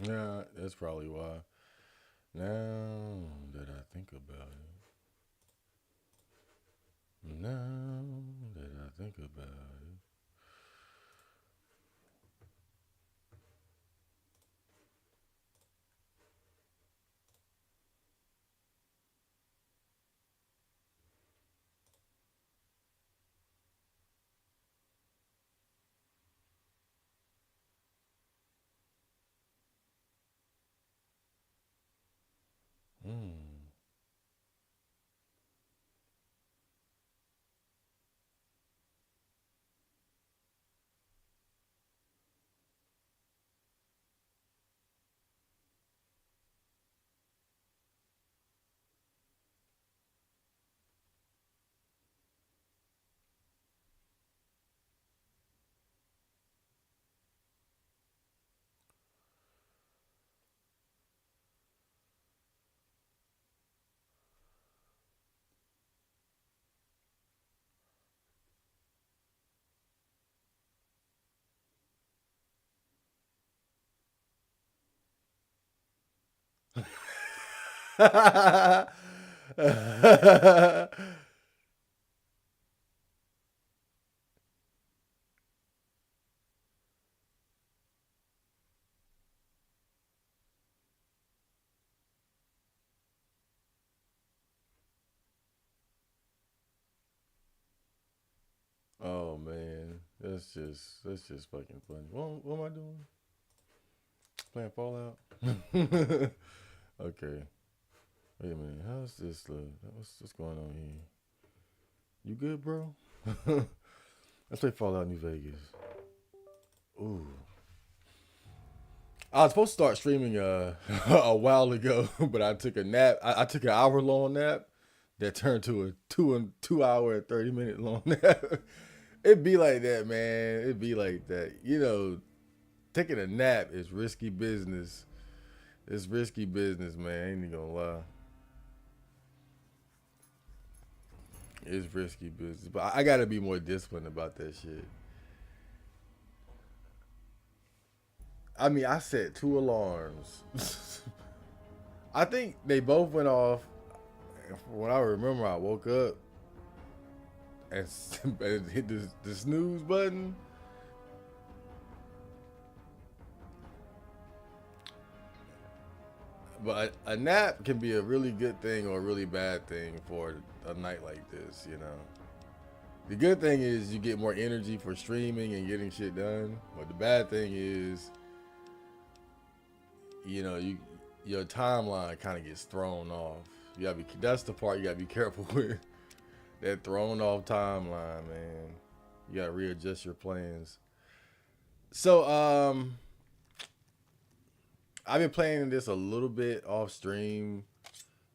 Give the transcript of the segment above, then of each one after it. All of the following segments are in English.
Yeah, that's probably why. Now that I think about it, now that I think about it. Hmm. Oh man, that's just fucking funny. What am I doing? Playing Fallout. Okay. Wait a minute. How's this? What's going on here? You good, bro? Let's play Fallout New Vegas. Ooh. I was supposed to start streaming a while ago, but I took a nap. I took an hour long nap that turned to a 2 hour and 30 minute long nap. It'd be like that, man. It'd be like that. Taking a nap is risky business. It's risky business, man. I ain't even gonna lie. It's risky business, but I gotta be more disciplined about that shit. I mean, I set two alarms. I think they both went off. When I remember, I woke up and and hit the snooze button. But a nap can be a really good thing or a really bad thing for a night like this. The good thing is you get more energy for streaming and getting shit done. But the bad thing is, you your timeline kind of gets thrown off. That's the part you gotta be careful with. That thrown off timeline, man. You gotta readjust your plans. So, I've been playing this a little bit off stream.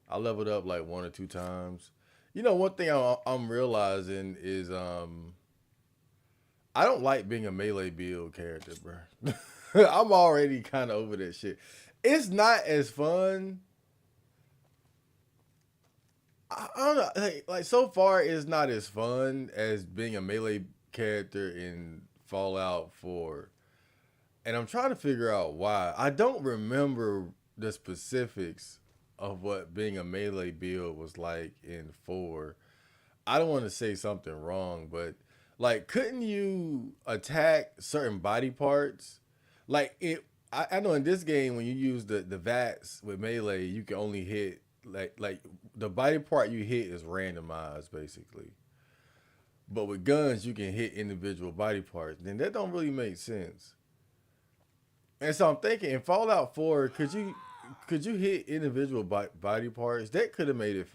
I leveled up like one or two times. One thing I'm realizing is I don't like being a melee build character, bro. I'm already kind of over that shit. It's not as fun. I don't know. Like so far, it's not as fun as being a melee character in Fallout 4. And I'm trying to figure out why. I don't remember the specifics of what being a melee build was like in 4. I don't want to say something wrong, but like, couldn't you attack certain body parts? Like it, I know in this game when you use the vats with melee, you can only hit like the body part you hit is randomized basically. But with guns, you can hit individual body parts. Then that don't really make sense. And so I'm thinking in Fallout 4, could you hit individual body parts? That could have made it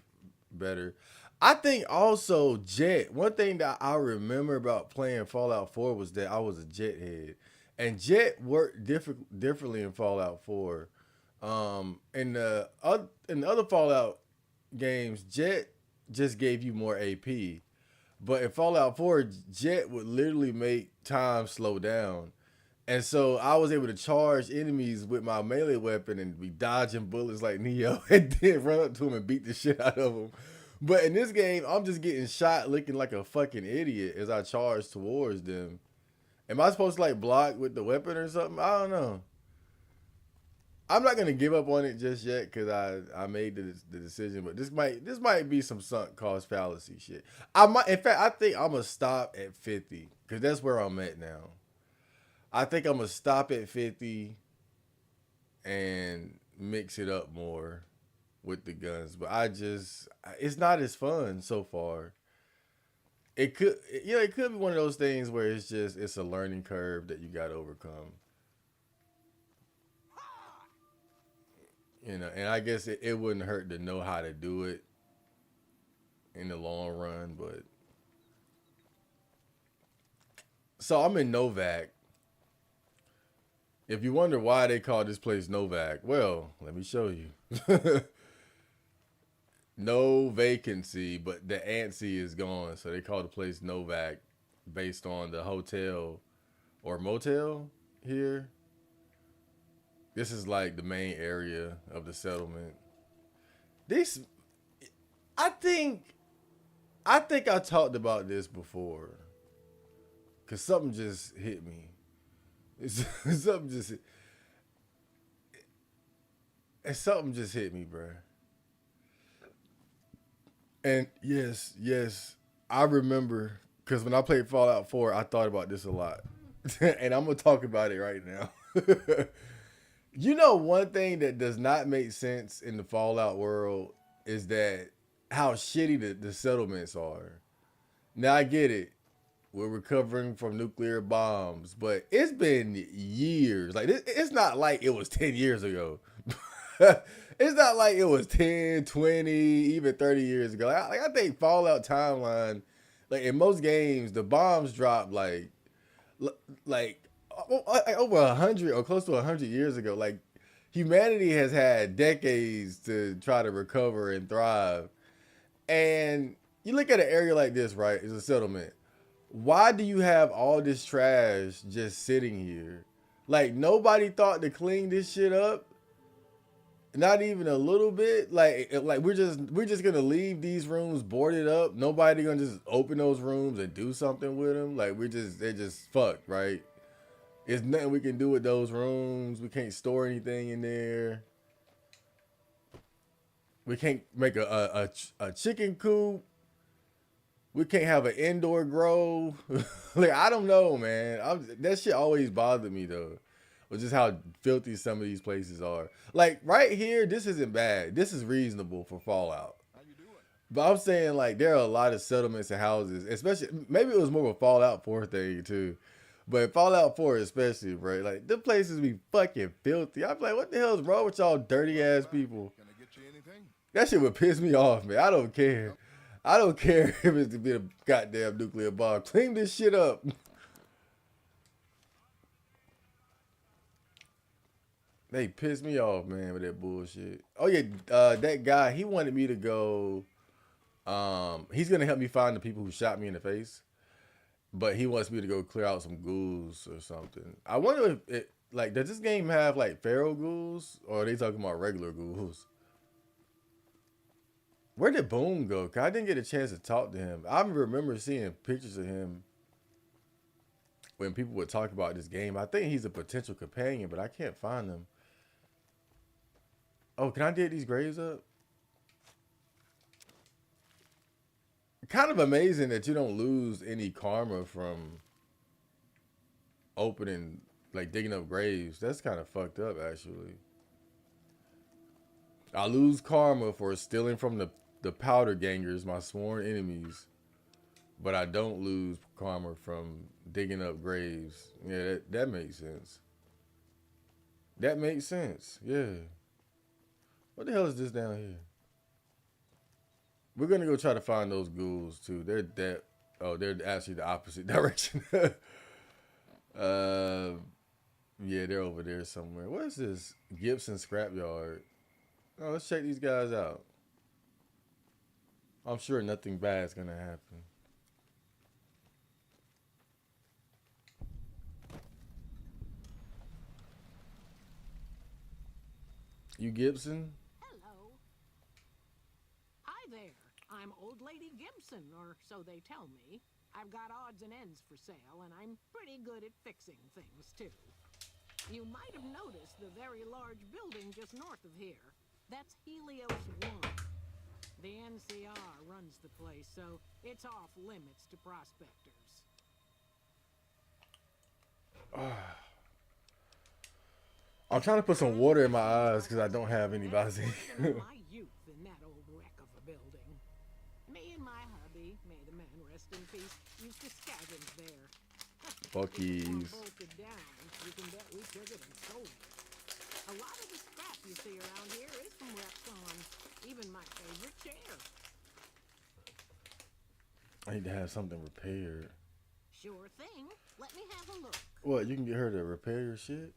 better. I think also Jet. One thing that I remember about playing Fallout 4 was that I was a Jet head, and Jet worked differently in Fallout 4. In the other Fallout games, Jet just gave you more AP, but in Fallout 4, Jet would literally make time slow down. And so I was able to charge enemies with my melee weapon and be dodging bullets like Neo and then run up to him and beat the shit out of him. But in this game, I'm just getting shot looking like a fucking idiot as I charge towards them. Am I supposed to like block with the weapon or something? I don't know. I'm not gonna give up on it just yet because I made the decision, but this might be some sunk cost fallacy shit. I might, in fact, I think I'm gonna stop at 50 because that's where I'm at now. I think I'm gonna stop at 50 and mix it up more with the guns, but it's not as fun so far. It could, it could be one of those things where it's a learning curve that you got to overcome. And I guess it wouldn't hurt to know how to do it in the long run. But so I'm in Novak. If you wonder why they call this place Novak, well, let me show you. No vacancy, but the ANSI is gone, so they call the place Novak based on the hotel or motel here. This is like the main area of the settlement. This, I think, I talked about this before, cause something just hit me. Something just, something just hit me, bro. And yes, I remember because when I played Fallout 4, I thought about this a lot, and I'm gonna talk about it right now. One thing that does not make sense in the Fallout world is that how shitty the settlements are. Now I get it. We're recovering from nuclear bombs, but it's been years. Like it's not like it was 10 years ago. It's not like it was 10, 20, even 30 years ago. I think Fallout timeline, like in most games, the bombs drop like over 100 or close to 100 years ago. Like humanity has had decades to try to recover and thrive. And you look at an area like this, right? It's a settlement. Why do you have all this trash just sitting here? Like nobody thought to clean this shit up. Not even a little bit. Like we're just gonna leave these rooms boarded up. Nobody gonna just open those rooms and do something with them. Like they're just fucked, right? There's nothing we can do with those rooms. We can't store anything in there. We can't make a chicken coop. We can't have an indoor grow. Like I don't know, man. That shit always bothered me though. Or just how filthy some of these places are. Like right here, this isn't bad. This is reasonable for Fallout. But I'm saying like there are a lot of settlements and houses, especially maybe it was more of a Fallout 4 thing too. But Fallout 4 especially, right? Like the places be fucking filthy. I'm like, what the hell is wrong with y'all dirty ass people? Can I get you anything? That shit would piss me off, man. I don't care. I don't care if it's to be a goddamn nuclear bomb. Clean this shit up. They pissed me off, man, with that bullshit. Oh yeah, that guy, he wanted me to go. He's gonna help me find the people who shot me in the face, but he wants me to go clear out some ghouls or something. I wonder if does this game have like feral ghouls or are they talking about regular ghouls? Where did Boom go? 'Cause I didn't get a chance to talk to him. I remember seeing pictures of him when people would talk about this game. I think he's a potential companion, but I can't find him. Oh, can I dig these graves up? Kind of amazing that you don't lose any karma from opening, like digging up graves. That's kind of fucked up, actually. I lose karma for stealing from the powder gangers, my sworn enemies, but I don't lose karma from digging up graves. Yeah, that makes sense. That makes sense. Yeah. What the hell is this down here? We're gonna go try to find those ghouls too. They're actually the opposite direction. uh, yeah, they're over there somewhere. What is this? Gibson Scrapyard. Oh, let's check these guys out. I'm sure nothing bad's gonna happen. You Gibson? Hello. Hi there. I'm Old Lady Gibson, or so they tell me. I've got odds and ends for sale, and I'm pretty good at fixing things, too. You might have noticed the very large building just north of here. That's Helios 1. The NCR runs the place, so it's off limits to prospectors. I'm trying to put some water in my eyes because I don't have any Vaseline. My youth in that old wreck of a building. Me and my hubby, may the man rest in peace, used to scavenge there. Bucky's. If it was bolted down, you can bet we took it and sold it. A lot of the scrap you see around here is from Repcon. Even my favorite chair. I need to have something repaired. Sure thing. Let me have a look. What, you can get her to repair your shit?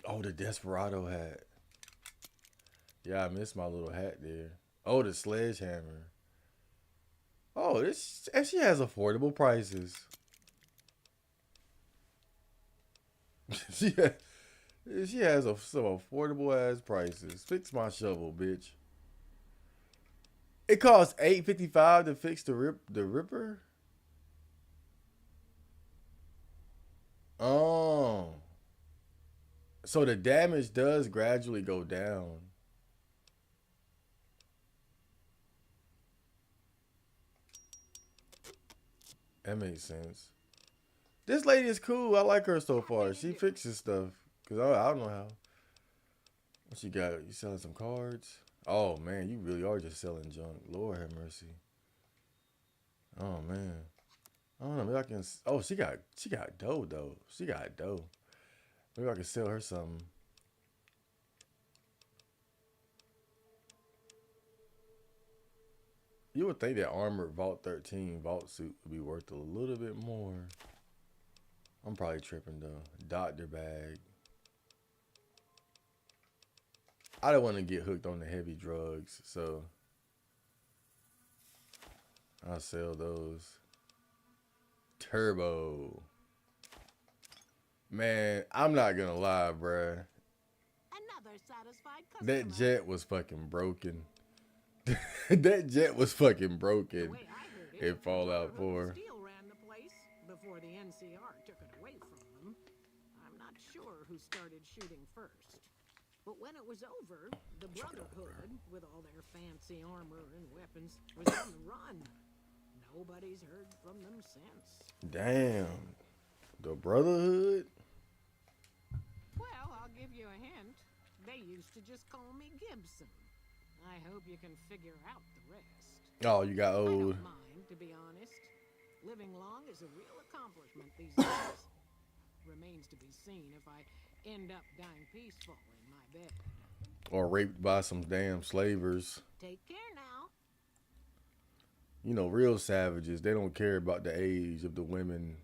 Oh, the Desperado hat. Yeah, I missed my little hat there. Oh, the sledgehammer. Oh, this, and she has affordable prices. she has some affordable ass prices. Fix my shovel, bitch. It costs $8.55 to fix the Ripper. Oh, so the damage does gradually go down. That makes sense. This lady is cool. I like her so far. She fixes stuff. Cause I don't know how. What she got? You selling some cards? Oh man, you really are just selling junk. Lord have mercy. Oh man. I don't know. Maybe I can. Oh, she got dough though. She got dough. Maybe I can sell her something. You would think that armored Vault 13 vault suit would be worth a little bit more. I'm probably tripping though. Doctor bag. I don't want to get hooked on the heavy drugs, so I'll sell those. Turbo. Man, I'm not gonna lie, bruh. Another satisfied customer. That jet was fucking broken. That jet was fucking broken. The way I heard it, In Fallout 4. Steel ran the place before the NCR took it away from them. I'm not sure who started shooting first. But when it was over, the Brotherhood, with all their fancy armor and weapons, was on the run. Nobody's heard from them since. Damn. The Brotherhood? Well, I'll give you a hint. They used to just call me Gibson. I hope you can figure out the rest. Oh, you got I old. don't mind, to be honest. Living long is a real accomplishment these days. Remains to be seen if I end up dying peaceful in my bed. Or raped by some damn slavers. Take care now. You know, real savages, they don't care about the age of the women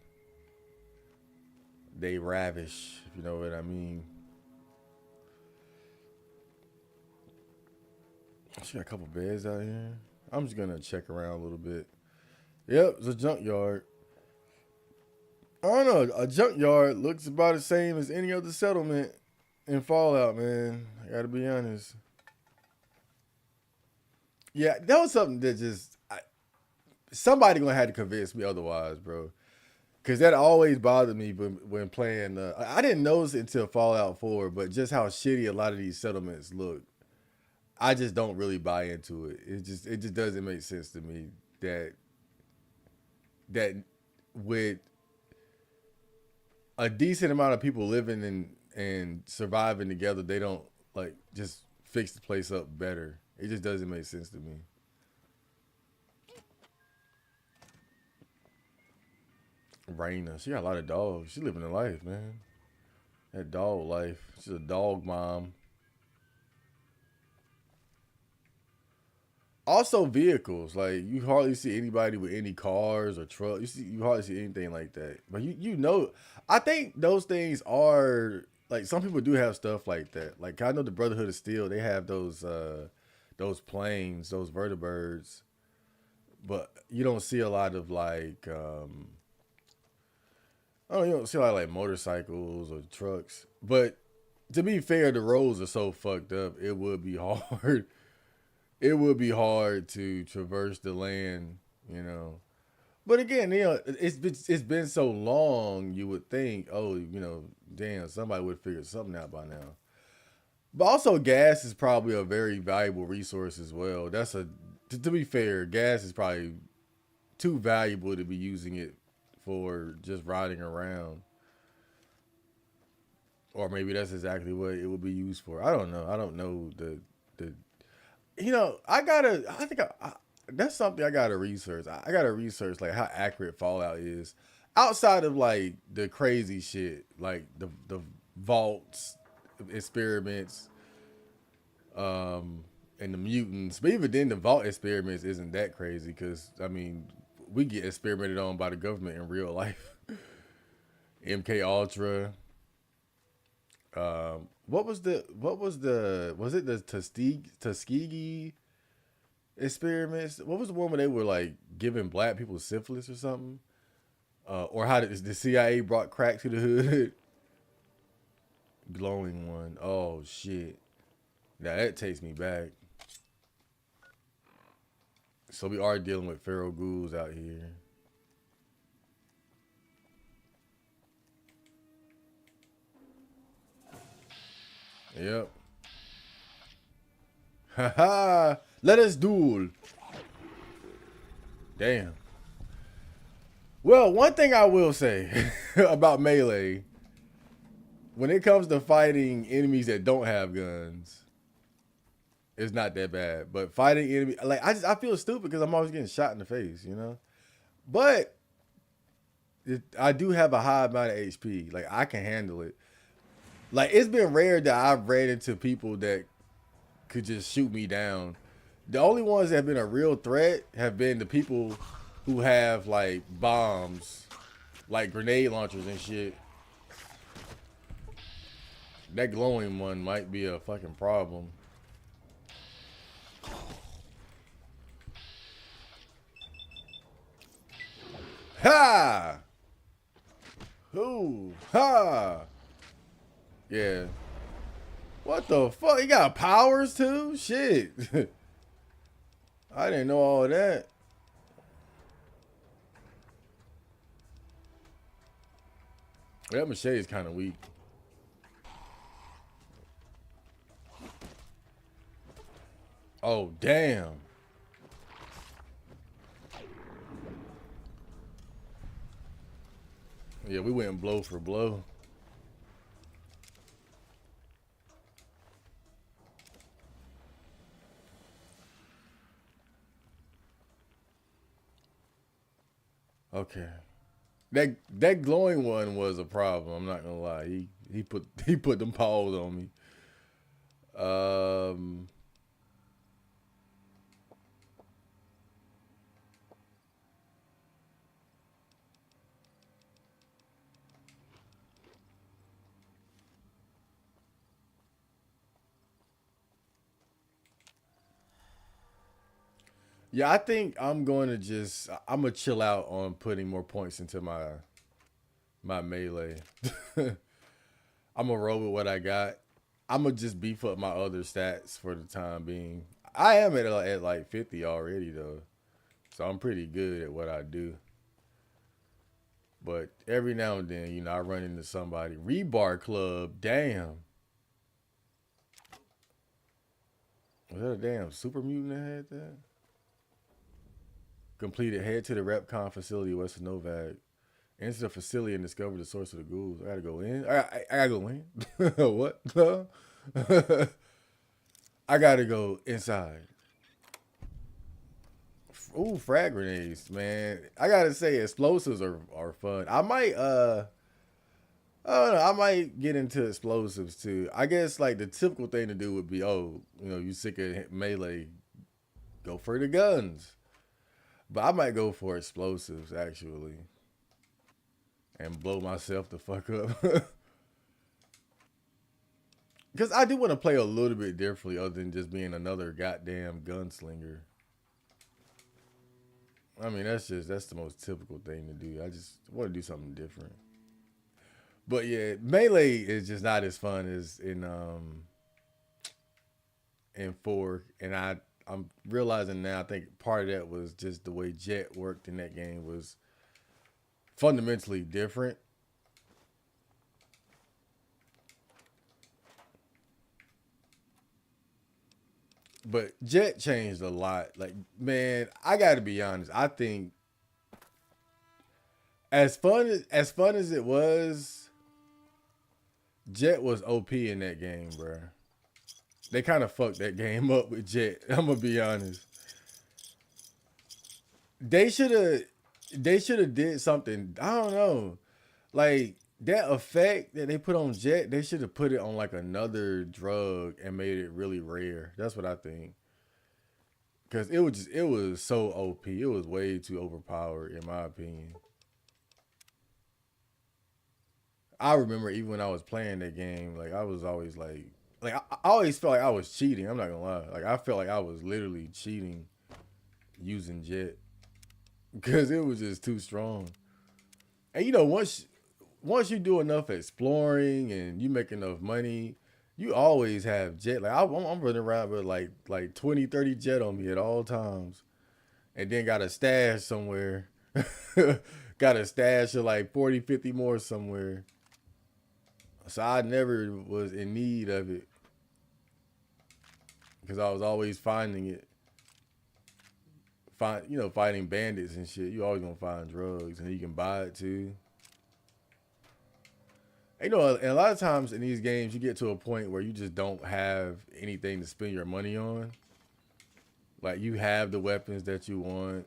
they ravish, if you know what I mean. She got a couple beds out here. I'm just gonna check around a little bit. Yep, it's a junkyard. I don't know. A junkyard looks about the same as any other settlement in Fallout, man. I gotta be honest. Yeah, that was something that just somebody gonna have to convince me otherwise, bro. Cause that always bothered me when playing. I didn't notice it until Fallout 4, but just how shitty a lot of these settlements look. I just don't really buy into it. It just doesn't make sense to me that with a decent amount of people living and surviving together, they don't like just fix the place up better. It just doesn't make sense to me. Raina, she got a lot of dogs. She living a life, man. That dog life. She's a dog mom. Also vehicles, like you hardly see anybody with any cars or trucks. You hardly see anything like that. But you know, I think those things are like some people do have stuff like that. Like I know the Brotherhood of Steel, they have those planes, those vertibirds, but you don't see a lot of like oh, you don't see a lot of like motorcycles or trucks. But to be fair, the roads are so fucked up. It would be hard. It would be hard to traverse the land, you know. But again, it's been so long. You would think, oh, damn, somebody would figure something out by now. But also, gas is probably a very valuable resource as well. To be fair, gas is probably too valuable to be using it for just riding around. Or maybe that's exactly what it would be used for. I don't know. I don't know the. That's something I gotta research. I gotta research like how accurate Fallout is, outside of like the crazy shit, like the vaults experiments, um, and the mutants. But even then, the vault experiments isn't that crazy because I mean, we get experimented on by the government in real life. MK Ultra. Was it the Tuskegee experiments? What was the one where they were like giving black people syphilis or something? Or how did the CIA brought crack to the hood? Glowing one. Oh shit. Now that takes me back. So we are dealing with feral ghouls out here. Yep. Haha. Let us duel. Damn. Well, one thing I will say about Melee, when it comes to fighting enemies that don't have guns, it's not that bad. But fighting enemy, like I feel stupid because I'm always getting shot in the face, you know. But I do have a high amount of HP. Like I can handle it. Like it's been rare that I've ran into people that could just shoot me down. The only ones that have been a real threat have been the people who have like bombs, like grenade launchers and shit. That glowing one might be a fucking problem. Ha! Who? Ha! Yeah. What the fuck? He got powers too? Shit. I didn't know all of that. That machete is kind of weak. Oh, damn. Yeah, we went blow for blow. Okay. That glowing one was a problem. I'm not gonna lie. He put them paws on me. Um. Yeah, I think I'm gonna chill out on putting more points into my melee. I'm gonna roll with what I got. I'm gonna just beef up my other stats for the time being. I am at like 50 already though, so I'm pretty good at what I do. But every now and then, I run into somebody. Rebar Club, damn. Was that a damn super mutant that had that? Completed, head to the Repcon facility west of Novak. Enter the facility and discover the source of the ghouls. I gotta go in. I gotta go in. What? I gotta go inside. Ooh, frag grenades, man. I gotta say, explosives are fun. I don't know, I might get into explosives too. I guess like the typical thing to do would be, oh, you sick of melee, go for the guns. But I might go for explosives actually and blow myself the fuck up. Because I do want to play a little bit differently other than just being another goddamn gunslinger. I mean, that's the most typical thing to do. I just want to do something different. But yeah, melee is just not as fun as in four, and I'm realizing now. I think part of that was just the way Jet worked in that game was fundamentally different. But Jet changed a lot. Like, man, I gotta be honest. I think as fun as it was, Jet was OP in that game, bro. They kind of fucked that game up with Jet. I'm gonna be honest. They should have they should have did something. I don't know. Like that effect that they put on Jet, they should have put it on like another drug and made it really rare. That's what I think. Cause it was so OP. It was way too overpowered in my opinion. I remember even when I was playing that game, like I was always like I always felt like I was cheating. I'm not gonna lie. Like I felt like I was literally cheating using Jet because it was just too strong. And once you do enough exploring and you make enough money, you always have Jet. Like I'm running around with like 20, 30 Jet on me at all times, and then got a stash somewhere. Got a stash of like 40, 50 more somewhere. So I never was in need of it because I was always finding it. Fighting bandits and shit. You always gonna find drugs, and you can buy it too. And a lot of times in these games, you get to a point where you just don't have anything to spend your money on. Like you have the weapons that you want.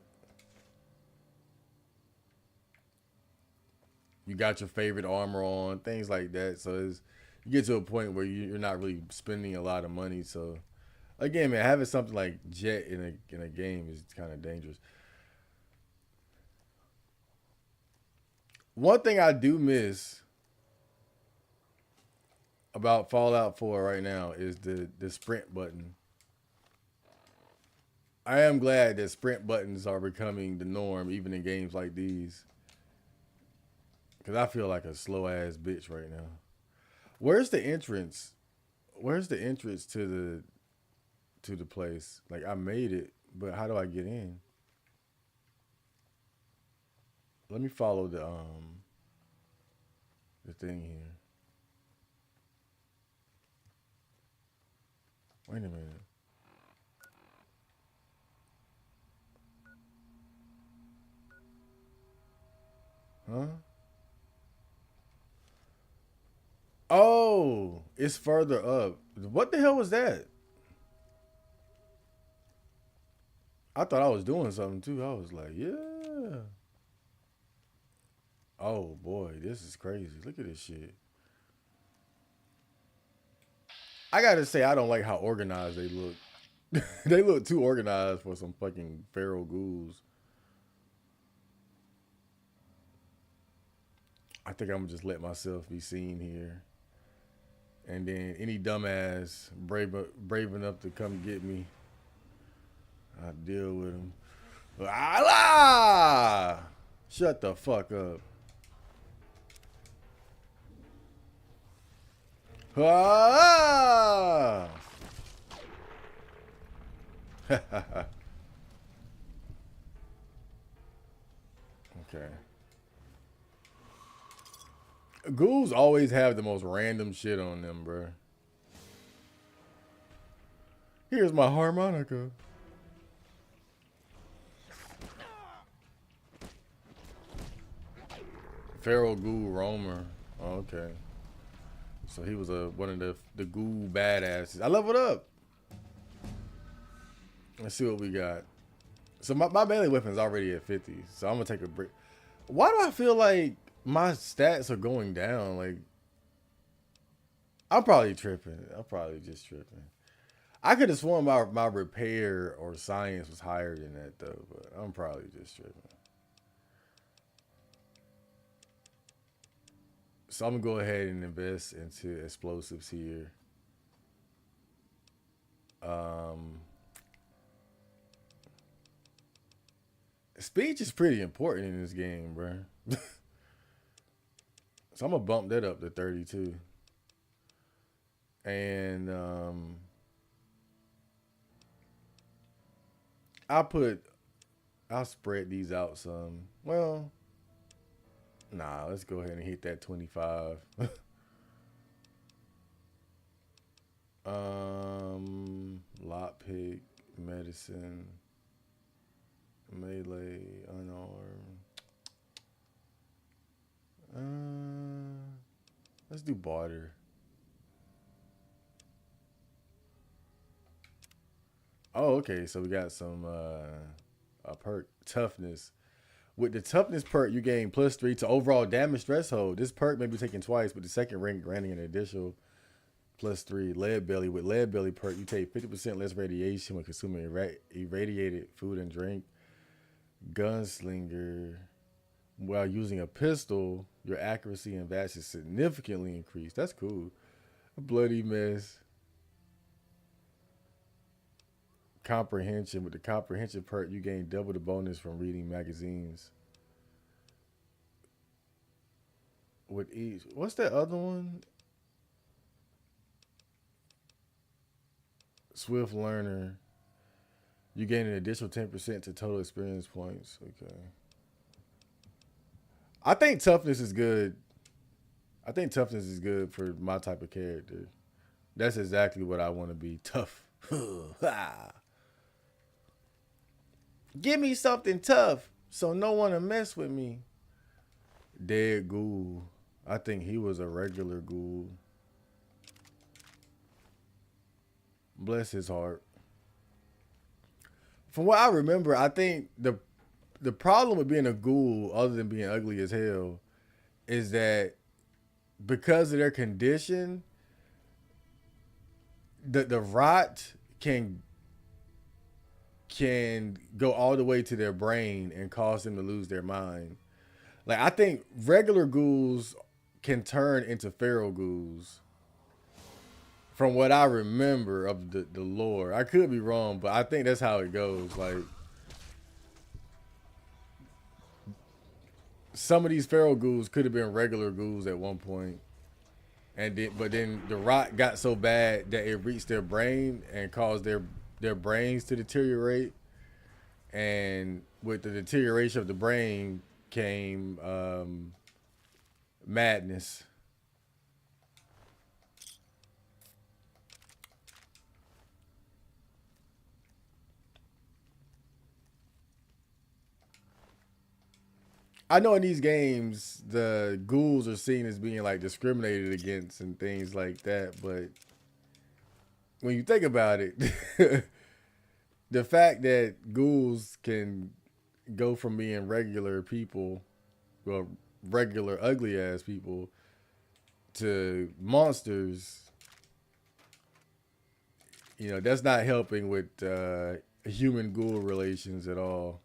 You got your favorite armor on, things like that. So you get to a point where you're not really spending a lot of money. So again, man, having something like Jet in a game is kind of dangerous. One thing I do miss about Fallout 4 right now is the sprint button. I am glad that sprint buttons are becoming the norm even in games like these. Cause I feel like a slow ass bitch right now. Where's the entrance? Where's the entrance to the place? Like I made it, but how do I get in? Let me follow the thing here. Wait a minute. Huh? Oh, it's further up. What the hell was that? I thought I was doing something too. I was like, yeah. Oh boy, this is crazy. Look at this shit. I gotta say, I don't like how organized they look. They look too organized for some fucking feral ghouls. I think I'm gonna just let myself be seen here, and then any dumbass brave enough to come get me, I deal with them. Allah! Shut the fuck up. Ah! Okay. Ghouls always have the most random shit on them, bro. Here's my harmonica. Feral ghoul roamer. Oh, okay. So he was one of the ghoul badasses. I leveled up. Let's see what we got. So my melee weapon's already at 50. So I'm gonna take a break. Why do I feel like my stats are going down? Like I'm probably tripping. I'm probably just tripping. I could have sworn my repair or science was higher than that though, but I'm probably just tripping. So I'm gonna go ahead and invest into explosives here. Um, Speech is pretty important in this game, bro. So I'm gonna bump that up to 32, and I'll put I'll spread these out some. Well, Nah, let's go ahead and hit that 25. Lockpick, medicine, melee, unarmed. Let's do barter. Oh, okay. So we got some a perk toughness. With the toughness perk, you gain +3 to overall damage threshold. This perk may be taken twice, but the second rank granting an additional +3. Lead belly. With lead belly perk, you take 50% less radiation when consuming irradiated food and drink. Gunslinger. While using a pistol, your accuracy and VATS is significantly increased. That's cool. A bloody mess. Comprehension. With the comprehension perk, you gain double the bonus from reading magazines. With each, what's that other one? Swift learner. You gain an additional 10% to total experience points. Okay. I think toughness is good. I think toughness is good for my type of character. That's exactly what I want to be. Tough. Give me something tough so no one will mess with me. Dead ghoul. I think he was a regular ghoul. Bless his heart. From what I remember, I think the problem with being a ghoul, other than being ugly as hell, is that because of their condition, the rot can go all the way to their brain and cause them to lose their mind. Like I think regular ghouls can turn into feral ghouls. From what I remember of the lore, I could be wrong, but I think that's how it goes. Like some of these feral ghouls could have been regular ghouls at one point, and then the rot got so bad that it reached their brain and caused their brains to deteriorate, and with the deterioration of the brain came madness. I know in these games the ghouls are seen as being like discriminated against and things like that, but when you think about it, the fact that ghouls can go from being regular people, well, regular ugly ass people, to monsters, that's not helping with human ghoul relations at all.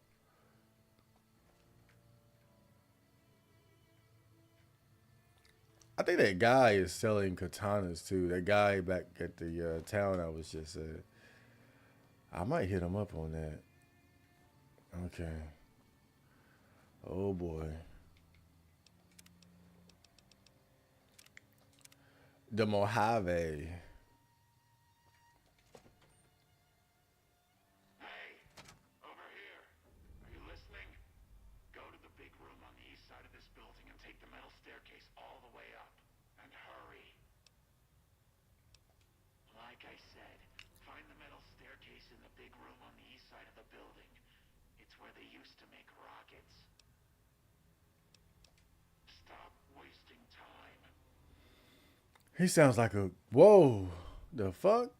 I think that guy is selling katanas too. That guy back at the town I was just at. I might hit him up on that. Okay. Oh boy. The Mojave. Hey, over here. Are you listening? Go to the big room on the east side of this building and take the metal staircase all the way up. And hurry. Like I said, find the metal staircase in the big room on the east side of the building. It's where they used to make rockets. Stop wasting time. He sounds like a whoa. The fuck?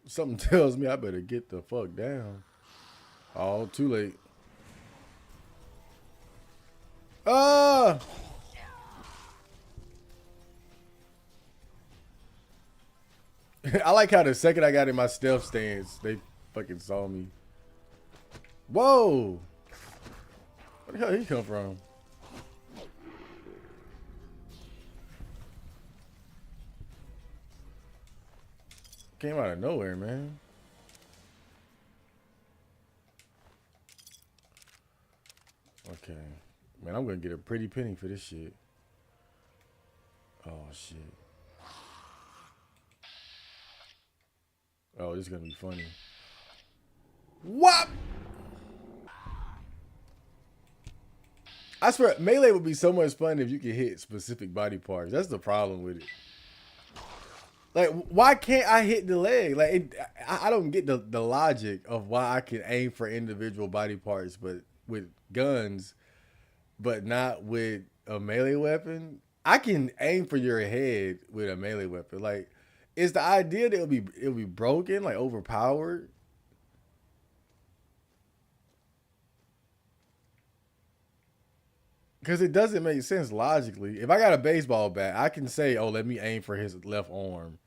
Something tells me I better get the fuck down. Oh, too late. Ah! I like how the second I got in my stealth stance, they fucking saw me. Whoa! Where the hell did he come from? Came out of nowhere, man. Okay. Man, I'm gonna get a pretty penny for this shit. Oh, shit. Oh, this is gonna be funny. What? I swear, melee would be so much fun if you could hit specific body parts. That's the problem with it. Like, why can't I hit the leg? Like, I don't get the logic of why I can aim for individual body parts, but with guns, but not with a melee weapon. I can aim for your head with a melee weapon. Like, is the idea that it'll be broken, like overpowered? Because it doesn't make sense logically. If I got a baseball bat, I can say, "Oh, let me aim for his left arm.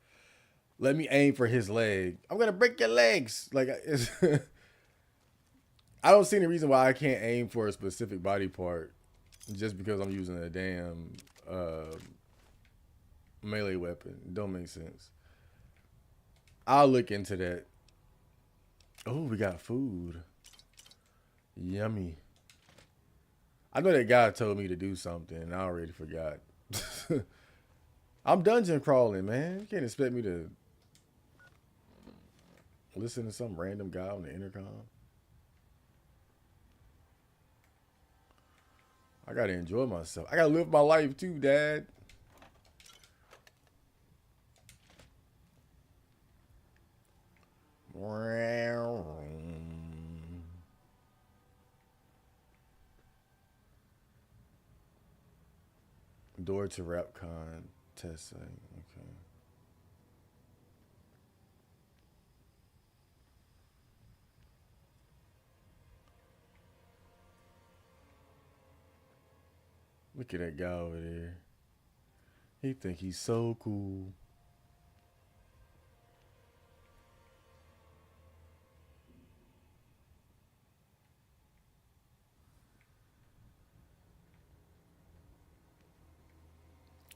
Let me aim for his leg. I'm gonna break your legs." Like, it's I don't see any reason why I can't aim for a specific body part just because I'm using a damn melee weapon. It don't make sense. I'll look into that. Oh, we got food. Yummy. I know that guy told me to do something, and I already forgot. I'm dungeon crawling, man. You can't expect me to listen to some random guy on the intercom. I gotta enjoy myself. I gotta live my life too, Dad. Door to Rapcon test site. Okay. Look at that guy over there. He think he's so cool.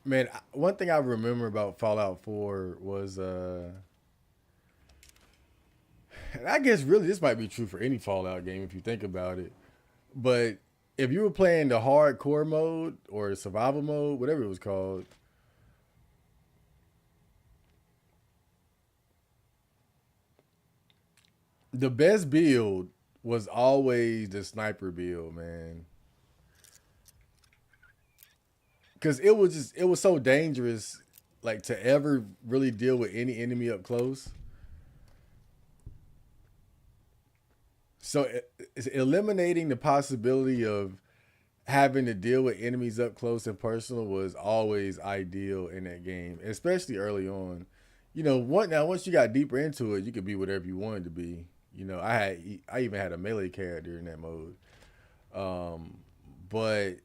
Man, one thing I remember about Fallout 4 was and I guess really this might be true for any Fallout game if you think about it. But if you were playing the hardcore mode or survival mode, whatever it was called, the best build was always the sniper build, man. Cause it was so dangerous, like to ever really deal with any enemy up close. So it's eliminating the possibility of having to deal with enemies up close and personal was always ideal in that game, especially early on. You know, once you got deeper into it, you could be whatever you wanted to be. You know, I even had a melee character in that mode. But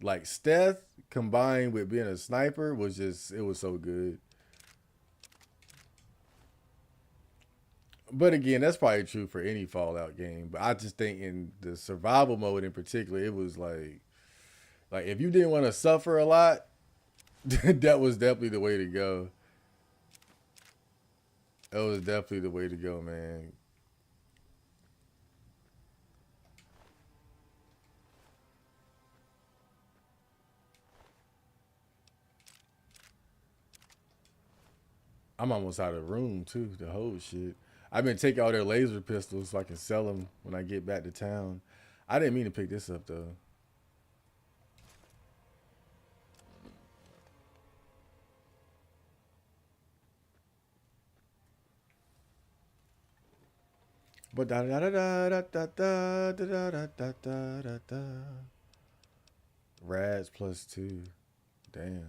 like stealth combined with being a sniper was just it was so good. But again, that's probably true for any Fallout game. But I just think in the survival mode in particular, it was like if you didn't want to suffer a lot, that was definitely the way to go. That was definitely the way to go, man. I'm almost out of room too. The whole shit. I've been taking all their laser pistols so I can sell them when I get back to town. I didn't mean to pick this up though. But da da da da da da da da da da da da. Rads plus two. Damn.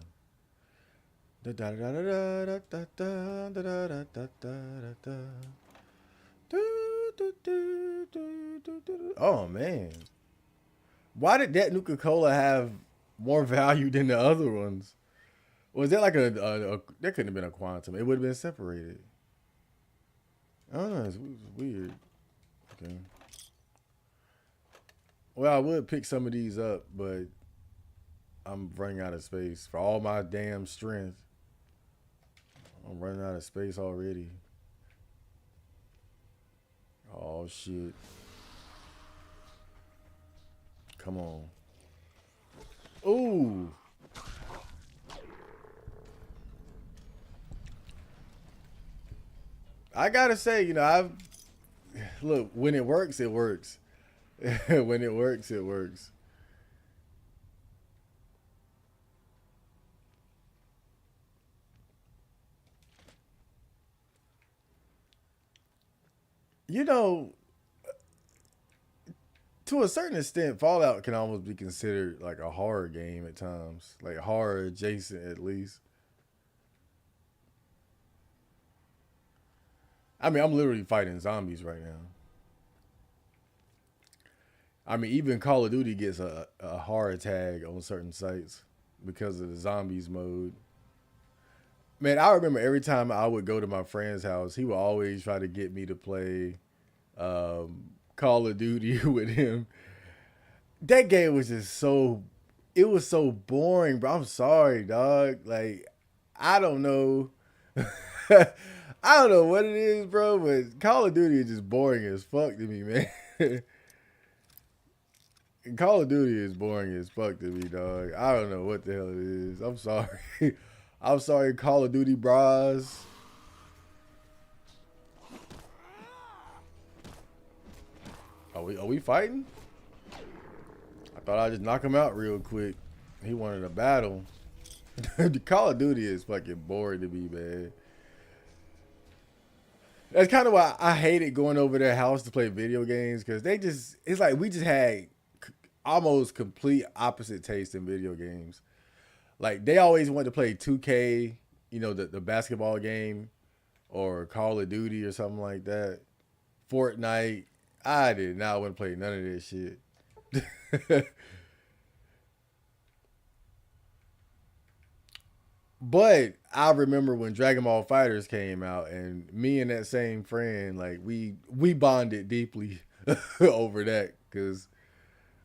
Da da da da da da da da da da da da da. Oh man, why did that Nuka Cola have more value than the other ones? Was that like a that couldn't have been a quantum? It would have been separated. I don't know. It's weird. Okay. Well, I would pick some of these up, but I'm running out of space for all my damn strength. I'm running out of space already. Oh shit. Come on. Ooh. I gotta say, you know, I've look when it works, it works. When it works, it works. You know, to a certain extent, Fallout can almost be considered like a horror game at times, like horror adjacent at least. I mean, I'm literally fighting zombies right now. I mean, even Call of Duty gets a horror tag on certain sites because of the zombies mode. Man, I remember every time I would go to my friend's house, he would always try to get me to play Call of Duty with him. That game was just so, it was so boring, bro. I'm sorry, dog. Like, I don't know. I don't know what it is, bro, but Call of Duty is just boring as fuck to me, man. Call of Duty is boring as fuck to me, dog. I don't know what the hell it is. I'm sorry. I'm sorry, Call of Duty bras. Are we fighting? I thought I'd just knock him out real quick. He wanted a battle. The Call of Duty is fucking boring to me, man. That's kind of why I hated going over their house to play video games because it's like we just had almost complete opposite taste in video games. Like they always wanted to play 2K, the basketball game, or Call of Duty or something like that. Fortnite. I did not want to play none of this shit. But I remember when Dragon Ball Fighters came out, and me and that same friend, like we bonded deeply over that because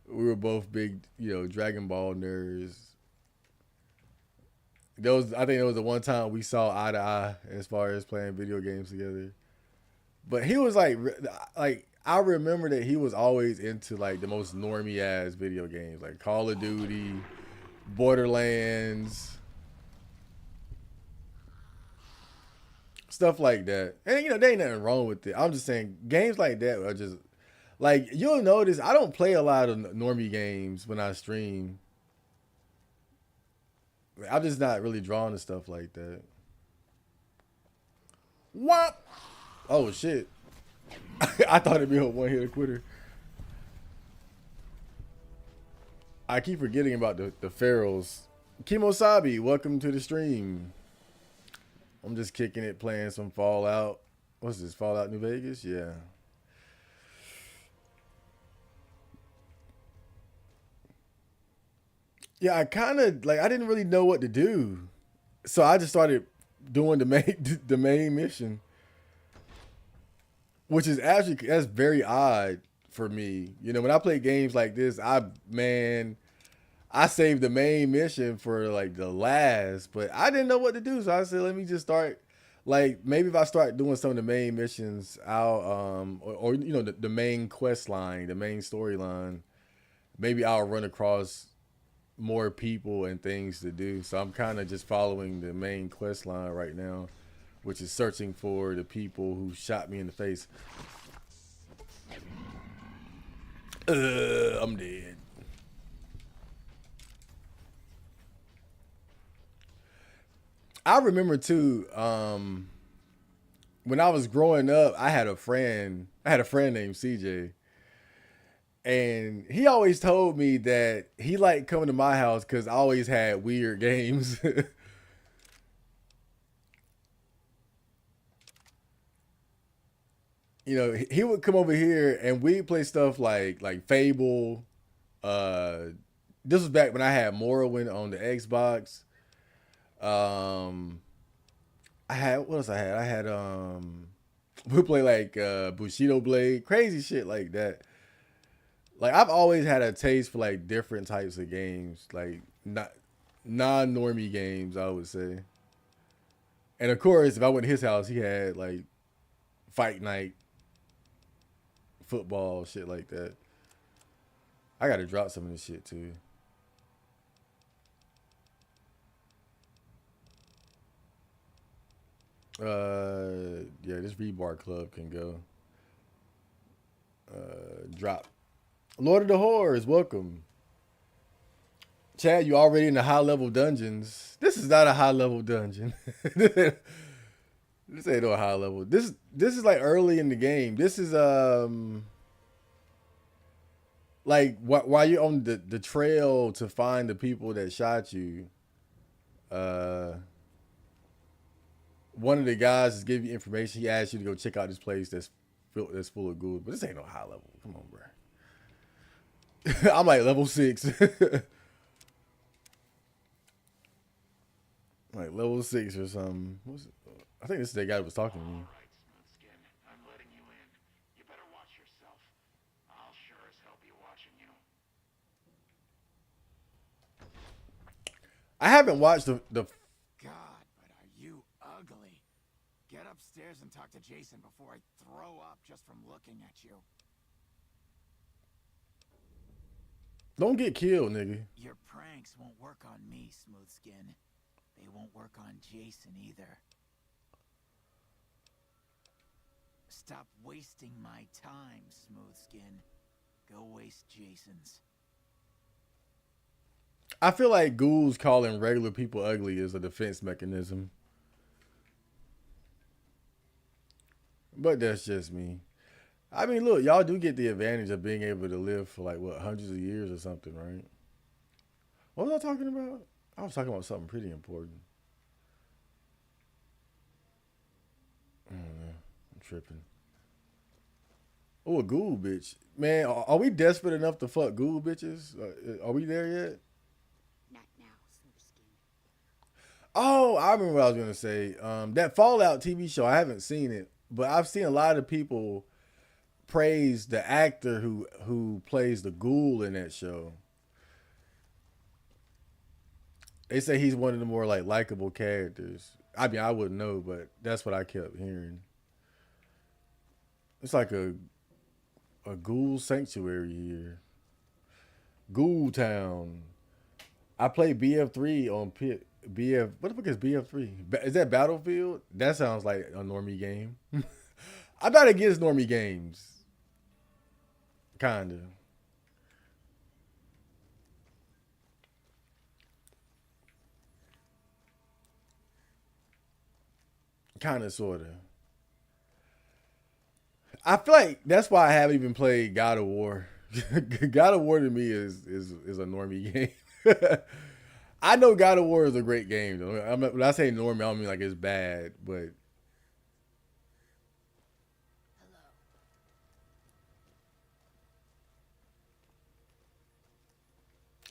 we were both big, Dragon Ball nerds. I think it was the one time we saw eye to eye as far as playing video games together. But he was like I remember that he was always into like the most normie ass video games, like Call of Duty, Borderlands, stuff like that. And there ain't nothing wrong with it. I'm just saying games like that are just like you'll notice I don't play a lot of normie games when I stream. I'm just not really drawn to stuff like that. What? Oh shit. I thought it'd be a one hit quitter. I keep forgetting about the Pharaohs. Kimosabi, welcome to the stream. I'm just kicking it, playing some Fallout. What's this? Fallout New Vegas? Yeah. Yeah, I kind of like I didn't really know what to do. So I just started doing the main the main mission. Which is actually that's very odd for me. When I play games like this, I saved the main mission for like the last, but I didn't know what to do, so I said let me just start. Like maybe if I start doing some of the main missions, or the main quest line, the main storyline, maybe I'll run across more people and things to do. So I'm kind of just following the main quest line right now, which is searching for the people who shot me in the face. I'm dead. I remember too, when I was growing up, I had a friend named CJ. And he always told me that he liked coming to my house because I always had weird games. He would come over here and we'd play stuff like Fable. Uh, this was back when I had Morrowind on the Xbox. Um, I had what else I had? I had we play like Bushido Blade, crazy shit like that. Like I've always had a taste for like different types of games, like not non-normie games, I would say. And of course, if I went to his house, he had like Fight Night, football, shit like that. I gotta drop some of this shit too. Yeah, this Rebar Club can go. Drop. Lord of the Horrors, welcome. Chad, you already in the high level dungeons. This is not a high level dungeon. This ain't no high level. This is like early in the game. This is like while you're on the trail to find the people that shot you. Uh, one of the guys is giving you information. He asks you to go check out this place that's full of ghouls. But this ain't no high level. Come on, bro. I'm like level 6. Like level 6 or something. I think this is the guy that was talking to me. All right, Smooth Skin. I'm letting you in. You better watch yourself. I'll sure as hell be watching you. I haven't watched the God, but are you ugly. Get upstairs and talk to Jason before I throw up just from looking at you. don't get killed, nigga. Your pranks won't work on me, Smooth Skin. They won't work on Jason either. Stop wasting my time, Smooth Skin. Go waste Jason's. I feel like ghouls calling regular people ugly is a defense mechanism. But that's just me. I mean, look, y'all do get the advantage of being able to live for like what, hundreds of years or something, right? What was I talking about? I was talking about something pretty important. I don't know. I'm tripping. Oh, a ghoul bitch. Man, are we desperate enough to fuck ghoul bitches? Are we there yet? Not now, Smooth Skin. Oh, I remember what I was gonna say. That Fallout TV show, I haven't seen it, but I've seen a lot of people praise the actor who plays the ghoul in that show. They say he's one of the more like likable characters. I mean, I wouldn't know, but that's what I kept hearing. It's like a ghoul sanctuary here. Ghoul Town. I played BF3 on BF. What the fuck is BF3? Is that Battlefield? That sounds like a normie game. I'm not against normie games. Kinda. Kinda, sorta. I feel like that's why I haven't even played God of War. God of War to me is a normie game. I know God of War is a great game though. When I say normie, I don't mean like it's bad, but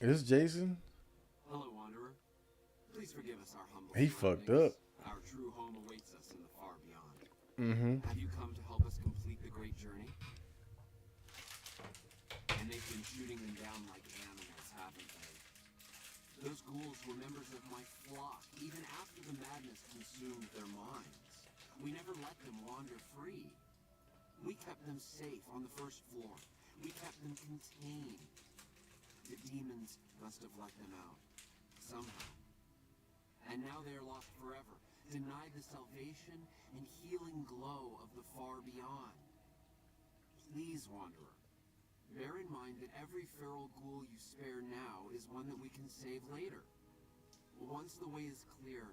Hello. is this Jason? Hello, Wanderer. Please forgive us our humble He fucked surroundings. up. Our true home awaits us in the far beyond. Mm-hmm. Have you come to help us complete the great journey? And they've been shooting them down like animals, haven't they? Those ghouls were members of my flock, even after the madness consumed their minds. We never let them wander free. We kept them safe on the first floor. We kept them contained. The demons must have let them out, somehow. And now they are lost forever, denied the salvation and healing glow of the far beyond. Please, Wanderer, bear in mind that every feral ghoul you spare now is one that we can save later. Once the way is clear,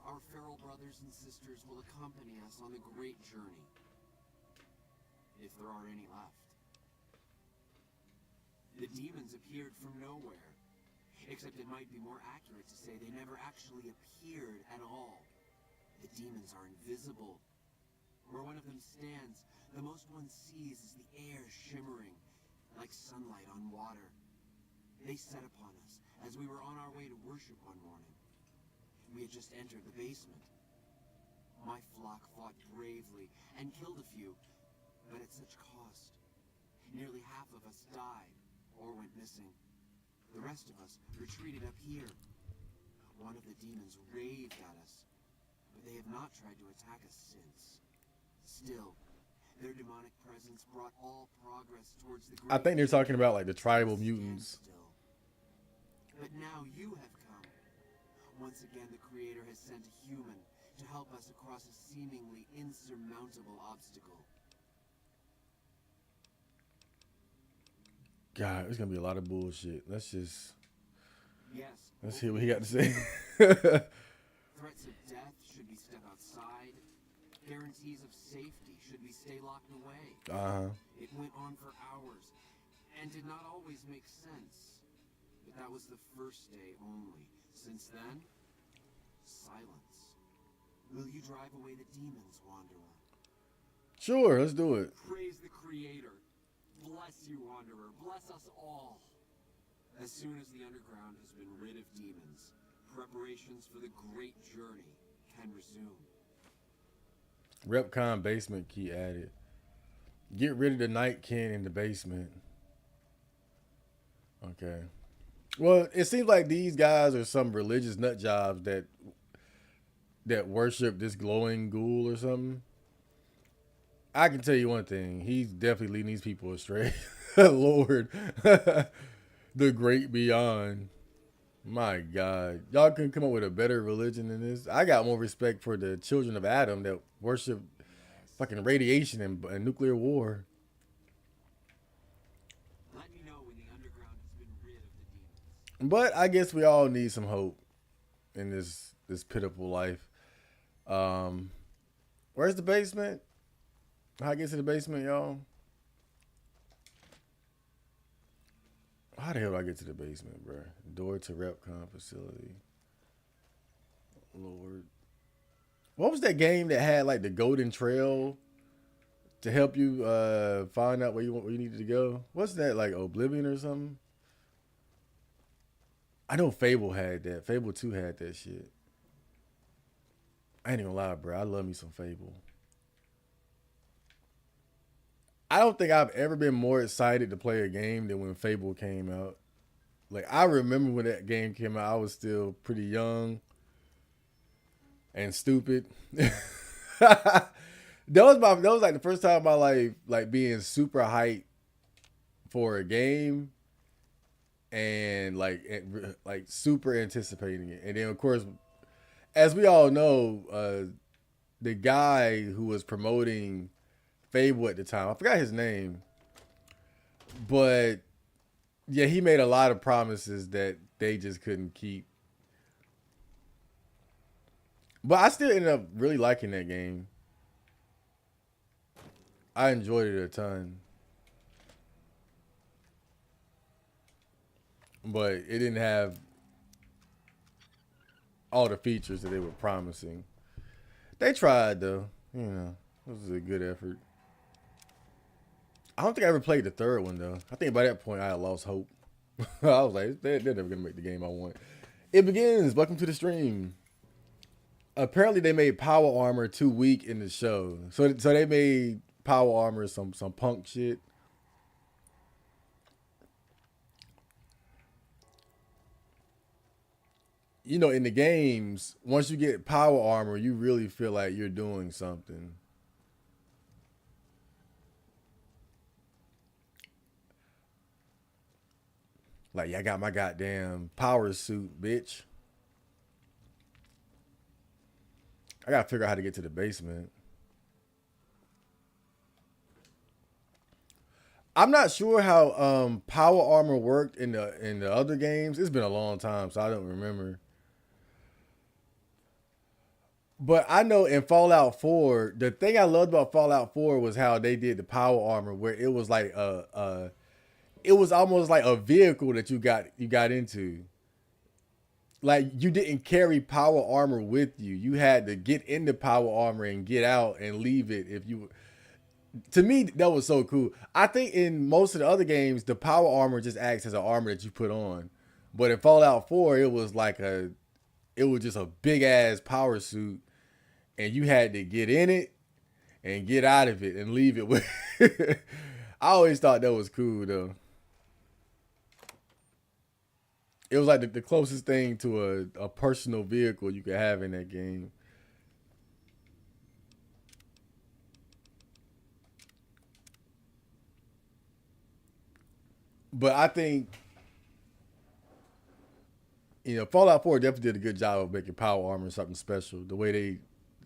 our feral brothers and sisters will accompany us on the great journey. If there are any left. The demons appeared from nowhere. Except it might be more accurate to say they never actually appeared at all. The demons are invisible. Where one of them stands, the most one sees is the air shimmering, like sunlight on water. They set upon us as we were on our way to worship one morning. We had just entered the basement. My flock fought bravely and killed a few, but at such cost. Nearly half of us died or went missing. The rest of us retreated up here. One of the demons raved at us, but they have not tried to attack us since. Still, their demonic presence brought all progress towards the great I think they're talking about like the tribal Stand mutants. still. But now you have come. Once again, the Creator has sent a human to help us across a seemingly insurmountable obstacle. God, there's gonna be a lot of bullshit. Let's Yes. hear what he got to say. Threats of death should we step outside. guarantees of safety should we stay locked away. Uh-huh. It went on for hours, and did not always make sense. But that was the first day only. Since then, silence. Will you drive away the demons, Wanderer? Sure, let's do it. Praise the Creator. Bless you, Wanderer. Bless us all. As soon as the underground has been rid of demons, preparations for the great journey can resume. Repcon basement key added. Get rid of the Nightkin in the basement. Okay. Well, it seems like these guys are some religious nut jobs that worship this glowing ghoul or something. I can tell you one thing. He's definitely leading these people astray. Lord. The great beyond. My God. Y'all couldn't come up with a better religion than this. I got more respect for the children of Adam that worship fucking radiation and nuclear war. Let me know when the underground has been rid of the demons. But I guess we all need some hope in this pitiful life. Where's the basement? How I get to the basement, y'all? How the hell do I get to the basement, bro? Door to Repcon facility. Lord. What was that game that had like the golden trail to help you find out where you needed to go? What's that, like Oblivion or something? I know Fable had that. Fable 2 had that shit. I ain't even gonna lie, bro. I love me some Fable. I don't think I've ever been more excited to play a game than when Fable came out. Like, I remember when that game came out, I was still pretty young and stupid. That was like the first time in my life, like being super hyped for a game and like super anticipating it. And then of course, as we all know, the guy who was promoting Fable at the time, I forgot his name, but yeah, he made a lot of promises that they just couldn't keep. But I still ended up really liking that game. I enjoyed it a ton. But it didn't have all the features that they were promising. They tried though. You know, it was a good effort. I don't think I ever played the third one though. I think by that point I had lost hope. I was like, they're never gonna make the game I want. It begins. Welcome to the stream. Apparently they made power armor too weak in the show, so they made power armor some punk shit. You know, in the games, once you get power armor, you really feel like you're doing something. Like, yeah, I got my goddamn power suit, bitch. I gotta figure out how to get to the basement. I'm not sure how power armor worked in the other games. It's been a long time, so I don't remember. But I know in Fallout 4, the thing I loved about Fallout 4 was how they did the power armor, where it was like it was almost like a vehicle that you got into. Like, you didn't carry power armor with you. You had to get into power armor and get out and leave it if you. To me, that was so cool. I think in most of the other games, the power armor just acts as an armor that you put on. But in Fallout 4, it was just a big ass power suit, and you had to get in it and get out of it and leave it with. I always thought that was cool though. It was like the closest thing to a personal vehicle you could have in that game. But I think, you know, Fallout 4 definitely did a good job of making power armor something special. The way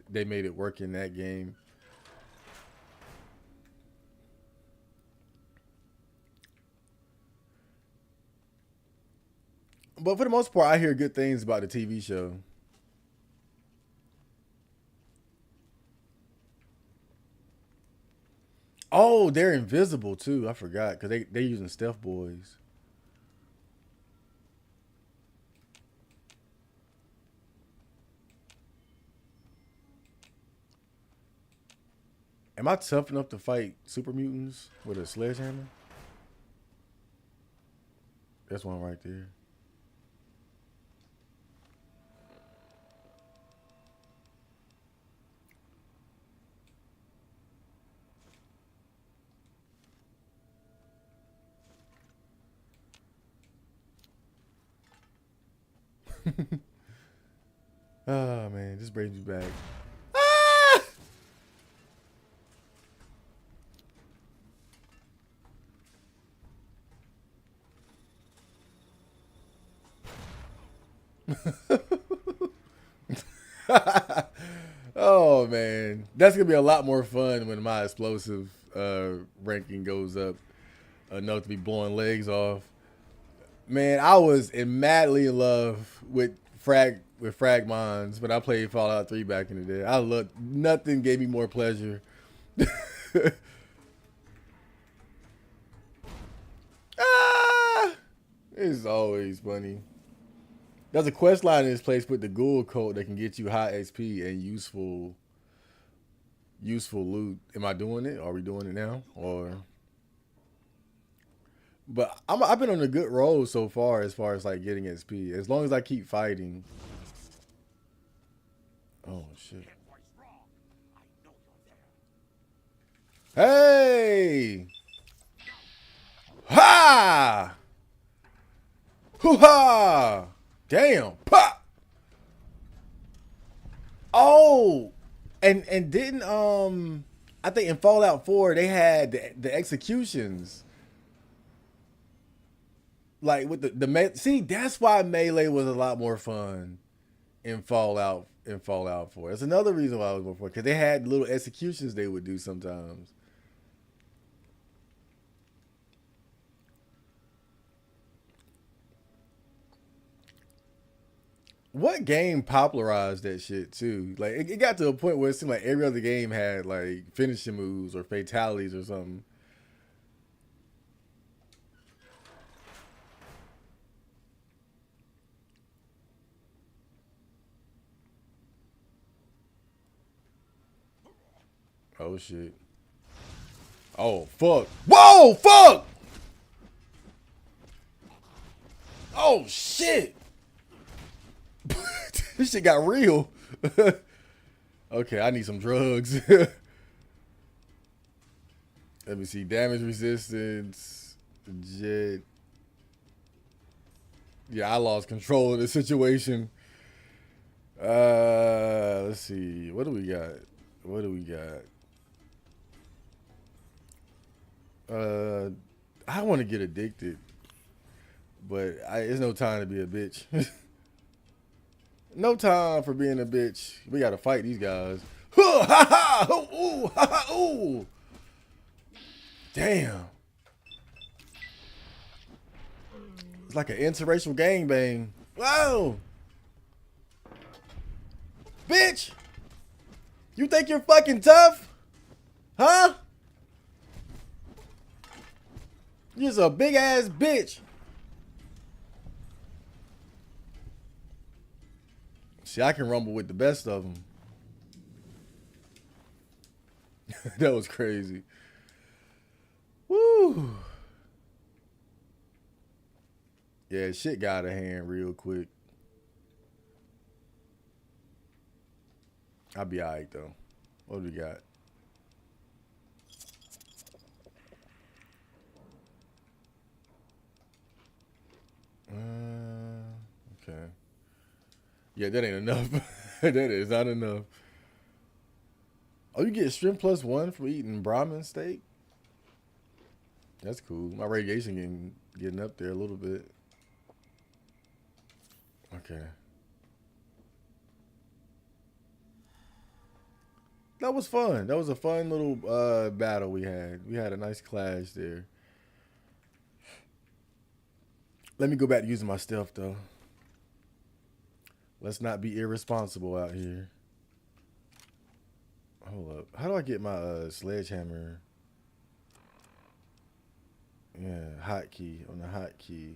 they made it work in that game. But for the most part, I hear good things about the TV show. Oh, they're invisible too. I forgot because they're using stealth boys. Am I tough enough to fight super mutants with a sledgehammer? That's one right there. Oh man, this brings me back. Ah! Oh man, that's gonna be a lot more fun when my explosive ranking goes up enough to be blowing legs off. Man, I was madly in love with frag mines when I played Fallout 3 back in the day. I looked nothing gave me more pleasure. Ah, it's always funny. There's a quest line in this place with the ghoul code that can get you high XP and useful loot. Am I doing it? Are we doing it now? Or but I've been on a good roll so far as like getting XP. As long as I keep fighting. Oh shit. Hey! Ha! Hoo ha! Damn! Pop! Oh! And didn't I think in Fallout 4 they had the executions. Like with see, that's why melee was a lot more fun in Fallout 4. That's another reason why I was more fun because they had little executions they would do sometimes. What game popularized that shit too? Like it got to a point where it seemed like every other game had like finishing moves or fatalities or something. Oh shit. Oh fuck. Whoa fuck! Oh shit! This shit got real. Okay, I need some drugs. Let me see. Damage resistance. Jet. Yeah, I lost control of the situation. Let's see. What do we got? What do we got? I want to get addicted, but it's no time to be a bitch. No time for being a bitch. We gotta fight these guys. Ha ha! Ooh! Ha ha! Ooh! Damn! It's like an interracial gangbang. Whoa! Bitch! You think you're fucking tough? Huh? You're just a big ass bitch. See, I can rumble with the best of them. That was crazy. Woo! Yeah, shit got out of hand real quick. I'll be alright though. What do we got? Okay. Yeah, that ain't enough. That is not enough. Oh, you get strength +1 for eating Brahmin steak? That's cool. My radiation getting up there a little bit. Okay. That was fun. That was a fun little battle we had. We had a nice clash there. Let me go back to using my stealth though. Let's not be irresponsible out here. Hold up. How do I get my sledgehammer? Yeah, hotkey on the hotkey.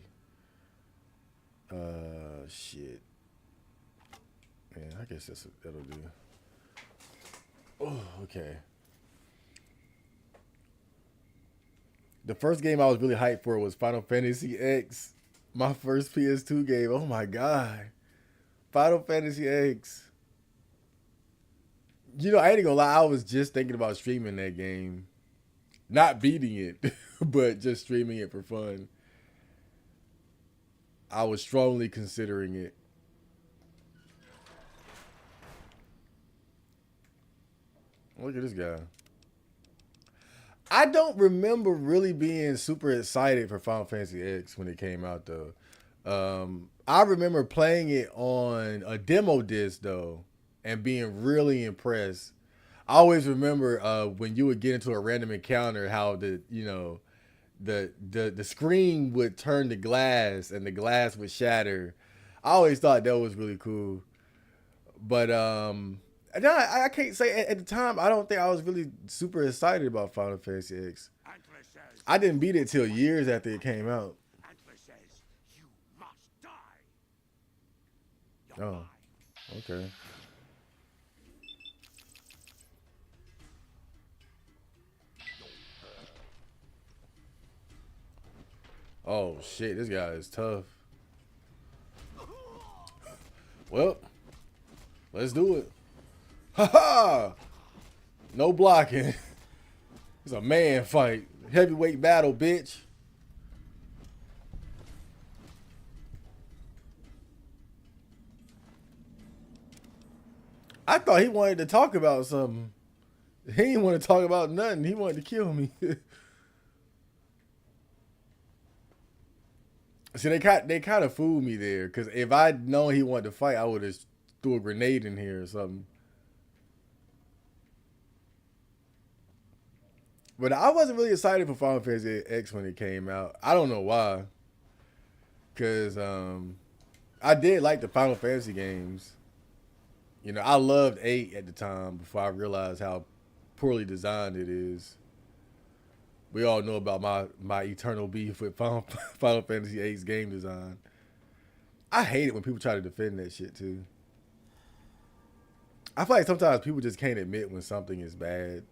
Shit. Yeah, I guess that'll do. Oh, okay. The first game I was really hyped for was Final Fantasy X. My first PS2 game. Oh my god. Final Fantasy X. You know, I ain't gonna lie, I was just thinking about streaming that game. Not beating it, but just streaming it for fun. I was strongly considering it. Look at this guy. I don't remember really being super excited for Final Fantasy X when it came out though. I remember playing it on a demo disc though, and being really impressed. I always remember when you would get into a random encounter, how the screen would turn to glass and the glass would shatter. I always thought that was really cool. But no, I can't say at the time. I don't think I was really super excited about Final Fantasy X. Antler says. I didn't beat it till years after it came out. Antler says you must die. Oh, okay. Oh shit, this guy is tough. Well, let's do it. Ha ha! No blocking. It's a man fight. Heavyweight battle, bitch. I thought he wanted to talk about something. He didn't want to talk about nothing. He wanted to kill me. See, they kind of fooled me there. Because if I'd known he wanted to fight, I would have threw a grenade in here or something. But I wasn't really excited for Final Fantasy X when it came out. I don't know why. Because I did like the Final Fantasy games. You know, I loved 8 at the time before I realized how poorly designed it is. We all know about my eternal beef with Final Fantasy VIII's game design. I hate it when people try to defend that shit too. I feel like sometimes people just can't admit when something is bad.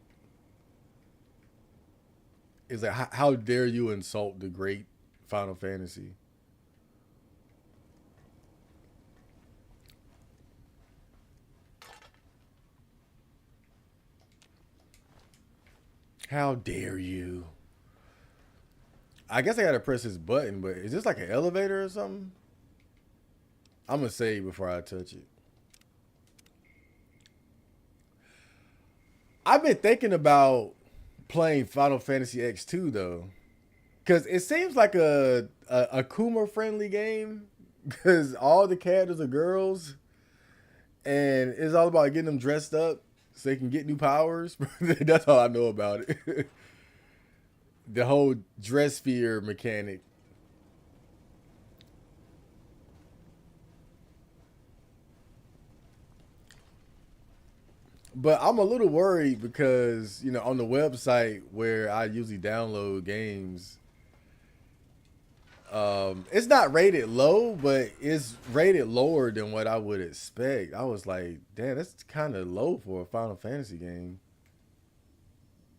It's like, how dare you insult the great Final Fantasy? How dare you? I guess I gotta press this button, but is this like an elevator or something? I'm gonna save before I touch it. I've been thinking about playing Final Fantasy X2 though, because it seems like a Kuma friendly game. Because all the characters are girls, and it's all about getting them dressed up so they can get new powers. That's all I know about it. The whole dress sphere mechanic. But I'm a little worried because, you know, on the website where I usually download games, it's not rated low, but it's rated lower than what I would expect. I was like, damn, that's kind of low for a Final Fantasy game.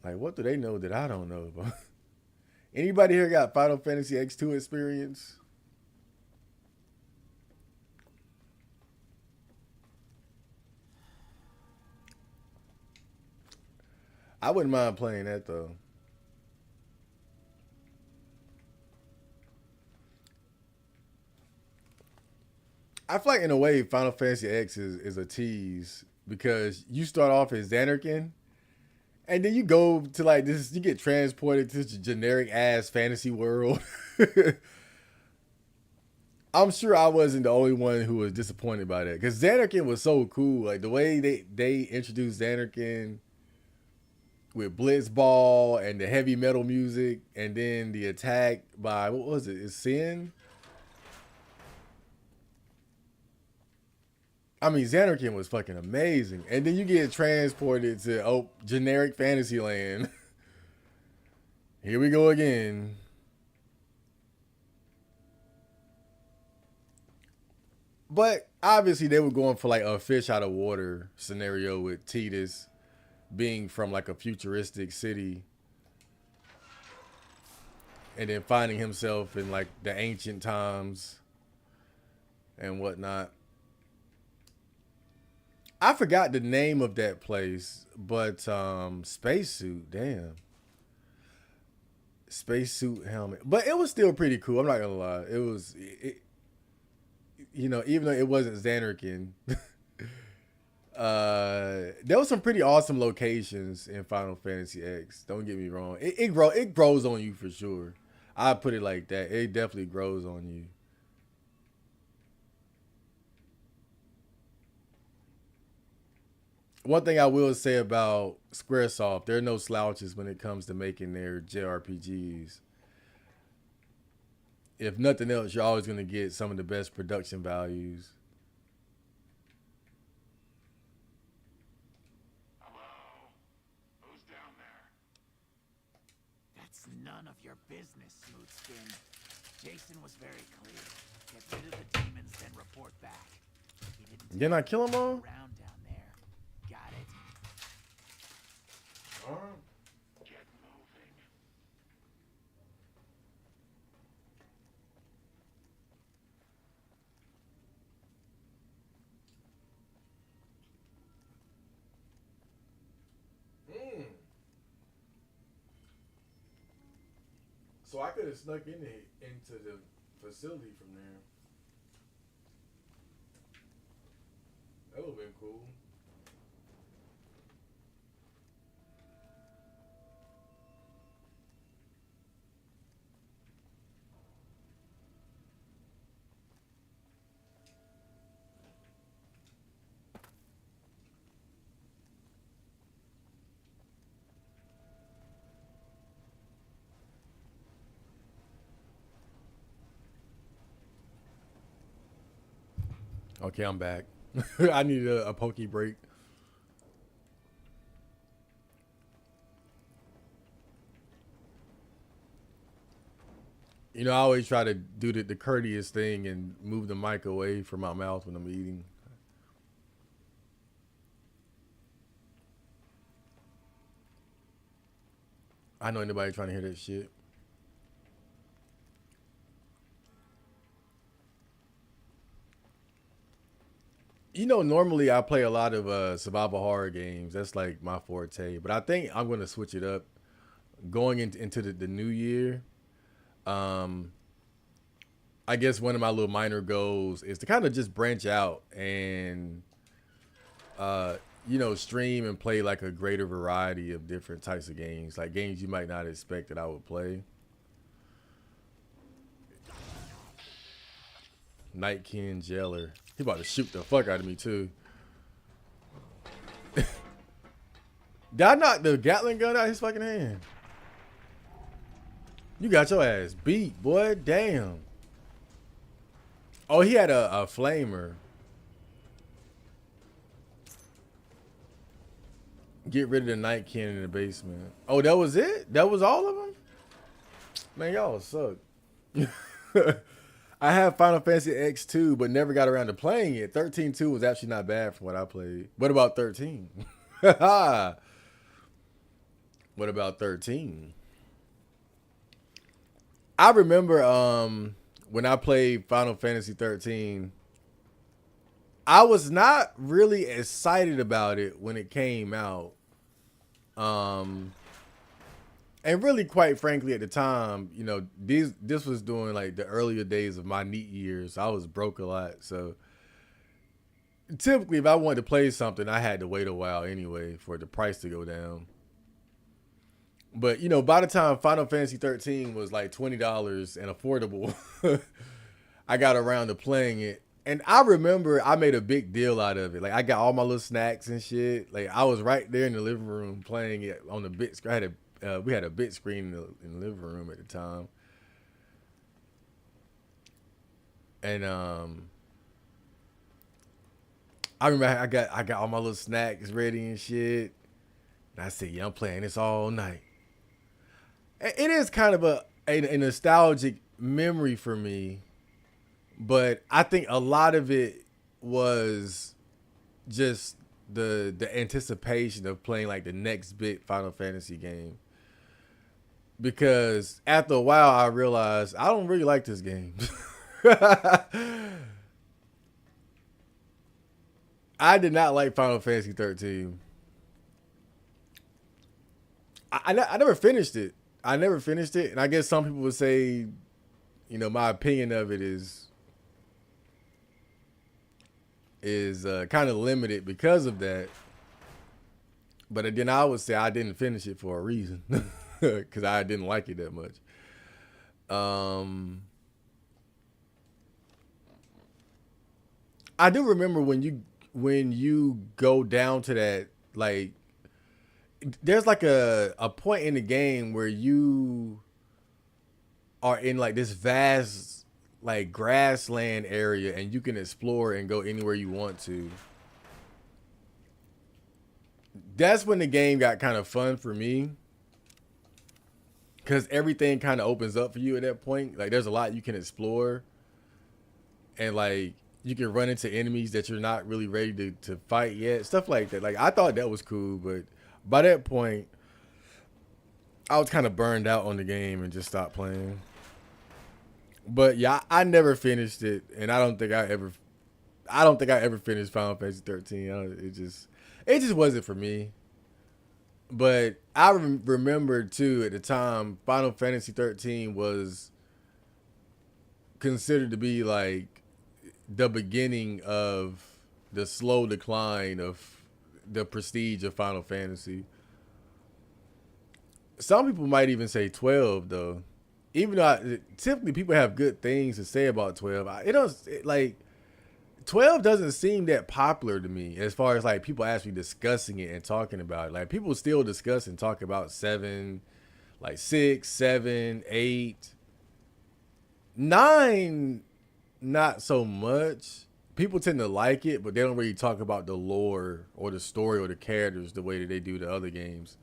Like, what do they know that I don't know about? Anybody here got Final Fantasy X2 experience? I wouldn't mind playing that though. I feel like in a way Final Fantasy X is a tease because you start off as Xanarkin and then you go to like this, you get transported to this generic ass fantasy world. I'm sure I wasn't the only one who was disappointed by that because Xanarkin was so cool. Like the way they introduced Xanarkin with Blitzball and the heavy metal music, and then the attack by what was it? Is Sin? I mean, Xanarkin was fucking amazing, and then you get transported to generic Fantasyland. Here we go again. But obviously they were going for like a fish out of water scenario with Tidus being from like a futuristic city and then finding himself in like the ancient times and whatnot. I forgot the name of that place, but spacesuit, damn. Spacesuit helmet. But it was still pretty cool. I'm not gonna lie. It was you know, even though it wasn't Xanarkin, there was some pretty awesome locations in Final Fantasy X. Don't get me wrong. It grows on you for sure. I put it like that. It definitely grows on you. One thing I will say about Squaresoft, there are no slouches when it comes to making their JRPGs. If nothing else, you're always going to get some of the best production values. Hello? Who's down there? That's none of your business, Smoothskin. Jason was very clear. Get rid of the demons, then report back. He didn't Didn't I kill them all? around down there. Got it? Get moving. So I could have snuck into the facility from there. That would have been cool. Okay, I'm back. I need a pokey break. You know, I always try to do the courteous thing and move the mic away from my mouth when I'm eating. I know anybody trying to hear that shit. You know, normally I play a lot of survival horror games. That's like my forte. But I think I'm going to switch it up going into the new year. Um, I guess one of my little minor goals is to kind of just branch out and, uh, you know, stream and play like a greater variety of different types of games, like games you might not expect that I would play. Nightkin Jailer. He about to shoot the fuck out of me too. Did I knock the Gatling gun out his fucking hand? You got your ass beat, boy. Damn. Oh, he had a flamer. Get rid of the Nightkin in the basement. Oh, that was it? That was all of them? Man, y'all suck. I have Final Fantasy X2, but never got around to playing it. 13.2 was actually not bad from what I played. What about 13? What about 13? I remember when I played Final Fantasy 13, I was not really excited about it when it came out. And really, quite frankly, at the time, you know, this was during like the earlier days of my NEET years. I was broke a lot, so typically, if I wanted to play something, I had to wait a while anyway for the price to go down. But you know, by the time Final Fantasy 13 was like $20 and affordable, I got around to playing it. And I remember I made a big deal out of it. Like I got all my little snacks and shit. Like I was right there in the living room playing it on the big screen. We had a big screen in the living room at the time. And I remember I got all my little snacks ready and shit. And I said, yeah, I'm playing this all night. It is kind of a nostalgic memory for me But I think a lot of it was just the anticipation of playing like the next big Final Fantasy game. Because after a while, I realized I don't really like this game. I did not like Final Fantasy 13. I never finished it. I never finished it, and I guess some people would say, my opinion of it is kind of limited because of that. But then I would say I didn't finish it for a reason, because I didn't like it that much. I do remember when you go down to that, like, there's like a point in the game where you are in like this vast like grassland area and you can explore and go anywhere you want to. That's when the game got kind of fun for me, because everything kind of opens up for you at that point. Like, there's a lot you can explore, and like you can run into enemies that you're not really ready to fight yet, stuff like that. Like, I thought that was cool, but by that point I was kind of burned out on the game and just stopped playing. But yeah, I never finished it, and I don't think I ever finished Final Fantasy 13. It just wasn't for me. But I remember too, at the time, Final Fantasy 13 was considered to be like the beginning of the slow decline of the prestige of Final Fantasy. Some people might even say 12 though. Even though typically people have good things to say about 12, like 12 doesn't seem that popular to me as far as like people actually discussing it and talking about it. Like, people still discuss and talk about 7, like 6, 7, 8, 9, not so much. People tend to like it, but they don't really talk about the lore or the story or the characters the way that they do the other games.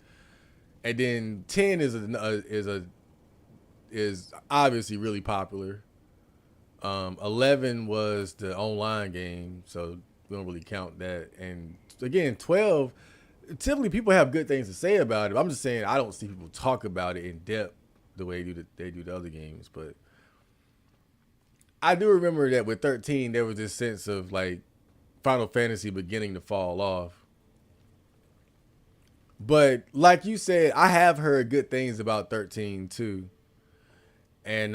And then 10 is obviously really popular. 11 was the online game, so we don't really count that. And again, 12, typically people have good things to say about it. I'm just saying I don't see people talk about it in depth the way they do the other games. But I do remember that with 13, there was this sense of like Final Fantasy beginning to fall off. But like you said, I have heard good things about 13 too. And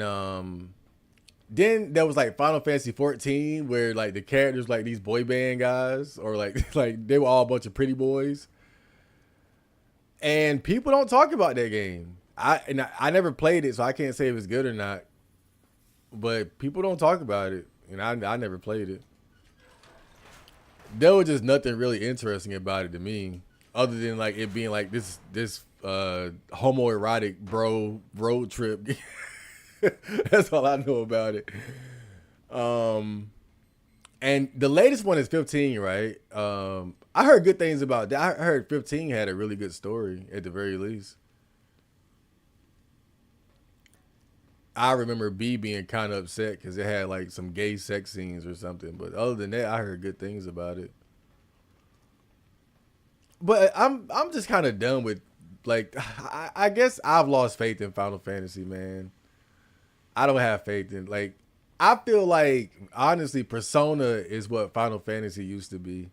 then there was like Final Fantasy 14, where like the characters like these boy band guys, or like like they were all a bunch of pretty boys. And people don't talk about that game. I never played it, so I can't say it was good or not. But people don't talk about it, and I never played it. There was just nothing really interesting about it to me, other than like it being like this homoerotic bro road trip. That's all I know about it. And the latest one is 15, right? I heard good things about that. I heard 15 had a really good story at the very least. I remember B being kind of upset because it had like some gay sex scenes or something. But other than that, I heard good things about it. But I'm just kind of done with, like, I guess I've lost faith in Final Fantasy, man. I don't have faith in, like, I feel like honestly Persona is what Final Fantasy used to be.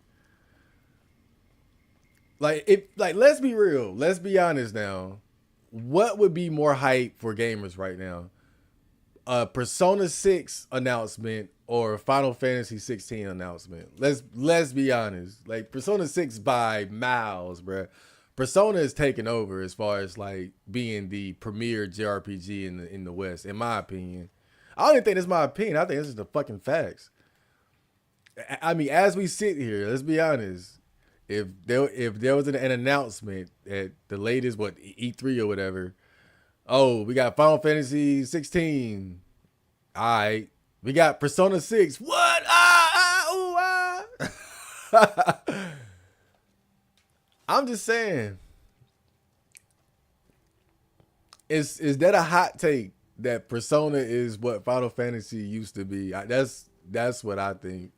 Let's be real. Let's be honest now. What would be more hype for gamers right now? A Persona 6 announcement or a Final Fantasy 16 announcement? Let's be honest. Like, Persona 6 by miles, bruh. Persona is taking over as far as like being the premier JRPG in the West, in my opinion. I don't even think it's my opinion. I think this is the fucking facts. I mean, as we sit here, let's be honest. If there was an announcement at the latest, E3 or whatever, oh, we got Final Fantasy 16. All right, we got Persona 6. What? I'm just saying. Is that a hot take? that Persona is what Final Fantasy used to be. That's what I think.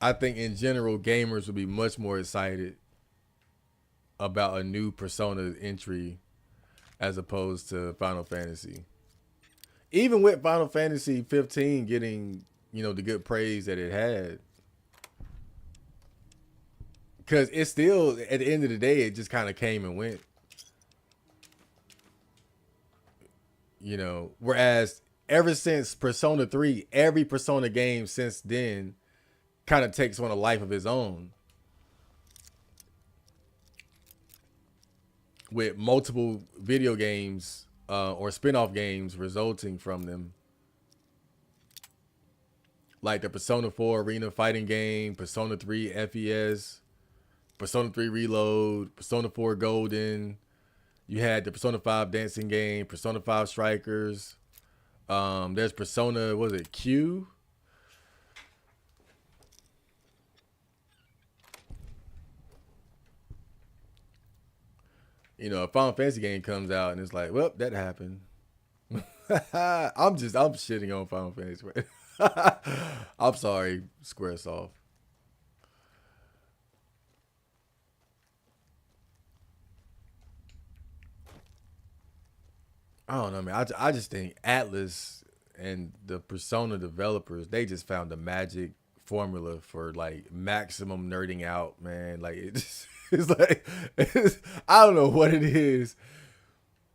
I think in general, gamers would be much more excited about a new Persona entry as opposed to Final Fantasy. Even with Final Fantasy 15 getting, the good praise that it had, because it still, at the end of the day, it just kind of came and went. Whereas ever since Persona 3, every Persona game since then kind of takes on a life of its own, with multiple video games or spin-off games resulting from them. Like the Persona 4 arena fighting game, Persona 3 FES, Persona 3 Reload, Persona 4 Golden. You had the Persona 5 dancing game, Persona 5 Strikers. There's Persona, what was it, Q? A Final Fantasy game comes out and it's like, well, that happened. I'm shitting on Final Fantasy. I'm sorry, Squaresoft. I don't know, man. I just think Atlas and the Persona developers, they just found the magic formula for like maximum nerding out, man. Like it's like I don't know what it is.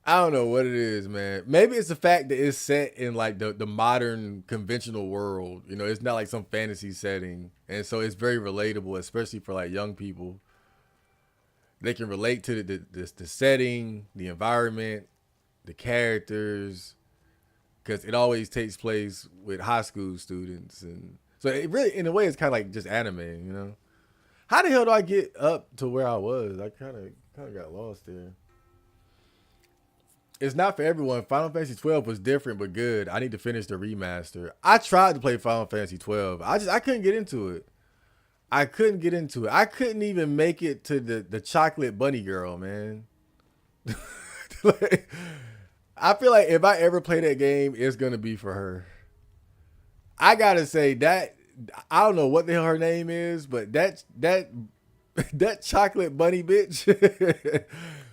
I don't know what it is, man. Maybe it's the fact that it's set in like the modern conventional world. It's not like some fantasy setting, and so it's very relatable, especially for like young people. They can relate to the setting, the environment, the characters, because it always takes place with high school students, and so it really, in a way, it's kind of like just anime. How the hell do I get up to where I was? I kind of got lost there. It's not for everyone. Final Fantasy 12 was different but good. I need to finish the remaster. I tried to play Final Fantasy 12. I couldn't get into it. I couldn't even make it to the chocolate bunny girl, man. Like, I feel like if I ever play that game, it's gonna be for her. I gotta say that I don't know what the hell her name is, but that chocolate bunny bitch,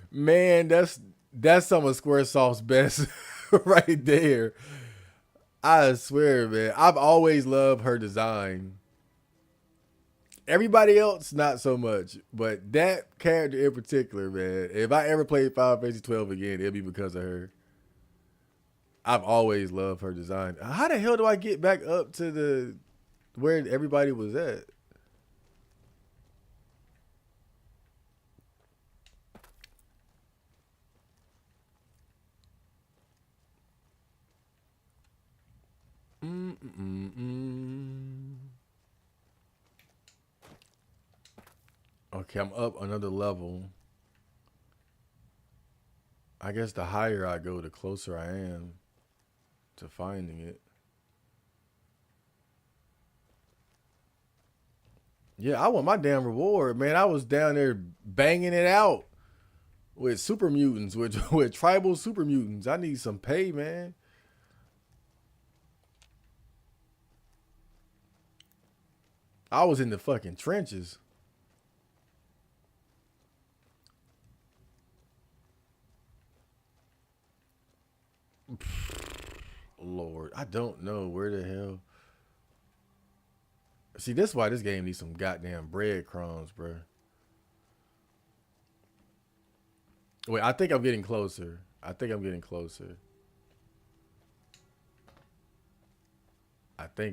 man, that's some of Squaresoft's best right there. I swear, man. I've always loved her design. Everybody else, not so much. But that character in particular, man, if I ever play Final Fantasy 12 again, it'll be because of her. I've always loved her design. How the hell do I get back up to where everybody was at? Okay, I'm up another level. I guess the higher I go, the closer I am to finding it. Yeah, I want my damn reward, man. I was down there banging it out with super mutants, with tribal super mutants. I need some pay, man. I was in the fucking trenches. Lord, I don't know where the hell. See, this is why this game needs some goddamn breadcrumbs, bro. Wait, I think I'm getting closer. I think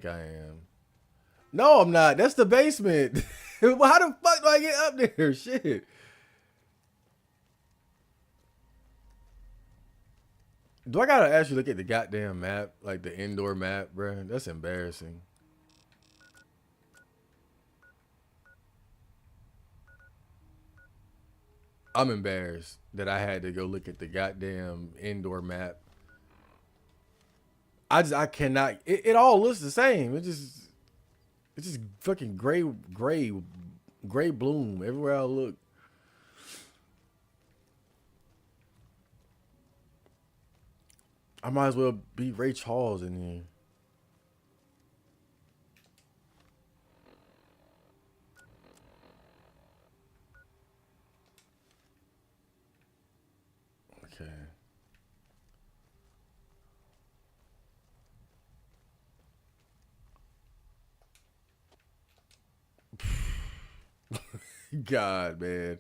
I am. No, I'm not. That's the basement. How the fuck do I get up there? Shit. Do I gotta actually look at the goddamn map? Like the indoor map, bro? That's embarrassing. I'm embarrassed that I had to go look at the goddamn indoor map. I cannot. It all looks the same. It's just fucking gray bloom everywhere I look. I might as well be Ray Charles in here. Okay. God, man.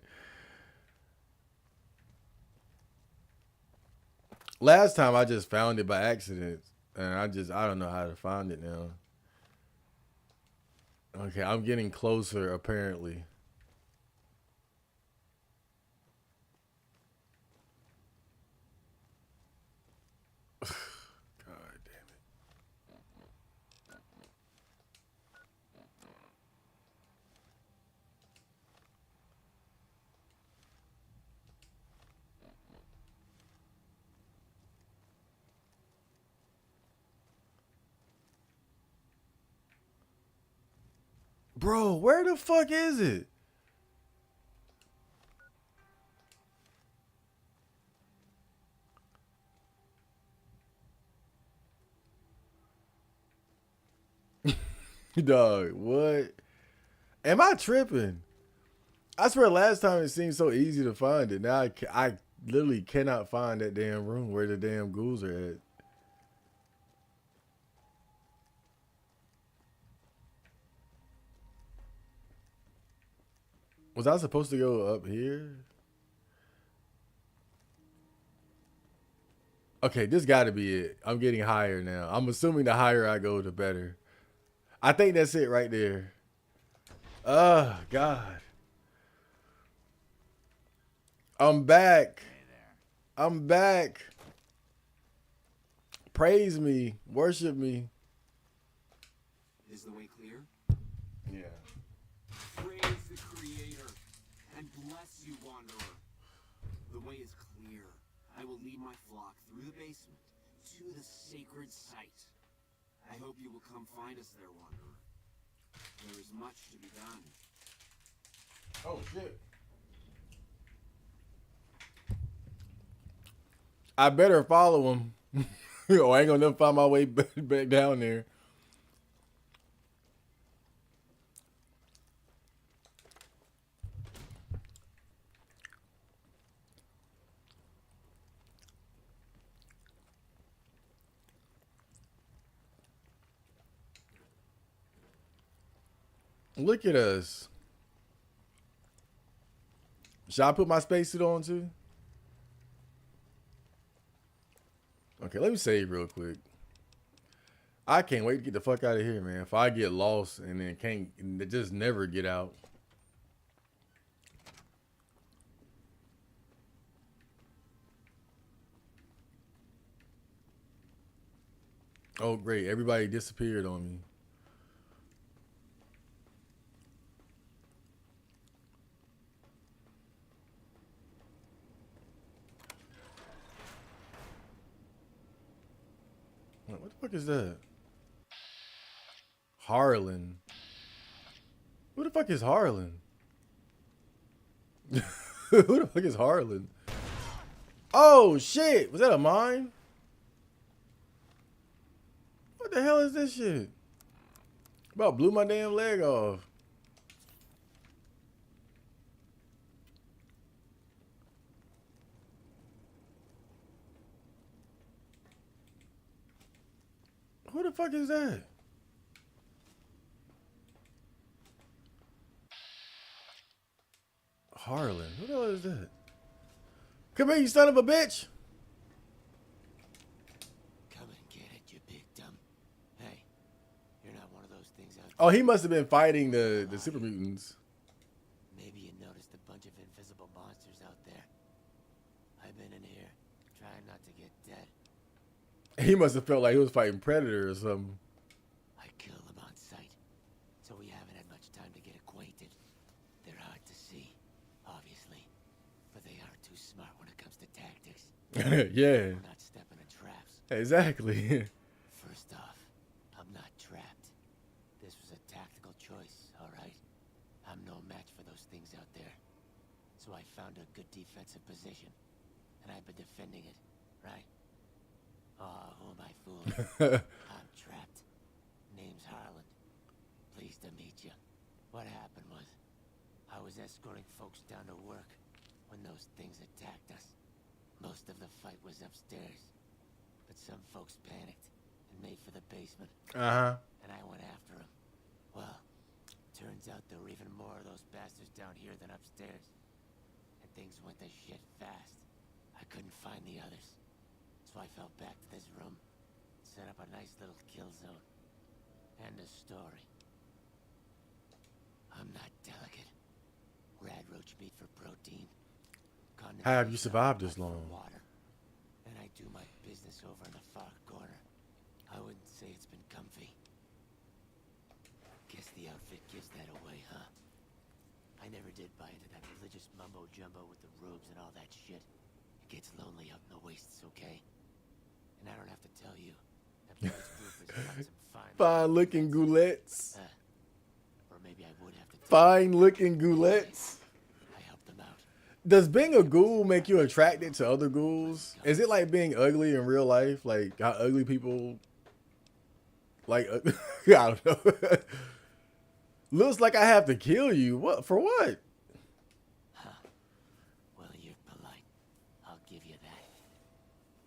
Last time I just found it by accident, and I don't know how to find it now. Okay, I'm getting closer apparently. God damn it. Bro, where the fuck is it? Dog, what? Am I tripping? I swear last time it seemed so easy to find it. Now I literally cannot find that damn room where the damn ghouls are at. Was I supposed to go up here? Okay, this got to be it. I'm getting higher now. I'm assuming the higher I go, the better. I think that's it right there. Oh, God. I'm back. I'm back. Praise me. Worship me. Is the way clear? Yeah. Praise the Creator and bless you, Wanderer. The way is clear. I will lead my flock through the basement to the sacred site. I hope you will come find us there, Wanderer. There is much to be done. Oh, shit. I better follow him. Or I ain't gonna never find my way back down there. Look at us. Should I put my spacesuit on too? Okay, let me save real quick. I can't wait to get the fuck out of here, man. If I get lost and then can't just never get out. Oh, great. Everybody disappeared on me. What the fuck is that? Harlan. Who the fuck is Harlan? Who the fuck is Harlan? Oh, shit. Was that a mine? What the hell is this shit? About blew my damn leg off. Who the fuck is that? Harlan. Who the hell is that? Come here, you son of a bitch. Come and get it, you big dumb. Hey, you're not one of those things out there. Oh, he must have been fighting the super mutants. Maybe you noticed a bunch of invisible monsters out there. I've been in here, trying not to get dead. He must have felt like he was fighting Predator or something. I killed them on sight, so we haven't had much time to get acquainted. They're hard to see, obviously, but they aren't too smart when it comes to tactics. Yeah, We're not stepping in traps. exactly. First off, I'm not trapped. This was a tactical choice, all right? I'm no match for those things out there. So I found a good defensive position, and I've been defending it, right? Oh, I'm trapped. Name's Harlan. Pleased to meet you. What happened was, I was escorting folks down to work when those things attacked us. Most of the fight was upstairs, but some folks panicked and made for the basement. And I went after them. Well, turns out there were even more of those bastards down here than upstairs. And things went to shit fast. I couldn't find the others. So I fell back to this room, set up a nice little kill zone. End of story. I'm not delicate. Rad roach meat for protein. How have you survived this long? Water. And I do my business over in the far corner. I wouldn't say it's been comfy. Guess the outfit gives that away, huh? I never did buy into that religious mumbo jumbo with the robes and all that shit. It gets lonely out in the wastes, okay? And I don't have to tell you that Blake's group has got some fine-looking goulettes. Or maybe I would have to tell Fine-looking goulettes. I helped them out. Does being a ghoul make you attracted to other ghouls? Is it like being ugly in real life? Like how ugly people like I don't know. Looks like I have to kill you. What for what? Huh. Well, you're polite. I'll give you that.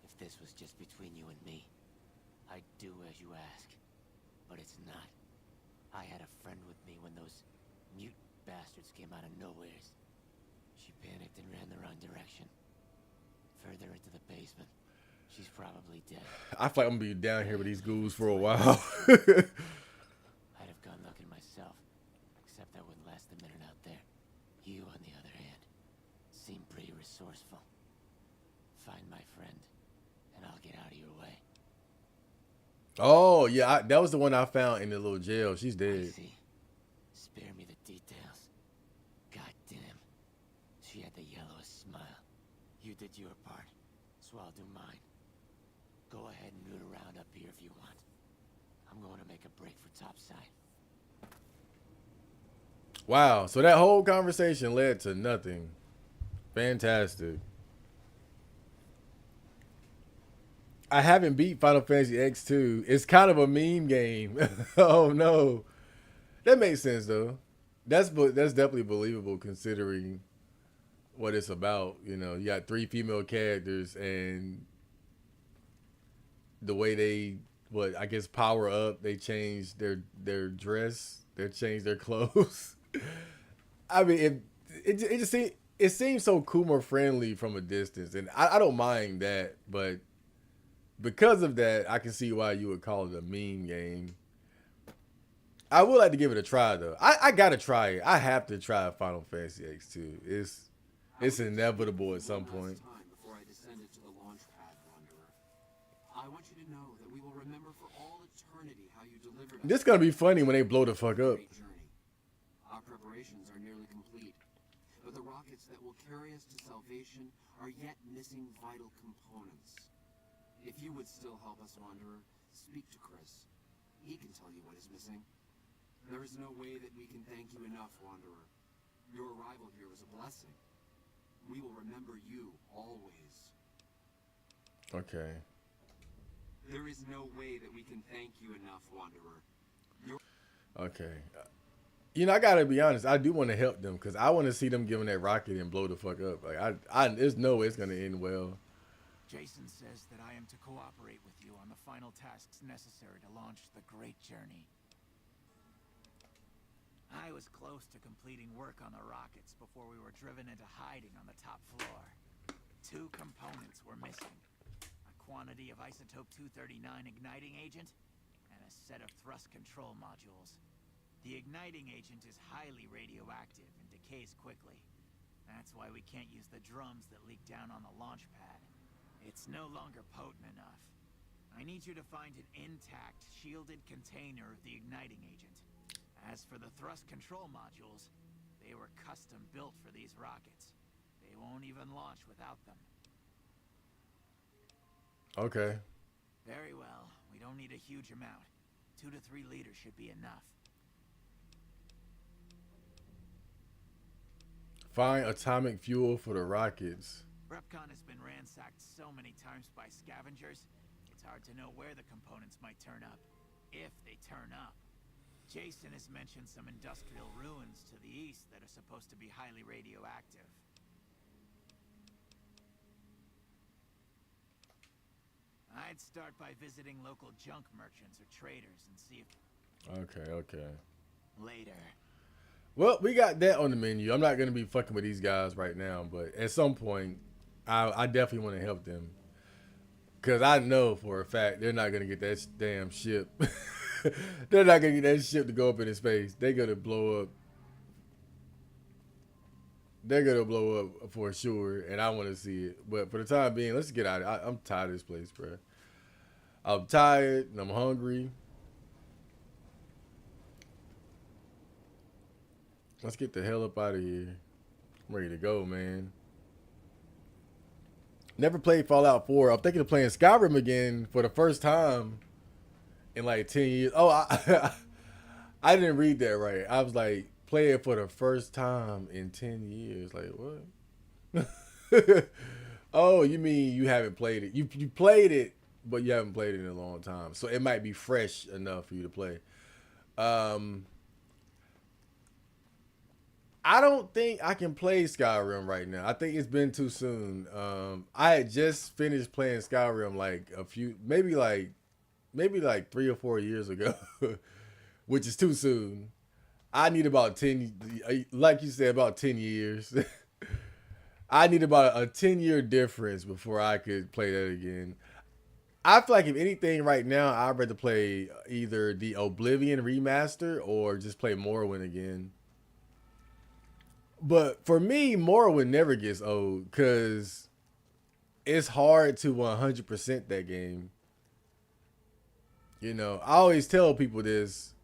If this was just between you and me, I'd do as you ask. But it's not. I had a friend with me when those mute bastards came out of nowheres. She panicked and ran the wrong direction. Further into the basement. She's probably dead. I feel like I'm gonna be down here with these ghouls for a while. I'd have gone looking myself, except I wouldn't last a minute out there. You, on the other hand, seem pretty resourceful. Find my friend, and I'll get out of your way. Oh yeah, that was the one I found in the little jail. She's I dead. see. Spare me the details. God damn. She had the yellowest smile. You did your part, so I'll do mine. Go ahead and root around up here if you want. I'm going to make a break for topside. Wow. So that whole conversation led to nothing. Fantastic. I haven't beat Final Fantasy X2. It's kind of a meme game. Oh no. That makes sense though. That's definitely believable considering what it's about. You know, you got 3 female characters and the way they I guess power up, they change their dress, they change their clothes. I mean, it seems so Kuma friendly from a distance, and I don't mind that, but because of that, I can see why you would call it a meme game. I would like to give it a try though. I gotta try it. I have to try Final Fantasy X2. It's inevitable at some point. Before I descended to the launch pad, Wanderer. I want you to know that we will remember for all eternity how you delivered us. This is gonna be funny when they blow the fuck up. Great journey. Our preparations are nearly complete, but the rockets that will carry us to salvation are yet missing vital components. If you would still help us, Wanderer, speak to Chris. He can tell you what is missing. There is no way that we can thank you enough, Wanderer. Your arrival here was a blessing. We will remember you always. Okay. There is no way that we can thank you enough, Wanderer. Okay. You know, I gotta be honest. I do want to help them because I want to see them giving that rocket and blow the fuck up. Like there's no way it's gonna end well. Jason says that I am to cooperate with you on the final tasks necessary to launch the Great Journey. I was close to completing work on the rockets before we were driven into hiding on the top floor. 2 components were missing. A quantity of isotope 239 igniting agent and a set of thrust control modules. The igniting agent is highly radioactive and decays quickly. That's why we can't use the drums that leak down on the launch pad. It's no longer potent enough. I need you to find an intact, shielded container of the igniting agent. As for the thrust control modules, they were custom built for these rockets. They won't even launch without them. Okay. Very well. We don't need a huge amount. 2 to 3 liters should be enough. Find atomic fuel for the rockets. Repcon has been ransacked so many times by scavengers, it's It's hard to know where the components might turn up, if they turn up. Jason has mentioned some industrial ruins to the east that are supposed to be highly radioactive. I'd start by visiting local junk merchants or traders and see if... Okay. Later. Well, we got that on the menu. I'm not gonna be fucking with these guys right now, but at some point, I definitely want to help them because I know for a fact they're not gonna get that damn ship. They're not gonna get that ship to go up into space. They're gonna blow up. They're gonna blow up for sure, and I want to see it. But for the time being, let's get out of it. I'm tired of this place, bro. I'm tired and I'm hungry. Let's get the hell up out of here. I'm ready to go, man. Never played Fallout 4. I'm thinking of playing Skyrim again for the first time in like 10 years. Oh, I didn't read that right. I was like, play it for the first time in 10 years. Like, what? Oh, you mean you haven't played it. You played it, but you haven't played it in a long time. So it might be fresh enough for you to play. I don't think I can play Skyrim right now. I think it's been too soon. I had just finished playing Skyrim like maybe like 3 or 4 years ago, which is too soon. I need about 10, like you said, about 10 years. I need about a 10-year difference before I could play that again. I feel like if anything right now, I'd rather play either the Oblivion remaster or just play Morrowind again. But for me, Morrowind never gets old because it's hard to 100% that game. You know, I always tell people this,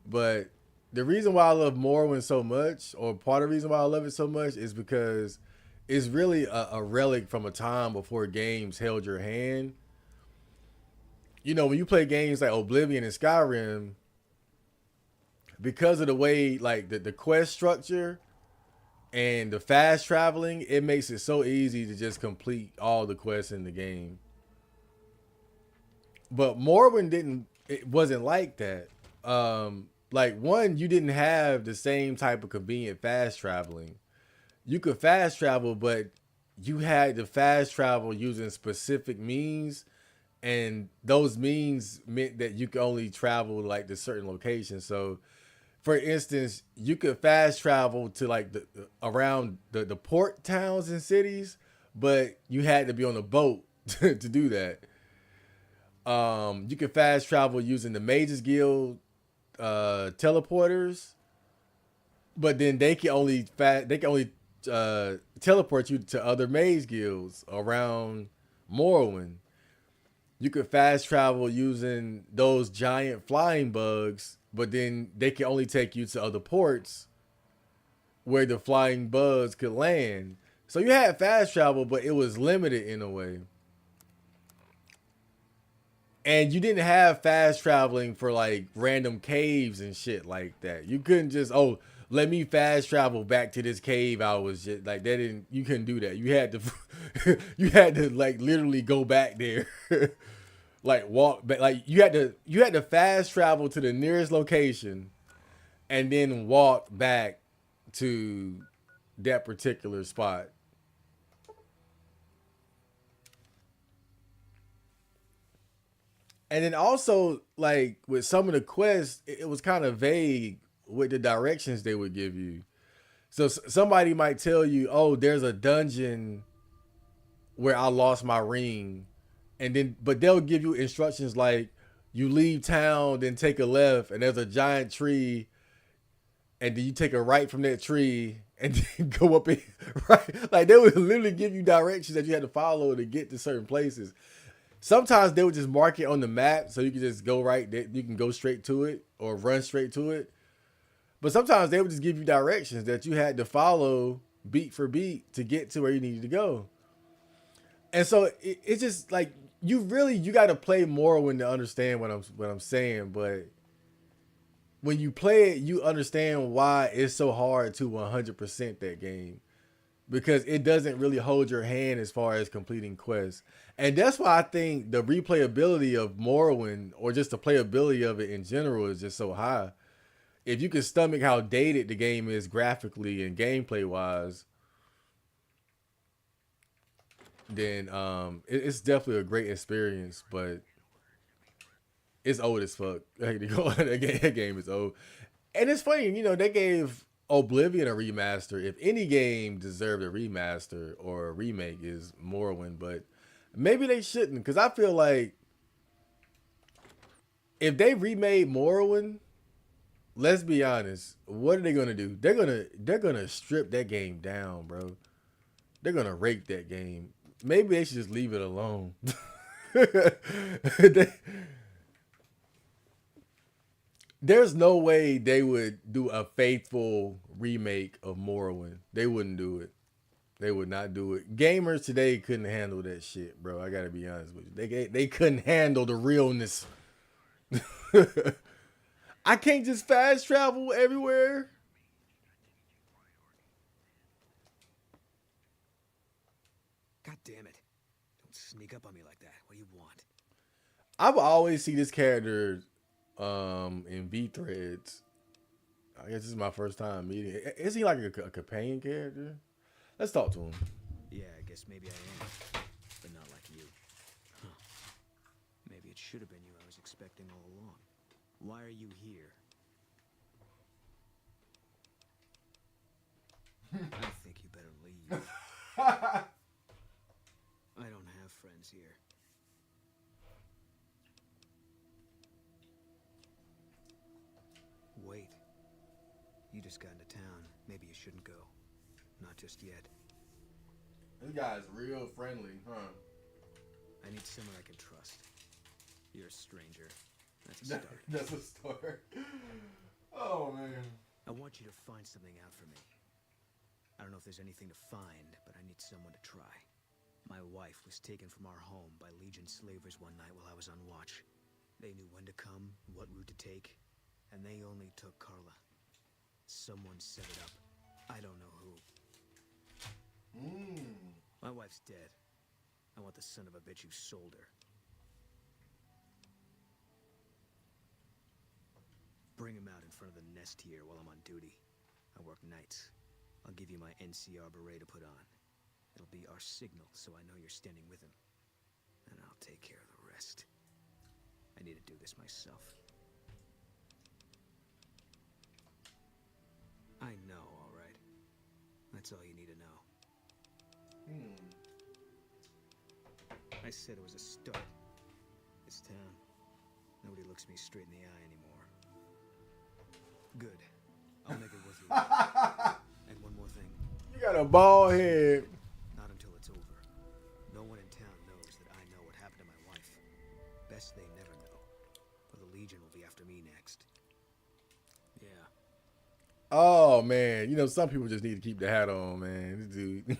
but the reason why I love Morrowind so much, or part of the reason why I love it so much, is because it's really a relic from a time before games held your hand. You know, when you play games like Oblivion and Skyrim, because of the way, like, the quest structure and the fast traveling, it makes it so easy to just complete all the quests in the game. But Morrowind it wasn't like that. Like, one, you didn't have the same type of convenient fast traveling. You could fast travel, but you had to fast travel using specific means, and those means meant that you could only travel like to certain locations. So, for instance, you could fast travel to like around the port towns and cities, but you had to be on a boat to do that. You could fast travel using the Mages Guild teleporters, but then they can only teleport you to other Mage Guilds around Morrowind. You could fast travel using those giant flying bugs, but then they can only take you to other ports where the flying bugs could land. So you had fast travel, but it was limited in a way. And you didn't have fast traveling for like random caves and shit like that. You couldn't just, let me fast travel back to this cave. I was just like, you couldn't do that. You had to, you had to like literally go back there. Like walk back, like you had to fast travel to the nearest location and then walk back to that particular spot. And then also, like, with some of the quests, it was kind of vague with the directions they would give you. So somebody might tell you, oh, there's a dungeon where I lost my ring. But they'll give you instructions like, you leave town, then take a left, and there's a giant tree, and then you take a right from that tree, and then go up in, right? Like, they would literally give you directions that you had to follow to get to certain places. Sometimes they would just mark it on the map so you can just go right there. You can go straight to it or run straight to it. But sometimes they would just give you directions that you had to follow beat for beat to get to where you needed to go. And so it's just like, you got to play Morrowind to understand what I'm saying. But when you play it, you understand why it's so hard to 100% that game. because it doesn't really hold your hand as far as completing quests. And that's why I think the replayability of Morrowind, or just the playability of it in general, is just so high. If you can stomach how dated the game is graphically and gameplay wise, then it's definitely a great experience. But it's old as fuck. Like, that game is old. And it's funny, they gave Oblivion a remaster. If any game deserved a remaster or a remake, is Morrowind, but maybe they shouldn't, because I feel like if they remade Morrowind, let's be honest, what are they gonna do? They're gonna strip that game down, bro. They're gonna rake that game. Maybe they should just leave it alone. They- There's no way they would do a faithful remake of Morrowind. They wouldn't do it. They would not do it. Gamers today couldn't handle that shit, bro. I gotta be honest with you. They couldn't handle the realness. I can't just fast travel everywhere. God damn it. Don't sneak up on me like that. What do you want? I would always see this character in V threads. I guess this is my first time meeting. Is he like a companion character? Let's talk to him. Yeah, I guess maybe I am. But not like you. Huh. Maybe it should have been you I was expecting all along. Why are you here? I think you better leave. I don't have friends here. Wait. You just got into town. Maybe you shouldn't go. Not just yet. This guy's real friendly, huh? I need someone I can trust. You're a stranger. That's a start. That's a start. Oh, man. I want you to find something out for me. I don't know if there's anything to find, but I need someone to try. My wife was taken from our home by Legion slavers one night while I was on watch. They knew when to come, what route to take, and they only took Carla. Someone set it up. I don't know who. My wife's dead. I want the son of a bitch who sold her. Bring him out in front of the nest here while I'm on duty. I work nights. I'll give you my NCR beret to put on. It'll be our signal, so I know you're standing with him. And I'll take care of the rest. I need to do this myself. I know, all right. That's all you need to know. I said it was a start. This town. Nobody looks me straight in the eye anymore. Good. I'll make it worth your while. And one more thing. You got a bald head. Not until it's over. No one in town knows that I know what happened to my wife. Best they never know. Or the Legion will be after me next. Yeah. Oh, man. Some people just need to keep the hat on, man. This dude.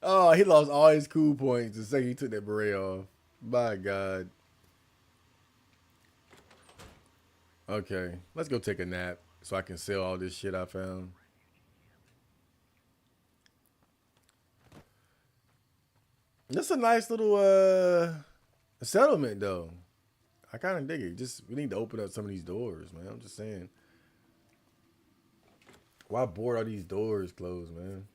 Oh, he lost all his cool points the second he took that beret off. My God. Okay, let's go take a nap so I can sell all this shit I found. That's a nice little settlement, though. I kind of dig it. We need to open up some of these doors, man. I'm just saying. Why board are these doors closed, man?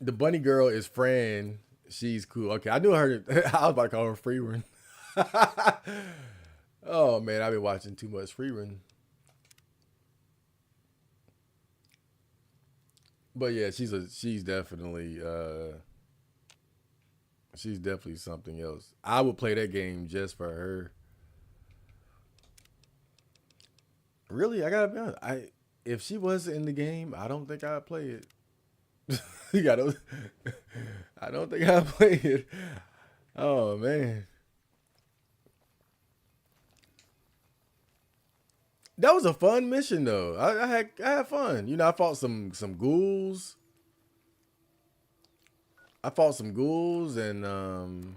The bunny girl is Fran. She's cool. Okay, I knew her. I was about to call her Freerun. Oh, man, I've been watching too much Freerun. But yeah, she's definitely something else. I would play that game just for her. Really, I gotta be honest. If she wasn't in the game, I don't think I'd play it. I don't think I'd play it. Oh, man. That was a fun mission, though. I had fun. I fought some ghouls. I fought some ghouls and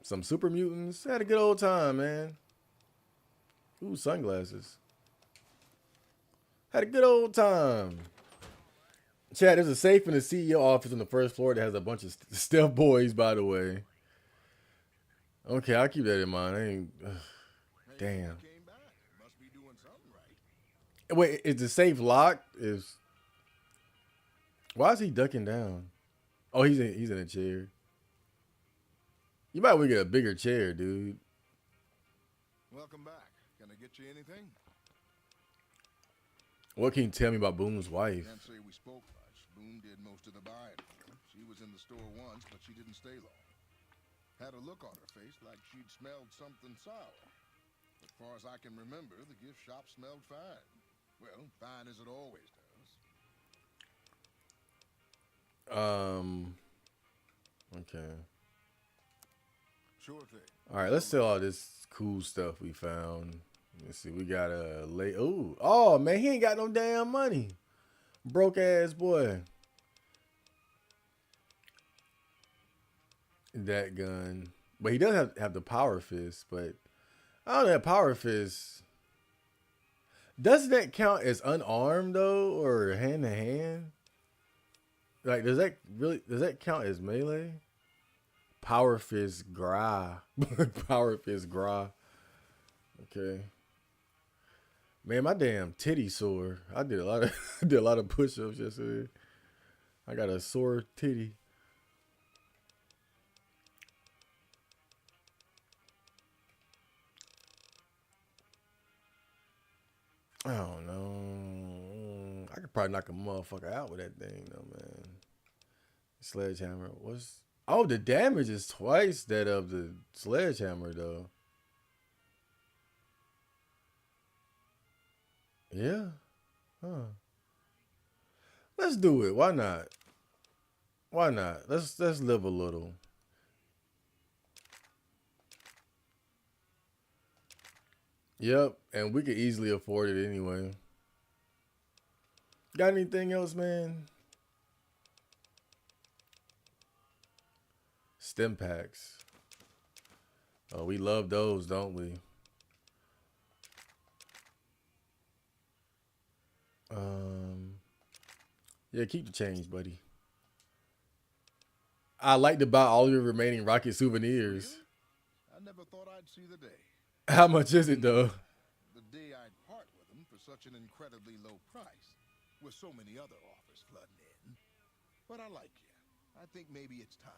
some super mutants. I had a good old time, man. Ooh, sunglasses. Had a good old time. Chad, there's a safe in the CEO office on the first floor that has a bunch of stealth boys, by the way. Okay, I'll keep that in mind. I ain't. Damn. Wait, is the safe locked? Why is he ducking down? Oh, he's in a chair. You might want to get a bigger chair, dude. Welcome back. Can I get you anything? What can you tell me about Boone's wife? Can't say we spoke much. Boone did most of the buying. She was in the store once, but she didn't stay long. Had a look on her face like she'd smelled something sour. As far as I can remember, the gift shop smelled fine. Well, fine as it always does. Okay. Sure thing. All right, let's sell all this cool stuff we found. Let's see, we got a late. Oh man, he ain't got no damn money. Broke ass boy. That gun, but he does have the power fist. But I don't know, that power fist. Doesn't that count as unarmed though, or hand to hand? Like, does that count as melee? Power fist gra. Power fist gra. Okay. Man, my damn titty sore. I did a lot of push-ups yesterday. I got a sore titty. I don't know. I could probably knock a motherfucker out with that thing though, man. Sledgehammer. Oh, the damage is twice that of the sledgehammer though. Yeah. Huh. Let's do it. Why not? Why not? Let's live a little. Yep, and we could easily afford it anyway. Got anything else, man? Stim packs. Oh, we love those, don't we? Yeah, keep the change, buddy. I like to buy all your remaining Rocket souvenirs. I never thought I'd see the day. How much is it, though? The day I'd part with them for such an incredibly low price, with so many other offers flooding in. But I like you. I think maybe it's time.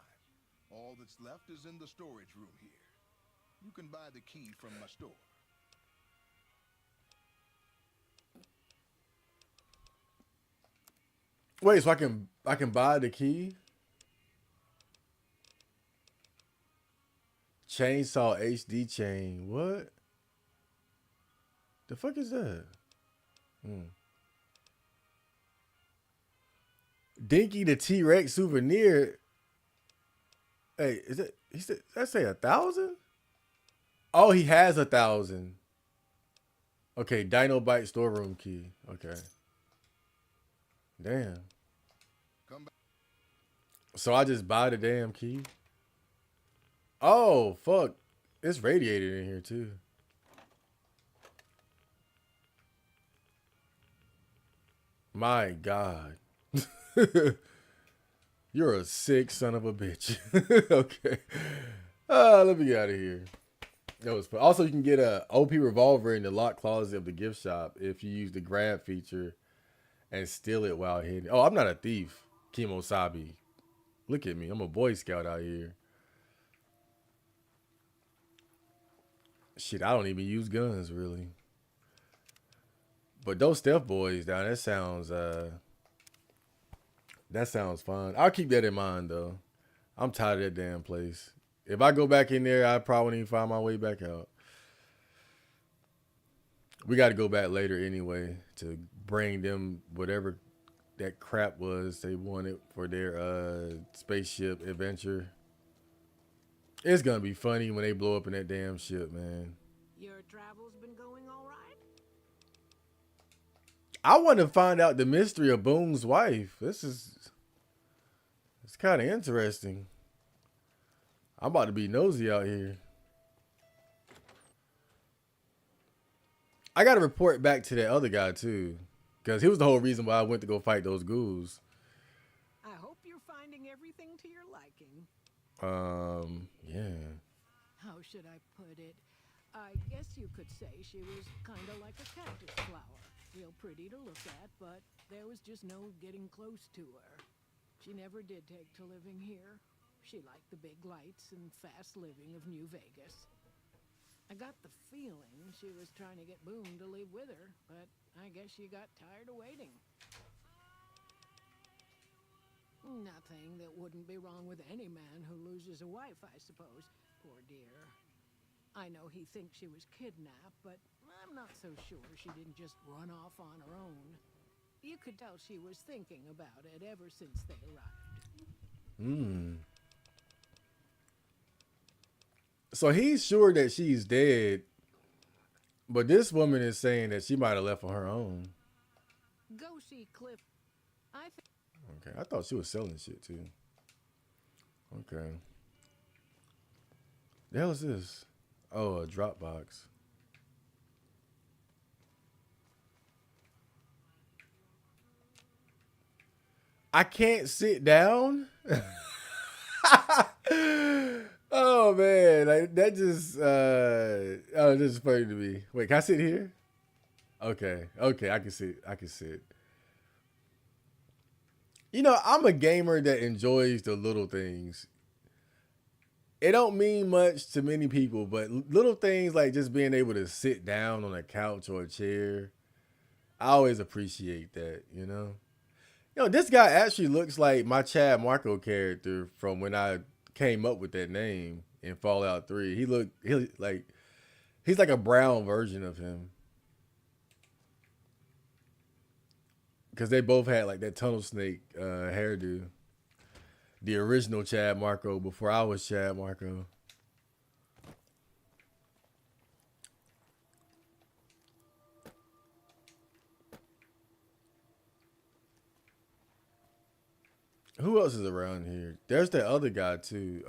All that's left is in the storage room here. You can buy the key from my store. Wait, so I can buy the key? Chainsaw HD chain. What? The fuck is that? Dinky the T-Rex souvenir. Hey, is it? He said that say 1,000? Oh, he has 1,000. Okay, Dino Bite storeroom key. Okay. Damn. Come back. So I just buy the damn key? Oh, fuck. It's radiated in here, too. My God. You're a sick son of a bitch. Okay. Let me get out of here. That was fun. Also, you can get a OP revolver in the locked closet of the gift shop if you use the grab feature and steal it while hidden. Oh, I'm not a thief, Kimosabi. Look at me. I'm a Boy Scout out here. Shit, I don't even use guns, really. But those stealth boys down, that sounds fun. I'll keep that in mind, though. I'm tired of that damn place. If I go back in there, I probably won't even find my way back out. We got to go back later anyway to bring them whatever that crap was they wanted for their spaceship adventure. It's going to be funny when they blow up in that damn ship, man. Your travels been going all right? I want to find out the mystery of Boone's wife. It's kind of interesting. I'm about to be nosy out here. I got to report back to that other guy, too. Because he was the whole reason why I went to go fight those ghouls. I hope you're finding everything to your liking. Yeah. How should I put it? I guess you could say she was kind of like a cactus flower. Real pretty to look at, but there was just no getting close to her. She never did take to living here. She liked the big lights and fast living of New Vegas. I got the feeling she was trying to get Boone to leave with her, but I guess she got tired of waiting. Nothing that wouldn't be wrong with any man who loses a wife, I suppose. Poor dear. I know he thinks she was kidnapped, but I'm not so sure she didn't just run off on her own. You could tell she was thinking about it ever since they arrived. So he's sure that she's dead, but this woman is saying that she might have left on her own. Go see Cliff. I think. Okay, I thought she was selling shit too. Okay. The hell is this? Oh, a Dropbox. I can't sit down. Oh man, like that just oh, this is funny to me. Wait, can I sit here? Okay, okay, I can sit. I can sit. You know, I'm a gamer that enjoys the little things. It don't mean much to many people, but little things like just being able to sit down on a couch or a chair, I always appreciate that, you know? You know, this guy actually looks like my Chad Marco character from when I came up with that name in Fallout 3. He's like a brown version of him. Because they both had like that tunnel snake hairdo. The original Chad Marco before I was Chad Marco. Who else is around here? There's that other guy too.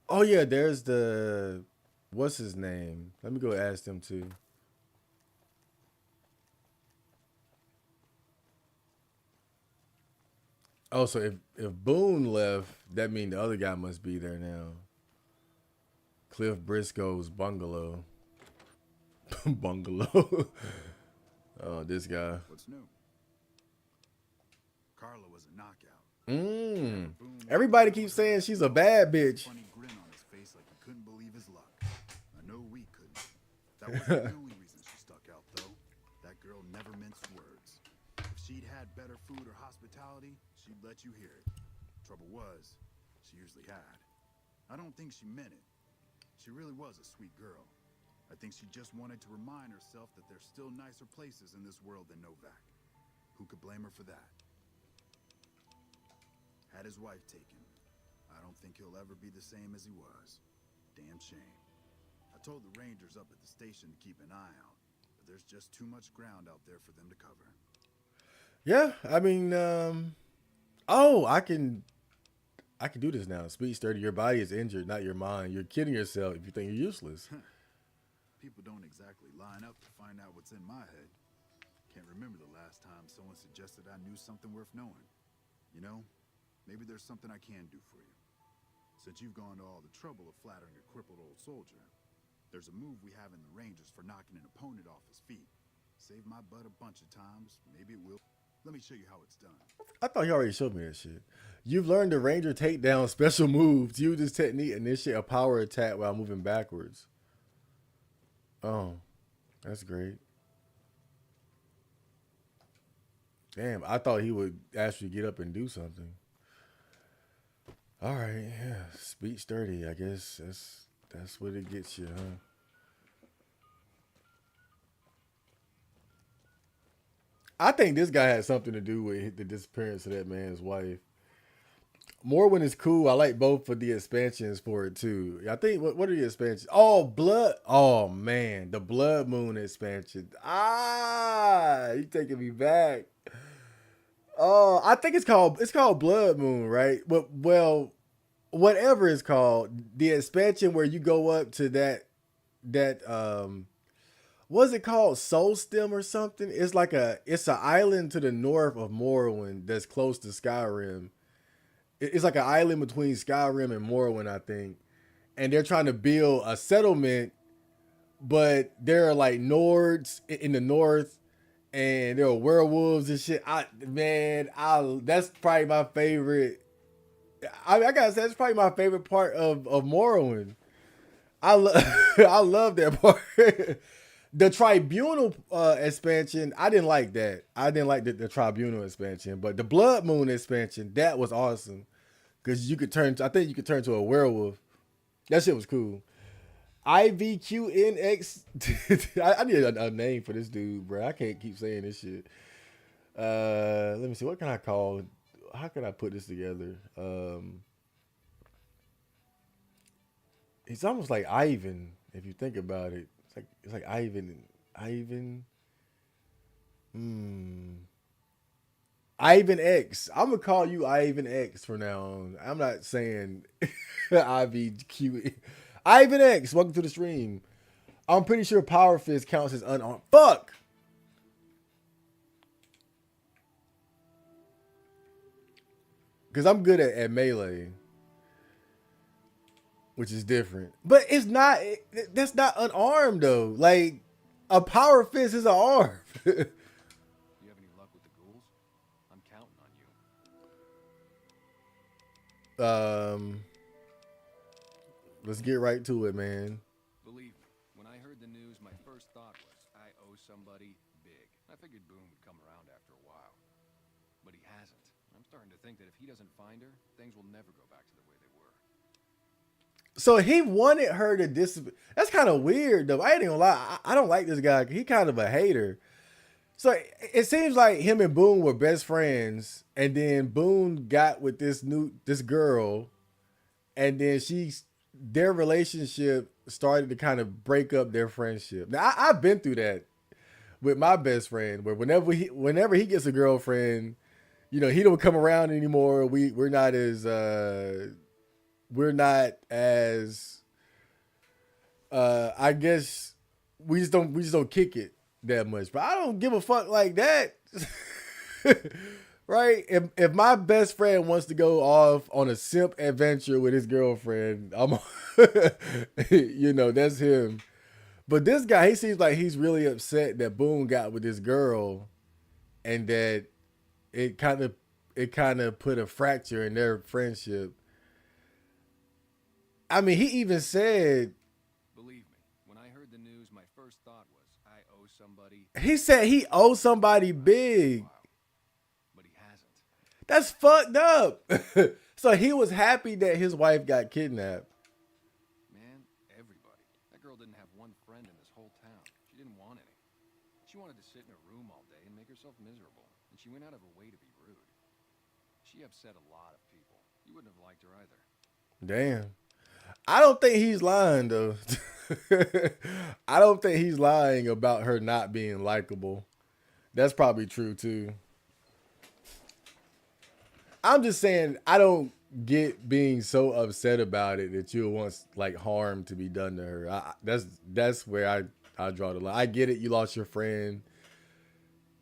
Oh yeah, there's the what's his name? Let me go ask them too. Oh, so if Boone left, that means the other guy must be there now. Cliff Briscoe's bungalow. Bungalow. Oh, this guy. What's new? Carla was a knockout. Everybody keeps saying she's a bad bitch. Funny grin on his face like he couldn't believe his luck. I know we couldn't. That wasn't the only reason she stuck out, though. That girl never minced words. If she'd had better food or hospitality, she'd let you hear it. Trouble was, she usually had. I don't think she meant it. She really was a sweet girl. I think she just wanted to remind herself that there's still nicer places in this world than Novak. Who could blame her for that? Had his wife taken. I don't think he'll ever be the same as he was. Damn shame. I told the Rangers up at the station to keep an eye out, but there's just too much ground out there for them to cover. Yeah, I mean, oh, I can do this now. Speech 30, your body is injured, not your mind. You're kidding yourself if you think you're useless. People don't exactly line up to find out what's in my head. Can't remember the last time someone suggested I knew something worth knowing. You know, maybe there's something I can do for you. Since you've gone to all the trouble of flattering a crippled old soldier, there's a move we have in the Rangers for knocking an opponent off his feet. Saved my butt a bunch of times. Maybe it will. Let me show you how it's done. I thought you already showed me that shit. You've learned the Ranger takedown special move. Use this technique, initiate a power attack while moving backwards. Oh, that's great. Damn, I thought he would actually get up and do something. All right, yeah, speech 30. I guess that's what it gets you, huh? I think this guy had something to do with the disappearance of that man's wife. Morrowind is cool. I like both of the expansions for it too. I think what are the expansions? Oh, Blood. Oh man, the Blood Moon expansion. You taking me back. Oh, I think it's called Blood Moon, right? But well, whatever it's called, the expansion where you go up to that what's it called? Soul Stem or something? It's an island to the north of Morrowind that's close to Skyrim. It's like an island between Skyrim and Morrowind, I think. And they're trying to build a settlement, but there are like Nords in the north, and there are werewolves and shit. That's probably my favorite. I gotta say, that's probably my favorite part of Morrowind. I love that part. The Tribunal expansion, I didn't like that. I didn't like the Tribunal expansion, but the Blood Moon expansion, that was awesome because I think you could turn to a werewolf. That shit was cool. IVQNX. I need a name for this dude, bro. I can't keep saying this shit. Let me see. What can I call? How can I put this together? It's almost like Ivan, if you think about it. It's like Ivan. Ivan. Ivan X. I'm gonna call you Ivan X from now on. I'm not saying IVQ. Ivan X. Welcome to the stream. I'm pretty sure Power Fist counts as unarmed. Fuck. Because I'm good at melee, which is different. But it's not. That's not unarmed though. Like a Power Fist is an arm. You have any luck with the ghouls? I'm counting on you. Let's get right to it, man. Believe me, when I heard the news, my first thought was, I owe somebody big. I figured Boone would come around after a while. But he hasn't. I'm starting to think that if he doesn't find her, things will never go back to the way they were. So he wanted her to disappear. That's kind of weird, though. I ain't even gonna lie. I don't like this guy. He kind of a hater. So it seems like him and Boone were best friends, and then Boone got with this girl, and then their relationship started to kind of break up their friendship. Now I've been through that with my best friend, where whenever he gets a girlfriend, he don't come around anymore. We're not as I guess we just don't kick it that much. But I don't give a fuck like that. Right? If my best friend wants to go off on a simp adventure with his girlfriend, that's him. But this guy, he seems like he's really upset that Boone got with this girl, and that it kind of put a fracture in their friendship. I mean, he even said, Believe me, when I heard the news, my first thought was, I owe somebody. He said he owes somebody big. But he hasn't. That's fucked up. So he was happy that his wife got kidnapped. Man, everybody. That girl didn't have one friend in this whole town. She didn't want any. She wanted to sit in her room all day and make herself miserable. And she went out of her way to be rude. She upset a lot of people. You wouldn't have liked her either. Damn. I don't think he's lying, though. I don't think he's lying about her not being likable. That's probably true, too. I'm just saying, I don't get being so upset about it that you'll want like harm to be done to her. That's where I draw the line. I get it. You lost your friend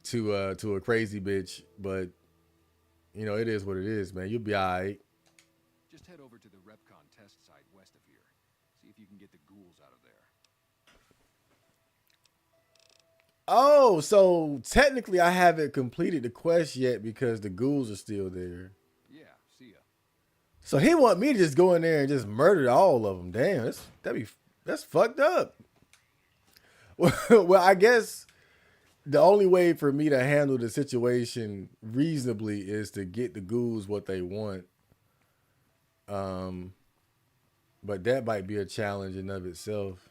to a crazy bitch, but it is what it is, man. You'll be all right. Just head over to the Repcon test site west of here. See if you can get the ghouls out of there. Oh, so technically I haven't completed the quest yet because the ghouls are still there. Yeah, see ya. So he want me to just go in there and just murder all of them. Damn, that's fucked up. Well, I guess the only way for me to handle the situation reasonably is to get the ghouls what they want. But that might be a challenge in of itself.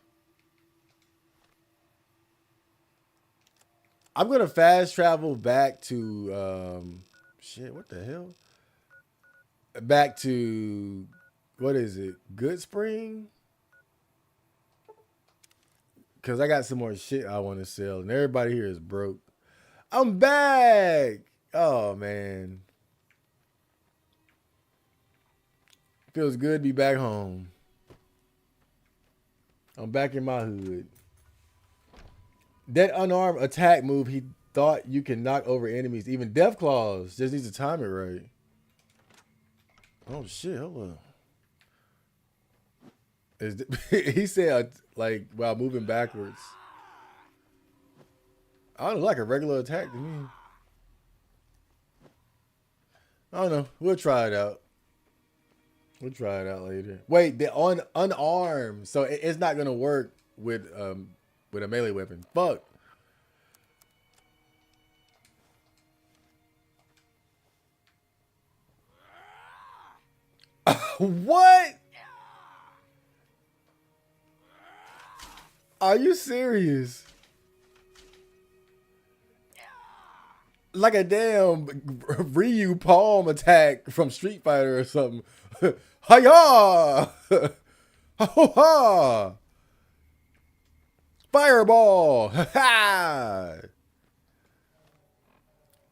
I'm gonna fast travel back to what the hell? Back to what is it? Good Spring? Cause I got some more shit I want to sell, and everybody here is broke. I'm back. Oh man. Feels good to be back home. I'm back in my hood. That unarmed attack move, he thought you can knock over enemies, even Death Claws. Just needs to time it right. Oh shit! Hold on. He said like while moving backwards. I don't know, like a regular attack to me. I don't know. We'll try it out. We'll try it out later. Wait, the unarmed, so it's not gonna work with a melee weapon. Fuck. What? Are you serious? Like a damn Ryu palm attack from Street Fighter or something. Hiya! Ho ha! Fireball! Ha!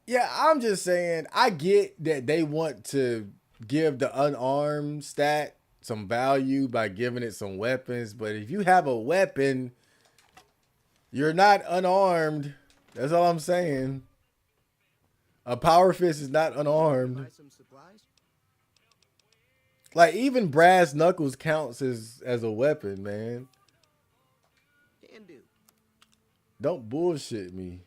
Yeah, I'm just saying, I get that they want to give the unarmed stat some value by giving it some weapons, but if you have a weapon, you're not unarmed. That's all I'm saying. A power fist is not unarmed. Like, even brass knuckles counts as a weapon, man. Can do. Don't bullshit me.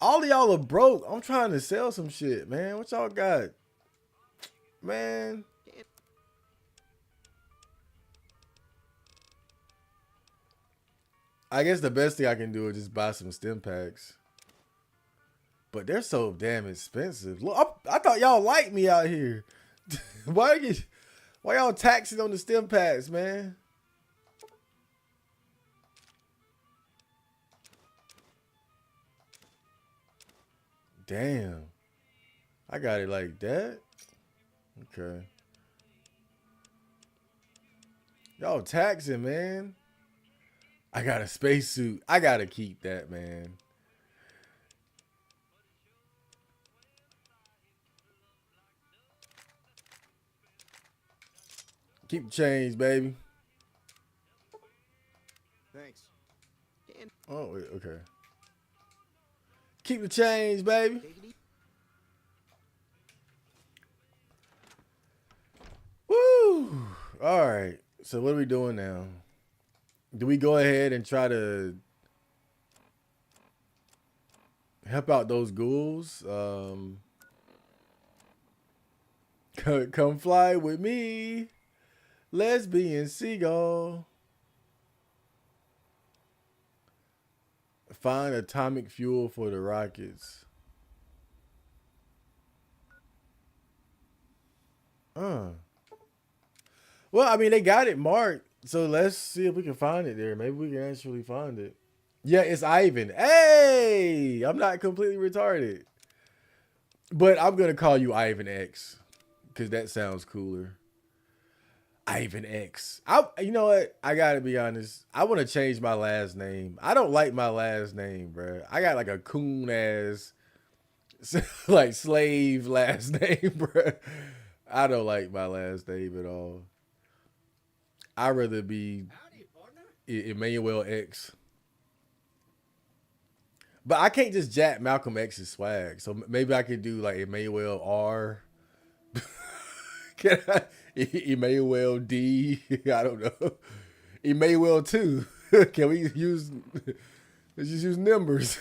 All of y'all are broke. I'm trying to sell some shit, man. What y'all got? Man. I guess the best thing I can do is just buy some stim packs. But they're so damn expensive. Look, I thought y'all liked me out here. Why y'all taxing on the stim packs, man? Damn. I got it like that? Okay. Y'all taxing, man. I got a spacesuit. I gotta keep that, man. Keep the change, baby. Thanks. Oh, wait, okay. Keep the change, baby. Woo! All right. So what are we doing now? Do we go ahead and try to help out those ghouls? Come fly with me, lesbian seagull. Find atomic fuel for the rockets. Well, I mean, they got it marked, so let's see if we can find it there. Maybe we can actually find it. Yeah, it's Ivan. Hey, I'm not completely retarded. But I'm going to call you Ivan X because that sounds cooler. Ivan X. You know what? I got to be honest. I want to change my last name. I don't like my last name, bro. I got like a coon ass, like slave last name, bro. I don't like my last name at all. I'd rather be Emmanuel X. But I can't just jack Malcolm X's swag. So maybe I could do like Emmanuel R. Can I? Emmanuel D. I don't know. Emmanuel 2. Can we use? Let's just use numbers.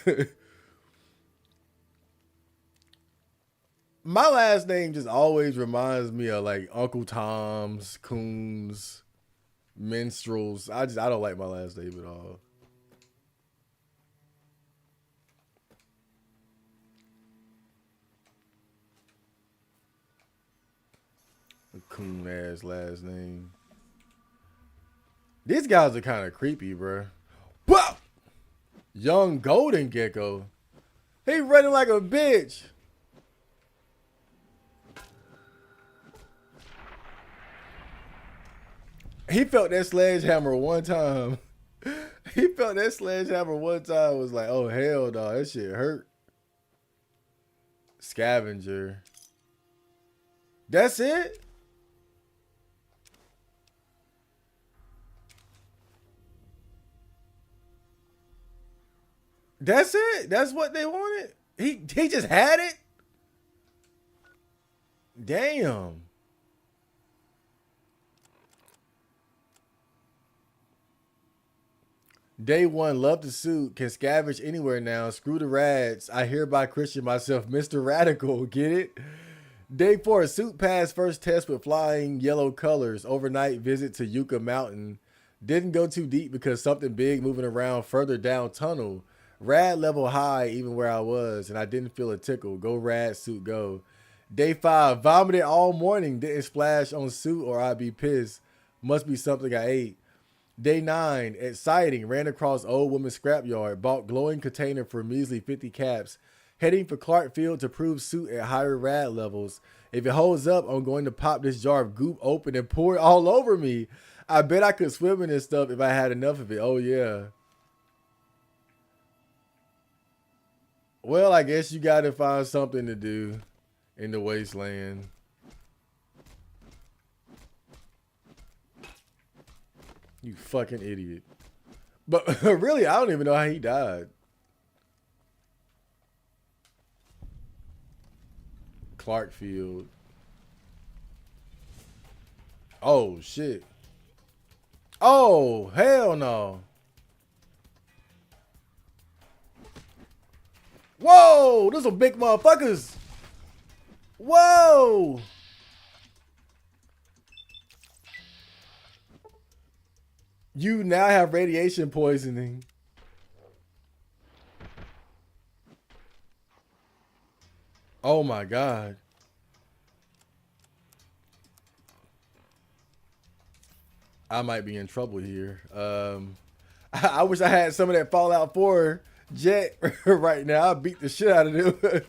My last name just always reminds me of like Uncle Tom's, Coons, Minstrels. I don't like my last name at all. A coon ass last name. These guys are kind of creepy, bro. Whoa! Young golden gecko. He running like a bitch. He felt that sledgehammer one time. He felt that sledgehammer one time. Was like, oh hell no, that shit hurt. Scavenger. That's it? That's it. That's what they wanted. He just had it. Damn. Day one, love the suit, can scavenge anywhere now. Screw the rads. I hereby Christian myself, Mr. Radical. Get it? Day four, suit pass first test with flying yellow colors. Overnight visit to Yucca Mountain. Didn't go too deep because something big moving around further down tunnel. Rad level high even where I was, and I didn't feel a tickle. Go rad suit go. Day five, vomited all morning. Didn't splash on suit or I'd be pissed. Must be something I ate. Day 9, exciting. Ran across old woman's scrapyard. Bought glowing container for measly 50 caps. Heading for Clark Field to prove suit at higher rad levels. If it holds up, I'm going to pop this jar of goop open and pour it all over me. I bet I could swim in this stuff if I had enough of it. Oh, yeah. Well, I guess you got to find something to do in the wasteland. You fucking idiot. But really, I don't even know how he died. Clark Field. Oh, shit. Oh, hell no. Whoa, those are big motherfuckers. Whoa. You now have radiation poisoning. Oh my God. I might be in trouble here. I wish I had some of that Fallout 4 jet right now. I beat the shit out of them.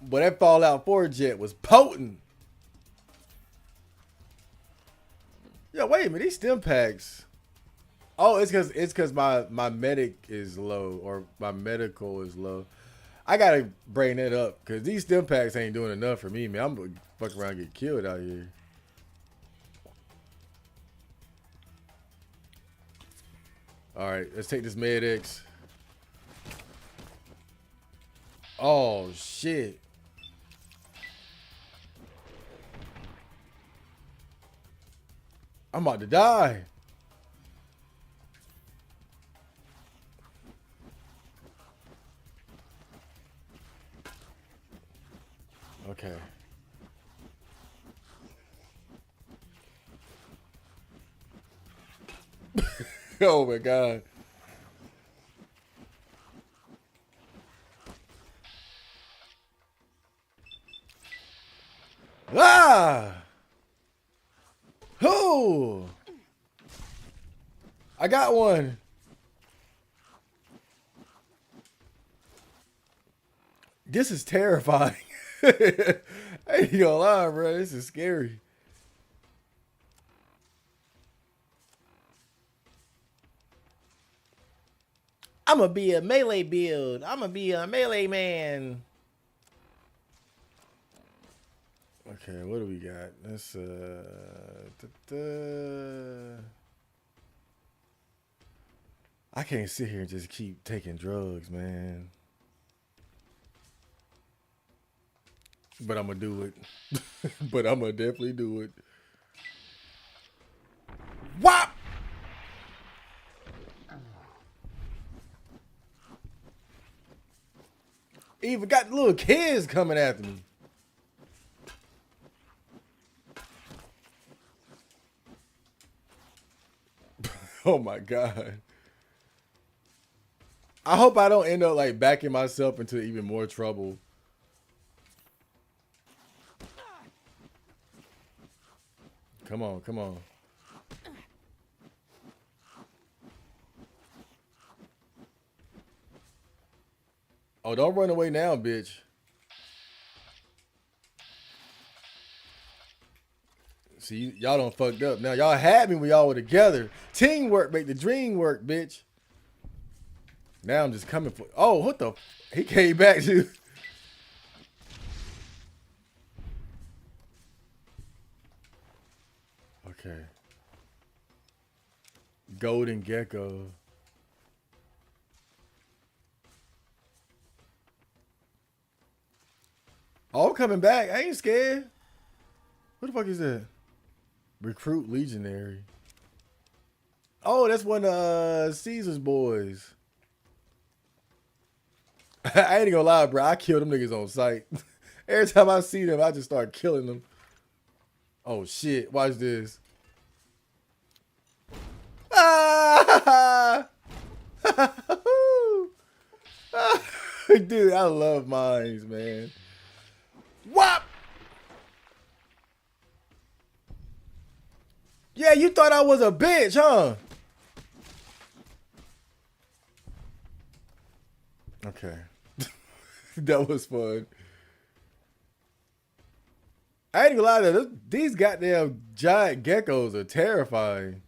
But that Fallout 4 jet was potent. Yo, wait a minute. These stim packs. Oh, it's because my medic is low or my medical is low. I gotta bring that up because these stim packs ain't doing enough for me, man. I'm gonna fuck around and get killed out here. All right, let's take this Med-X. Oh shit. I'm about to die. Okay. Oh my God. Ah! Who? I got one. This is terrifying. I ain't gonna lie, bro. This is scary. I'm gonna be a melee build. I'm gonna be a melee man. Okay, what do we got? Let's I can't sit here and just keep taking drugs, man. But I'm gonna do it. But I'm gonna definitely do it. Whop! Even got little kids coming after me. Oh my God. I hope I don't end up like backing myself into even more trouble. Come on, come on. Oh, don't run away now, bitch. See, y'all done fucked up. Now, y'all had me when y'all were together. Teamwork make the dream work, bitch. Now I'm just coming for... Oh, what the... He came back, too. Okay. Golden Gecko. All coming back. I ain't scared. What the fuck is that? Recruit Legionary. Oh, that's one of Caesar's boys. I ain't gonna lie, bro. I kill them niggas on sight. Every time I see them, I just start killing them. Oh shit! Watch this. Ah! Dude, I love mines, man. What? Yeah, you thought I was a bitch, huh? Okay. That was fun. I ain't gonna lie to you, these goddamn giant geckos are terrifying.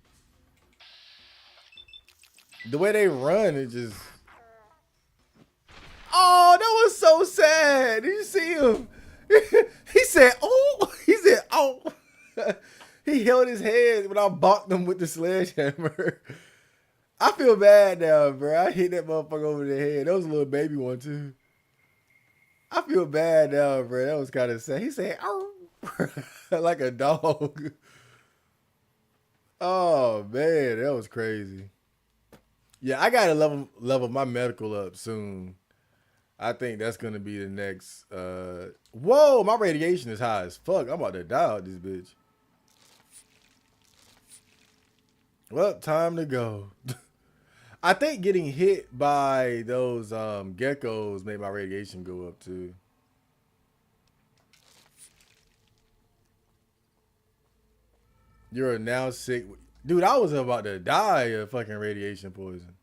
The way they run, it just... Oh, that was so sad. Did you see him? He said, oh. He said, oh. He held his head when I bonked him with the sledgehammer. I feel bad now, bro. I hit that motherfucker over the head. That was a little baby one, too. I feel bad now, bro. That was kind of sad. He said, oh. Like a dog. Oh, man. That was crazy. Yeah, I got to level my medical up soon. I think that's going to be the next... Whoa, my radiation is high as fuck. I'm about to die out this bitch. Well, time to go. I think getting hit by those geckos made my radiation go up too. You're now sick. Dude, I was about to die of fucking radiation poison.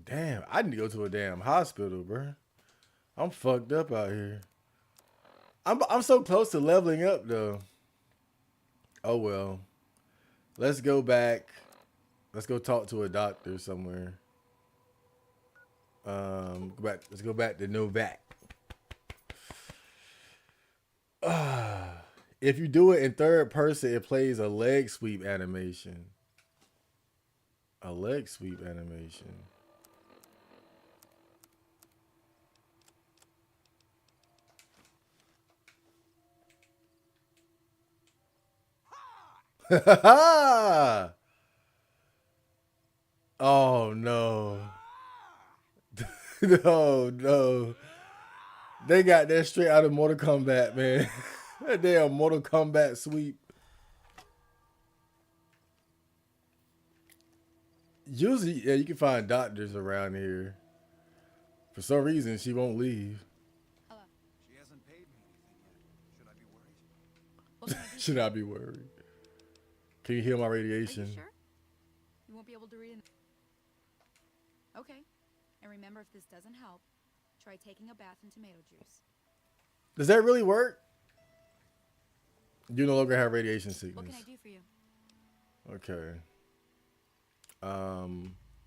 Damn, I need to go to a damn hospital, bro. I'm fucked up out here. I'm so close to leveling up though. Oh well. Let's go back. Let's go talk to a doctor somewhere. Let's go back to Novak. If you do it in third person, it plays a leg sweep animation. A leg sweep animation. Oh no. No, no. They got that straight out of Mortal Kombat, man. That damn Mortal Kombat sweep. Usually, yeah, you can find doctors around here. For some reason, she won't leave. Hello. She hasn't paid me anything yet. Should I be worried? What can I do? Should I be worried? Can you heal my Are radiation? you sure? You won't be able to read it. Okay. And remember, if this doesn't help, try taking a bath in tomato juice. Does that really work? You no longer have radiation sickness. What can I do for you? Okay.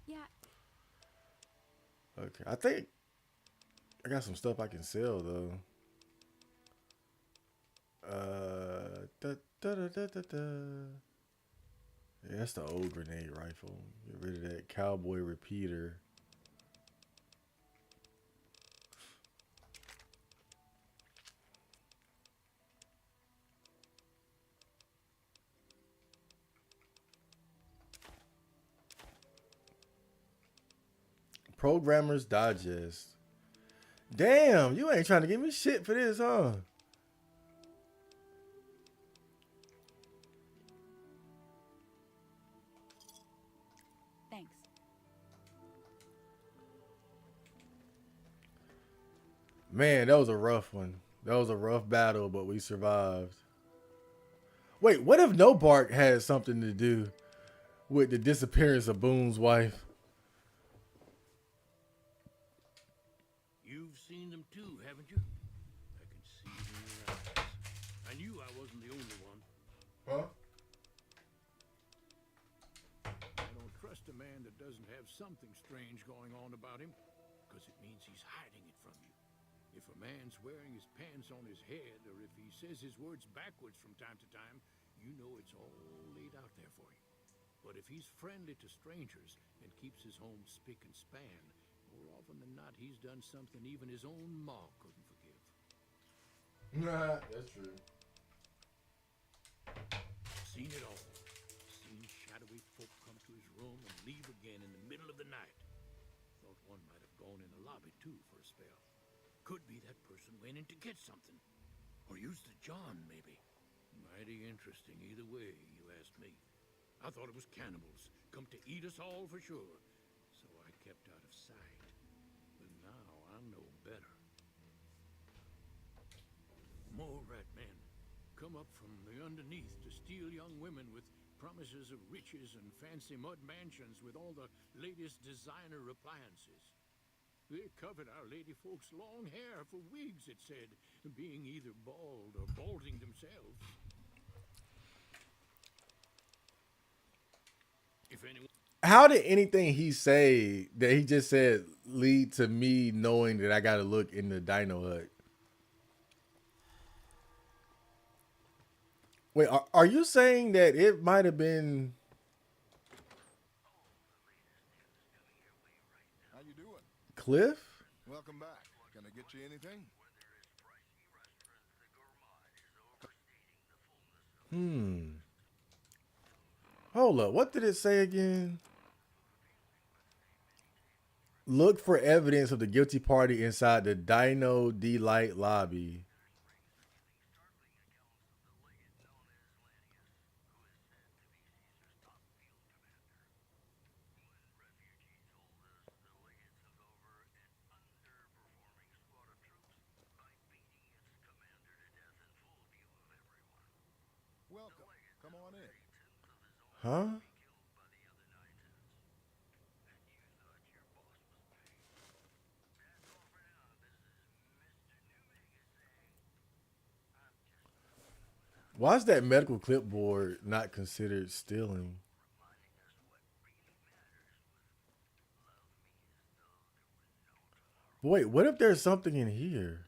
Yeah. Okay. I think I got some stuff I can sell though. Yeah, that's the old grenade rifle. Get rid of that cowboy repeater. Programmer's Digest. Damn, you ain't trying to give me shit for this, huh? Thanks. Man, that was a rough one. That was a rough battle, but we survived. Wait, what if No Bark had something to do with the disappearance of Boone's wife? You've seen them too, haven't you? I can see it in your eyes. I knew I wasn't the only one. Huh? I don't trust a man that doesn't have something strange going on about him, because it means he's hiding it from you. If a man's wearing his pants on his head, or if he says his words backwards from time to time, you know it's all laid out there for you. But if he's friendly to strangers and keeps his home spick and span, more often than not, he's done something even his own ma couldn't forgive. Nah, that's true. Seen it all. Seen shadowy folk come to his room and leave again in the middle of the night. Thought one might have gone in the lobby, too, for a spell. Could be that person went in to get something. Or used the John, maybe. Mighty interesting either way, you ask me. I thought it was cannibals, come to eat us all for sure. So I kept out of sight. But now I know better. More rat men come up from the underneath to steal young women with promises of riches and fancy mud mansions with all the latest designer appliances. They covered our lady folks' long hair for wigs, it said, being either bald or balding themselves. If anyone... How did anything he say that he just said lead to me knowing that I got to look in the Dino Hut? Wait, are you saying that it might have been How you doing? Cliff? Welcome back. Can I get you anything? Hold up. What did it say again? Look for evidence of the guilty party inside the Dino Delight lobby. Welcome. Come on in. Huh? Why is that medical clipboard not considered stealing? Wait, what if there's something in here?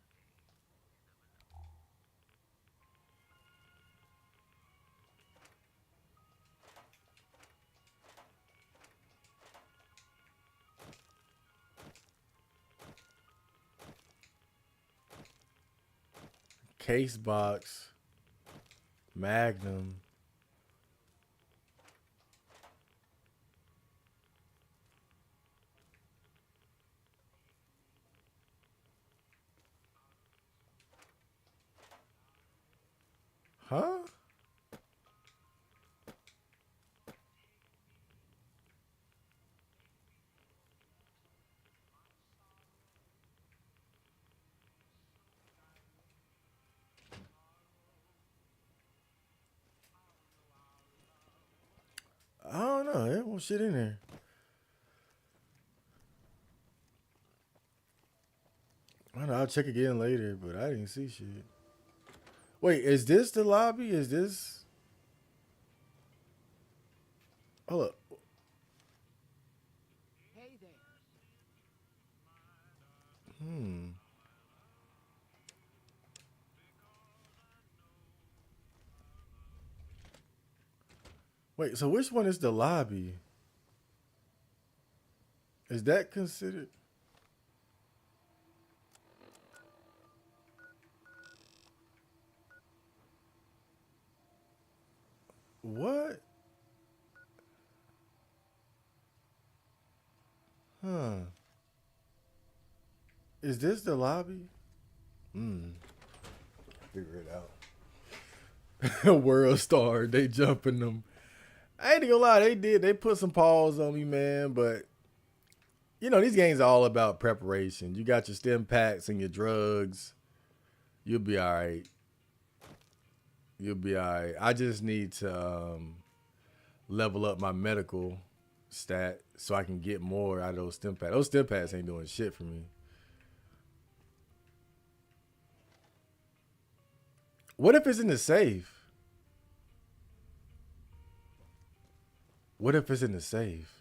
Case box. Magnum. Huh? I don't know. There was shit in there. I don't know. I'll check again later, but I didn't see shit. Wait, is this the lobby? Is this? Hold up. Hey there. Hmm. Wait, so which one is the lobby? Is that considered? What? Huh. Is this the lobby? Hmm. Figure it out. World Star, they jumping them. I ain't gonna lie, they did. They put some paws on me, man. But you know, these games are all about preparation. You got your stim packs and your drugs. You'll be all right. You'll be all right. I just need to level up my medical stat so I can get more out of those stim packs. Those stim packs ain't doing shit for me. What if it's in the safe? What if it's in the safe?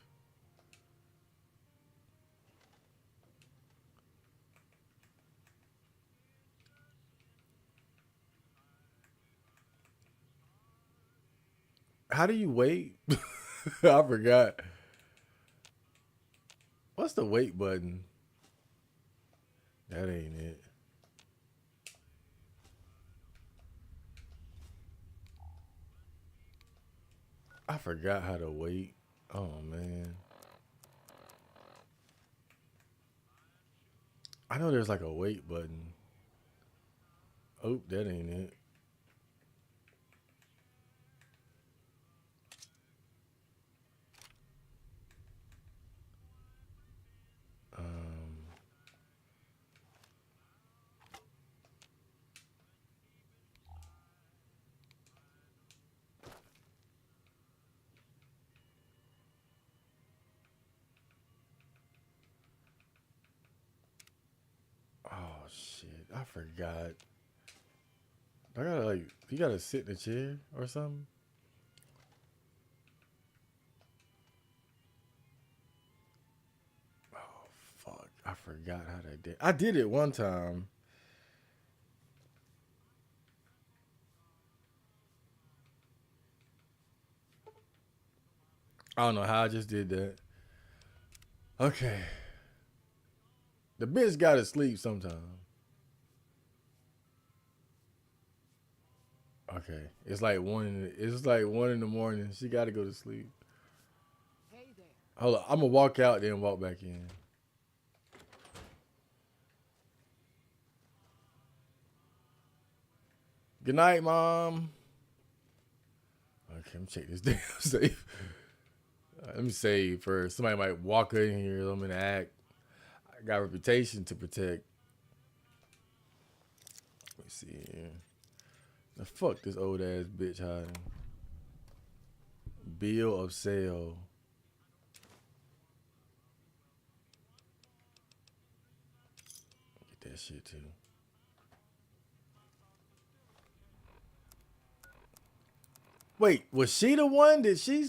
How do you wait? I forgot. What's the wait button? That ain't it. I forgot how to wait. Oh man. I know there's like a wait button. Oh, that ain't it. Um, oh shit. I forgot. I gotta like you gotta sit in a chair or something. Oh fuck. I forgot how to did. I did it one time. I don't know how I just did that. Okay. The bitch gotta sleep sometime. Okay. It's like 1 in the morning. She gotta go to sleep. Hey there. Hold on. I'm gonna walk out then walk back in. Good night, mom. Okay, let me check this damn safe. Let me save first. Somebody might walk in here. I'm gonna act. I got a reputation to protect. Let me see here. The fuck this old ass bitch hiding. Bill of sale. Get that shit too. Wait, was she the one? Did she?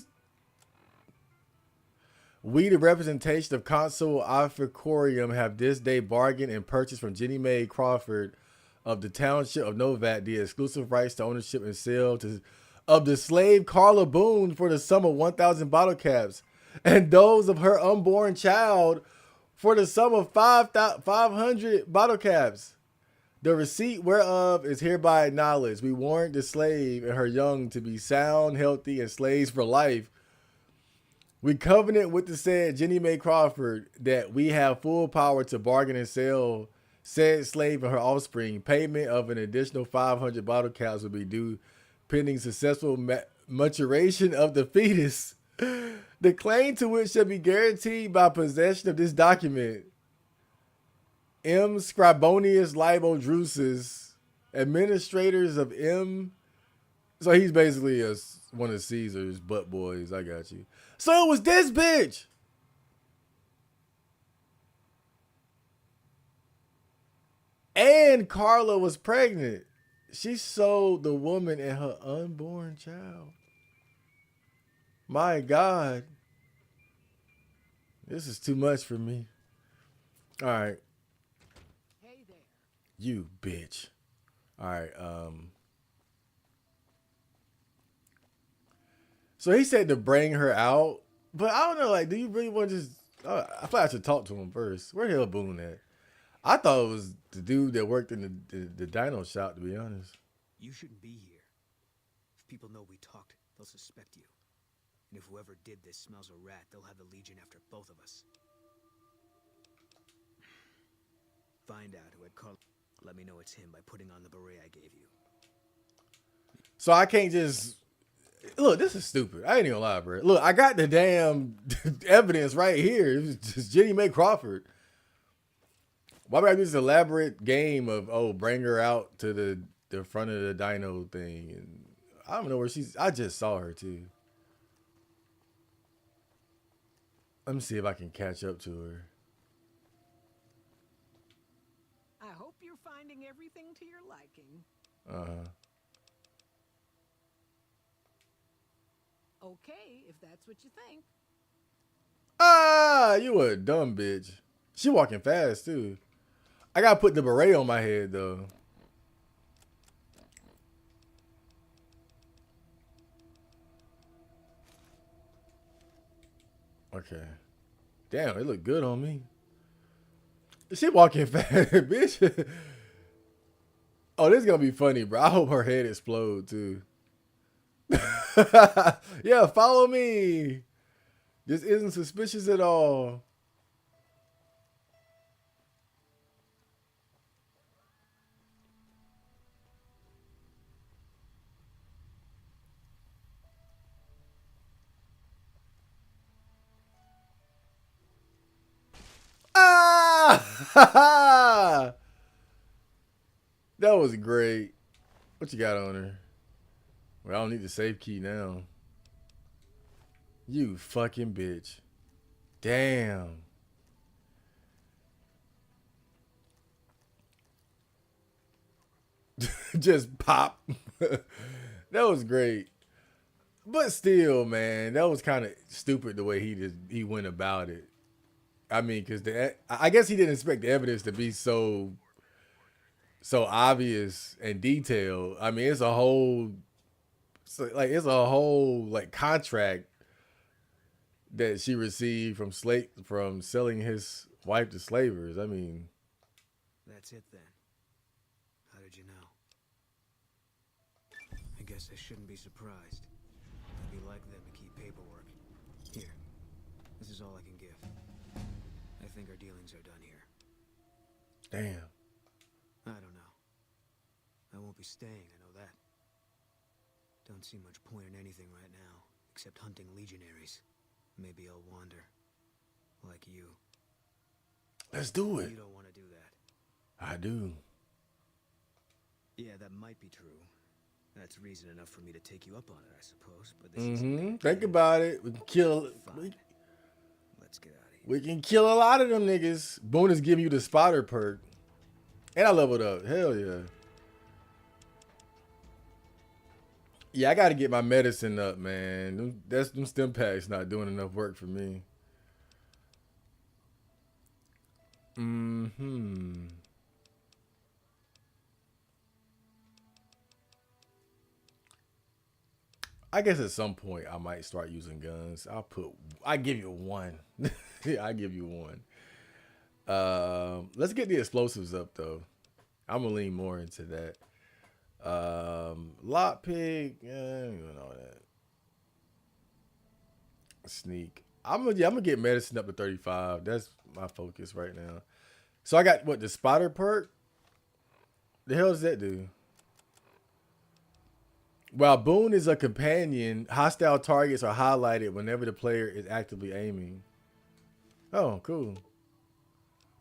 We, the representation of Consul Officorium, have this day bargained and purchased from Jenny Mae Crawford of the township of Novat the exclusive rights to ownership and sale of the slave Carla Boone for the sum of 1,000 bottle caps, and those of her unborn child for the sum of 500 bottle caps. The receipt whereof is hereby acknowledged. We warrant the slave and her young to be sound, healthy, and slaves for life. We covenant with the said Jenny Mae Crawford that we have full power to bargain and sell said slave and her offspring. Payment of an additional 500 bottle caps will be due pending successful maturation of the fetus. The claim to which shall be guaranteed by possession of this document. M. Scribonius Libo Drusus, administrators of M. So he's basically one of Caesar's butt boys. I got you. So it was this bitch. And Carla was pregnant. She sold the woman and her unborn child. My God. This is too much for me. All right. Hey there. You bitch. All right. So he said to bring her out, but I don't know. Like, do you really want to just? I thought I should talk to him first. Where the hell Boone at? I thought it was the dude that worked in the dino shop. To be honest, You shouldn't be here. If people know we talked, they'll suspect you. And if whoever did this smells a rat, they'll have the Legion after both of us. Find out who had called. Let me know it's him by putting on the beret I gave you. so I can't just look. This is stupid. I ain't even gonna lie, bro. Look, I got the damn evidence right here. It was just Jenny Mae Crawford. Why would I do this elaborate game of bring her out to the front of the dino thing? And I don't know where she's. I just saw her too. Let me see if I can catch up to her. I hope you're finding everything to your liking. Okay, if that's what you think. Ah, you a dumb bitch. She walking fast too. I gotta put the beret on my head though. Okay. Damn, it look good on me. She walking fast, bitch. Oh, this is gonna be funny, bro. I hope her head explode too. Yeah, follow me. This isn't suspicious at all. Ah! That was great. What you got on her? Well, I don't need the safe key now. You fucking bitch. Damn. Just pop. That was great. But still, man, that was kind of stupid the way he went about it. I mean, because I guess he didn't expect the evidence to be so obvious and detailed. I mean, it's a whole like contract that she received from selling his wife to slavers. I mean, That's it then. How did you know? I guess I shouldn't be surprised. It'd be like them to keep paperwork. Here. This is all I can give. I think our dealings are done here. damn. I don't know. I won't be staying, I know that. Don't see much point in anything right now, except hunting legionaries. Maybe I'll wander. Like you. Let's do it. You don't want to do that. I do. Yeah, that might be true. That's reason enough for me to take you up on it, I suppose. But this is Think about it. We can kill. Let's get out of here. We can kill a lot of them niggas. Boone is giving you the spotter perk, and I leveled up. Hell yeah. Yeah, I got to get my medicine up, man. Them stim packs not doing enough work for me. I guess at some point I might start using guns. I give you one. Yeah, I give you one. Let's get the explosives up though. I'm gonna lean more into that. Lockpick, you know that. Sneak. I'm gonna get medicine up to 35. That's my focus right now. So I got what, the spotter perk? The hell does that do? While Boone is a companion, hostile targets are highlighted whenever the player is actively aiming. Oh, cool.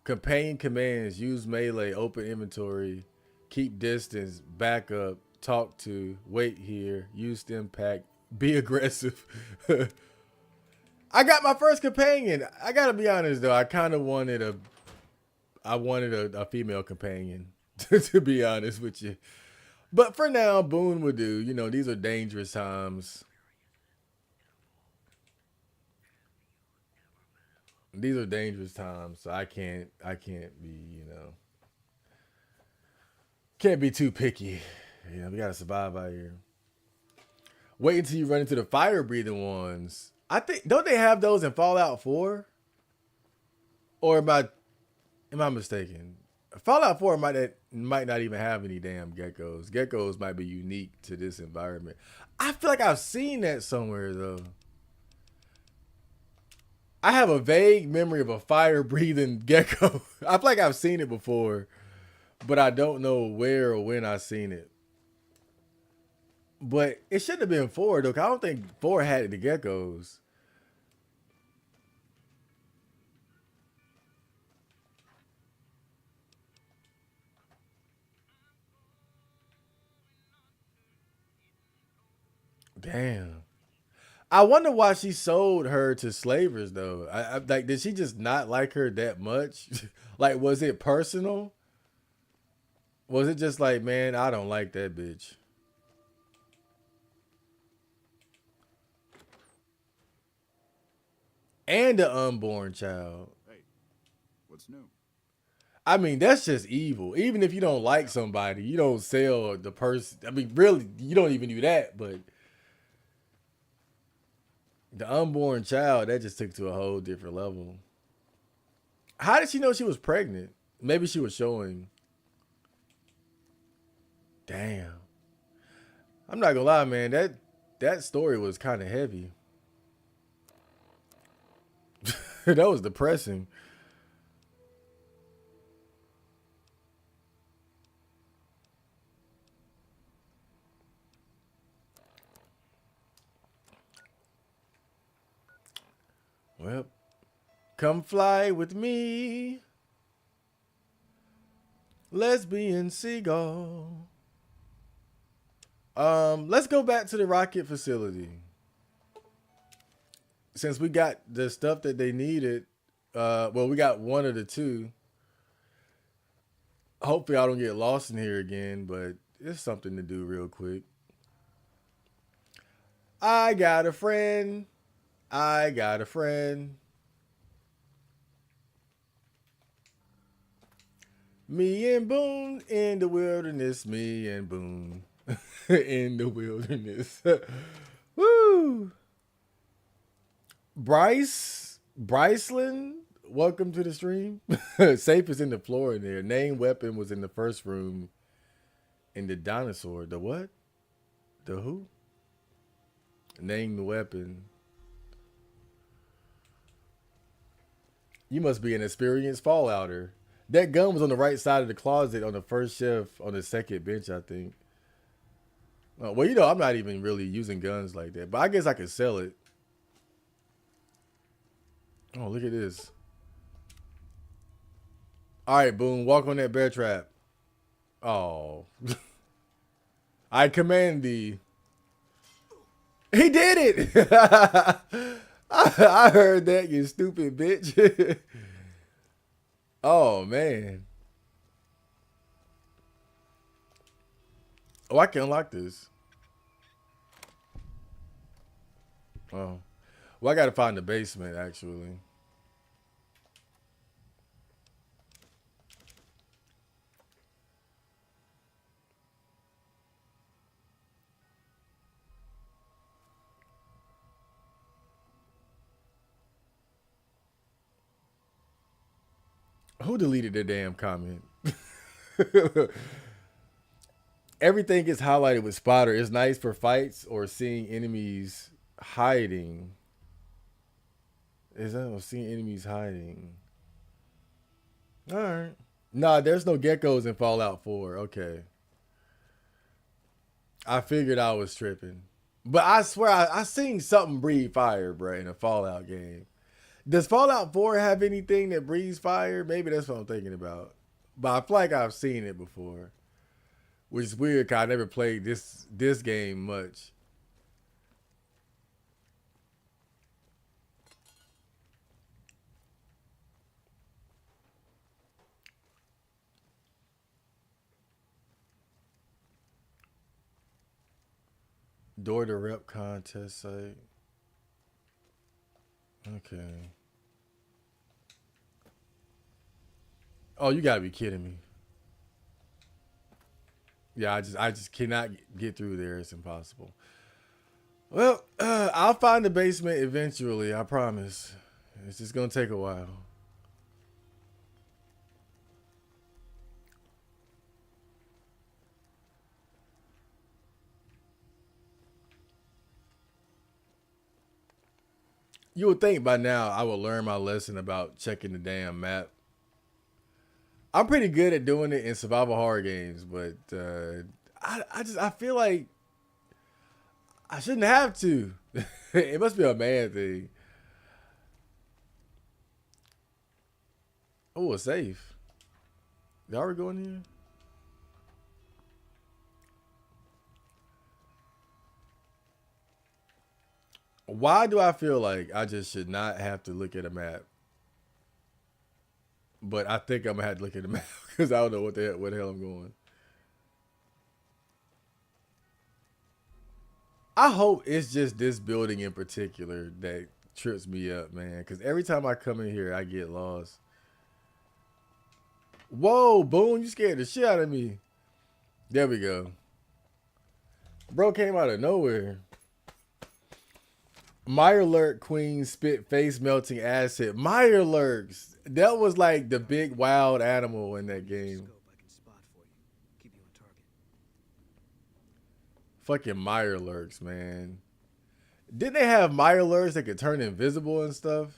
Companion commands: use melee, open inventory, keep distance, back up, talk to, wait here, use stim pack, be aggressive. I got my first companion. I gotta be honest though, I kind of wanted a female companion. To be honest with you. But for now, Boone would do. You know, these are dangerous times. These are dangerous times, so I can't be, can't be too picky. You know, we gotta survive out here. Wait until you run into the fire breathing ones. I think, don't they have those in Fallout 4? Or am I mistaken? Fallout 4 might not even have any damn geckos. Geckos might be unique to this environment. I feel like I've seen that somewhere though. I have a vague memory of a fire-breathing gecko. I feel like I've seen it before, but I don't know where or when I've seen it. But it shouldn't have been 4 though, 'cause I don't think 4 had the geckos. Damn. I wonder why she sold her to slavers though. I like, did she just not like her that much? Like, was it personal? Was it just like, man, I don't like that bitch? And the unborn child. Hey, what's new? I mean, that's just evil. Even if you don't like somebody, you don't sell the person. I mean, really, you don't even do that, but The unborn child, that just took to a whole different level. How did she know she was pregnant? Maybe she was showing. Damn. I'm not gonna lie, man. That story was kind of heavy. That was depressing. Well, come fly with me, lesbian seagull. Let's go back to the rocket facility. Since we got the stuff that they needed, well, we got one of the two. Hopefully, I don't get lost in here again, but it's something to do real quick. I got a friend. I got a friend. Me and Boone in the wilderness. Me and Boone in the wilderness. Woo! Bryceland, welcome to the stream. Safe is in the floor in there. Name weapon was in the first room. In the dinosaur. The what? The who? Name the weapon. You must be an experienced fallouter. That gun was on the right side of the closet on the first shelf on the second bench, I think. Well, you know, I'm not even really using guns like that, but I guess I could sell it. Oh, look at this. All right, Boone, walk on that bear trap. Oh. I command thee. He did it! I heard that, you stupid bitch. Oh, man. Oh, I can unlock this. Oh. Well, I gotta find the basement, actually. Who deleted the damn comment? Everything gets highlighted with spotter. It's nice for fights or seeing enemies hiding. Is that or seeing enemies hiding? All right. Nah, there's no geckos in Fallout 4. Okay. I figured I was tripping. But I swear I seen something breathe fire, bro, in a Fallout game. Does Fallout 4 have anything that breathes fire? Maybe that's what I'm thinking about. But I feel like I've seen it before. Which is weird because I never played this game much. Door to rep contest site. Okay. Oh, you gotta be kidding me. Yeah, I just cannot get through there. It's impossible. Well, I'll find the basement eventually. I promise. It's just gonna take a while. You would think by now I would learn my lesson about checking the damn map. I'm pretty good at doing it in survival horror games, but I feel like I shouldn't have to. It must be a man thing. Oh, a safe. Y'all were going here? Why do I feel like I just should not have to look at a map? But I think I'm gonna have to look at the map because I don't know where the hell I'm going. I hope it's just this building in particular that trips me up, man. Because every time I come in here, I get lost. Whoa, Boone, you scared the shit out of me. There we go. Bro came out of nowhere. Mirelurk Queen spit face melting acid. Mirelurks. That was like the big wild animal in that game. Fucking Mirelurks, man. Didn't they have Mirelurks that could turn invisible and stuff?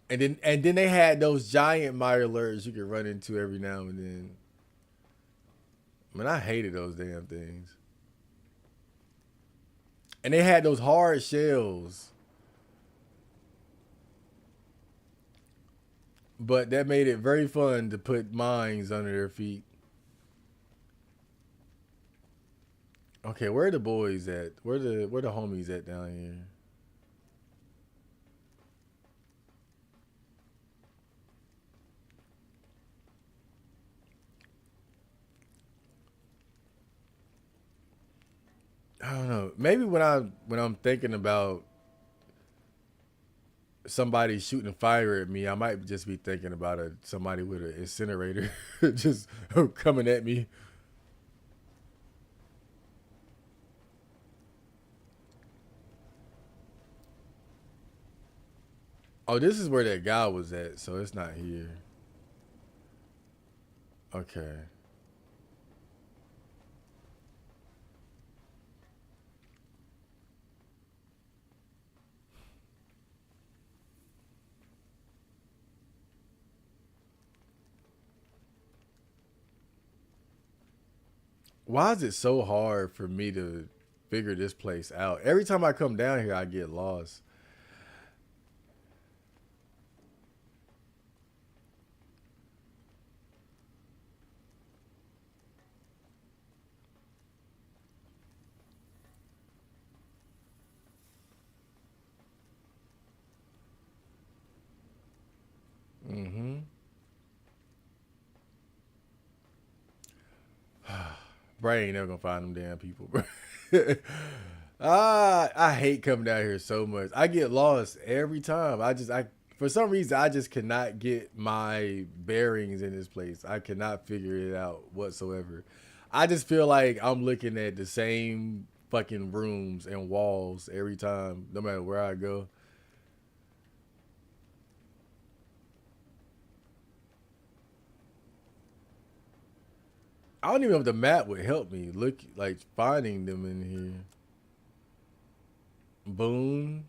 And then they had those giant Mirelurks you could run into every now and then. Man, I hated those damn things. And they had those hard shells. But that made it very fun to put mines under their feet. Okay, where are the boys at? Where the homies at down here? I don't know. Maybe when I'm thinking about somebody shooting fire at me, I might just be thinking about somebody with an incinerator just coming at me. Oh, this is where that guy was at, so it's not here. Okay. Why is it so hard for me to figure this place out? Every time I come down here, I get lost. Mm-hmm. Bro, I ain't never gonna find them damn people, bro. I hate coming down here so much. I get lost every time. I for some reason I just cannot get my bearings in this place. I cannot figure it out whatsoever. I just feel like I'm looking at the same fucking rooms and walls every time, no matter where I go. I don't even know if the map would help me look like finding them in here. Boone.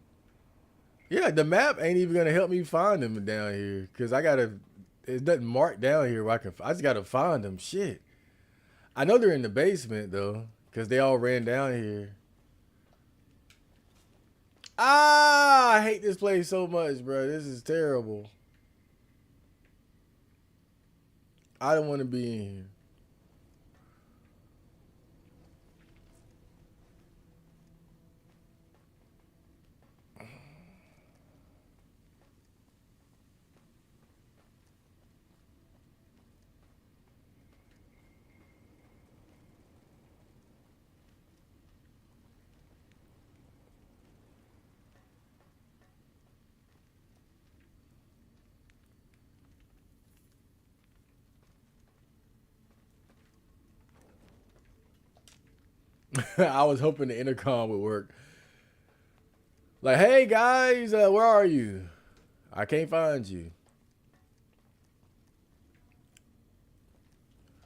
Yeah, the map ain't even gonna help me find them down here because it doesn't mark down here where I just gotta find them. Shit. I know they're in the basement though because they all ran down here. I hate this place so much, bro. This is terrible. I don't want to be in here. I was hoping the intercom would work. Like, hey guys, where are you? I can't find you.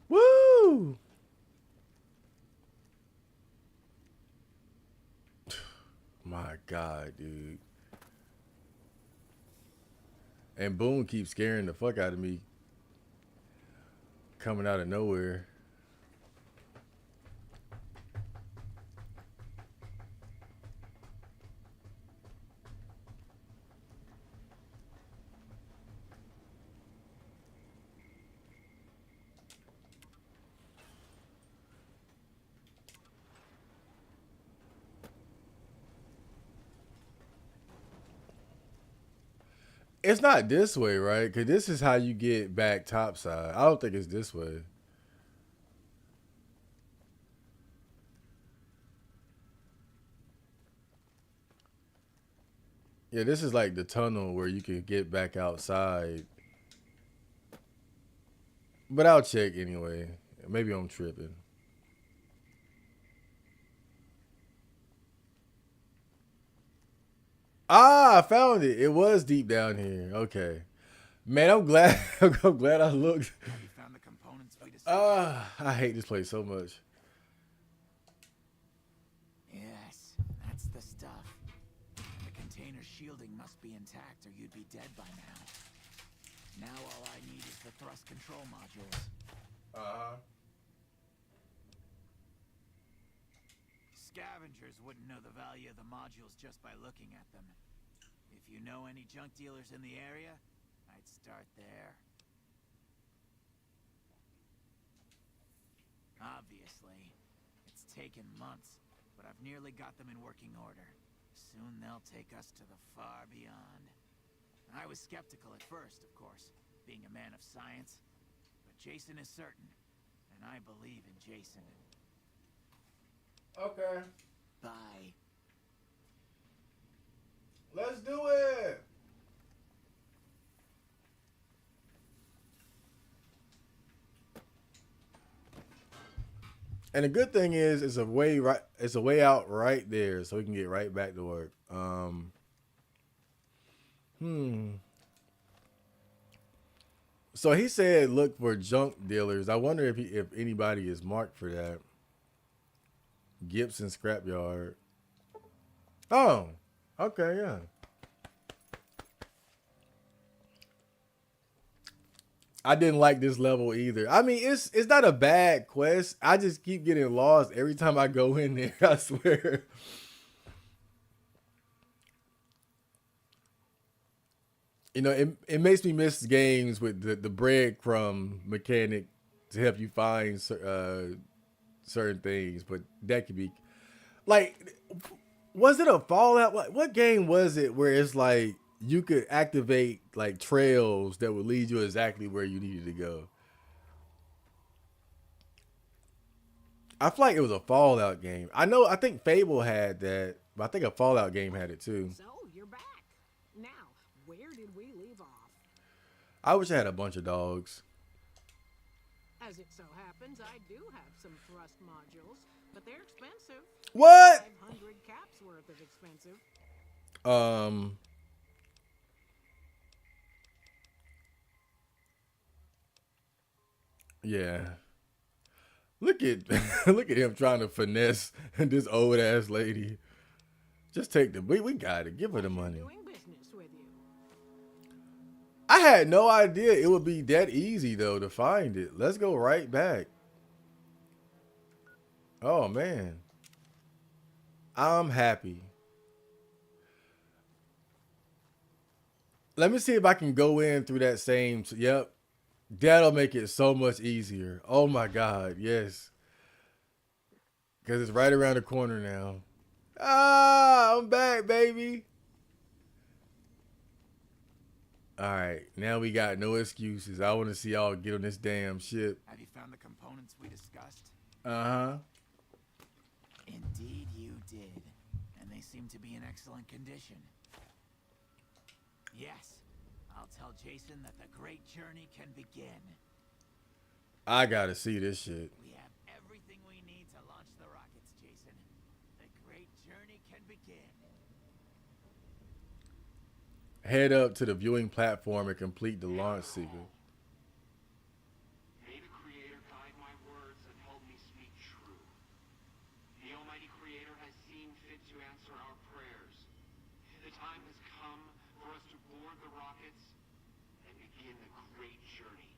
Woo! My God, dude. And Boone keeps scaring the fuck out of me. Coming out of nowhere. It's not this way, right? Because this is how you get back topside. I don't think it's this way. Yeah, this is like the tunnel where you can get back outside. But I'll check anyway. Maybe I'm tripping. Ah, I found it. It was deep down here. Okay. Man, I'm glad. I'm glad I looked. Have you found the components we discussed? Ah, I hate this place so much. Yes, that's the stuff. The container shielding must be intact or you'd be dead by now. Now all I need is the thrust control modules. Uh-huh. Scavengers wouldn't know the value of the modules just by looking at them. If you know any junk dealers in the area, I'd start there. Obviously, it's taken months, but I've nearly got them in working order. Soon they'll take us to the far beyond. I was skeptical at first, of course, being a man of science, but Jason is certain, and I believe in Jason. Okay. Bye. Let's do it. And the good thing is, it's a way right. It's a way out right there, so we can get right back to work. So he said, look for junk dealers. I wonder if anybody is marked for that. Gibson Scrapyard. Oh, okay, yeah. I didn't like this level either. I mean, it's not a bad quest. I just keep getting lost every time I go in there. I swear. You know, it makes me miss games with the breadcrumb mechanic to help you find certain things, but that could be like, was it a Fallout? What game was it where it's like you could activate like trails that would lead you exactly where you needed to go? I feel like it was a Fallout game. I think Fable had that, but I think a Fallout game had it too. So, you're back. Now, where did we leave off? I wish I had a bunch of dogs. As it so happens, I do have some thrust modules, but they're expensive. What? 500 caps worth of expensive. Yeah. Look at look at him trying to finesse this old ass lady. Just take the we got it. Give her the money. Doing business with you. I had no idea it would be that easy though to find it. Let's go right back. Oh man. I'm happy. Let me see if I can go in through that same. Yep. That'll make it so much easier. Oh my God. Yes. Because it's right around the corner now. Ah, I'm back, baby. All right. Now we got no excuses. I want to see y'all get on this damn ship. Have you found the components we discussed? Uh-huh. Indeed you did. And they seem to be in excellent condition. Yes. I'll tell Jason that the great journey can begin. I gotta see this shit. We have everything we need to launch the rockets, Jason. The great journey can begin. Head up to the viewing platform and complete the launch sequence. May the Creator guide my words and help me speak true. The Almighty Creator has seen fit to answer our prayers. The time has come for us to board the rockets and begin the great journey.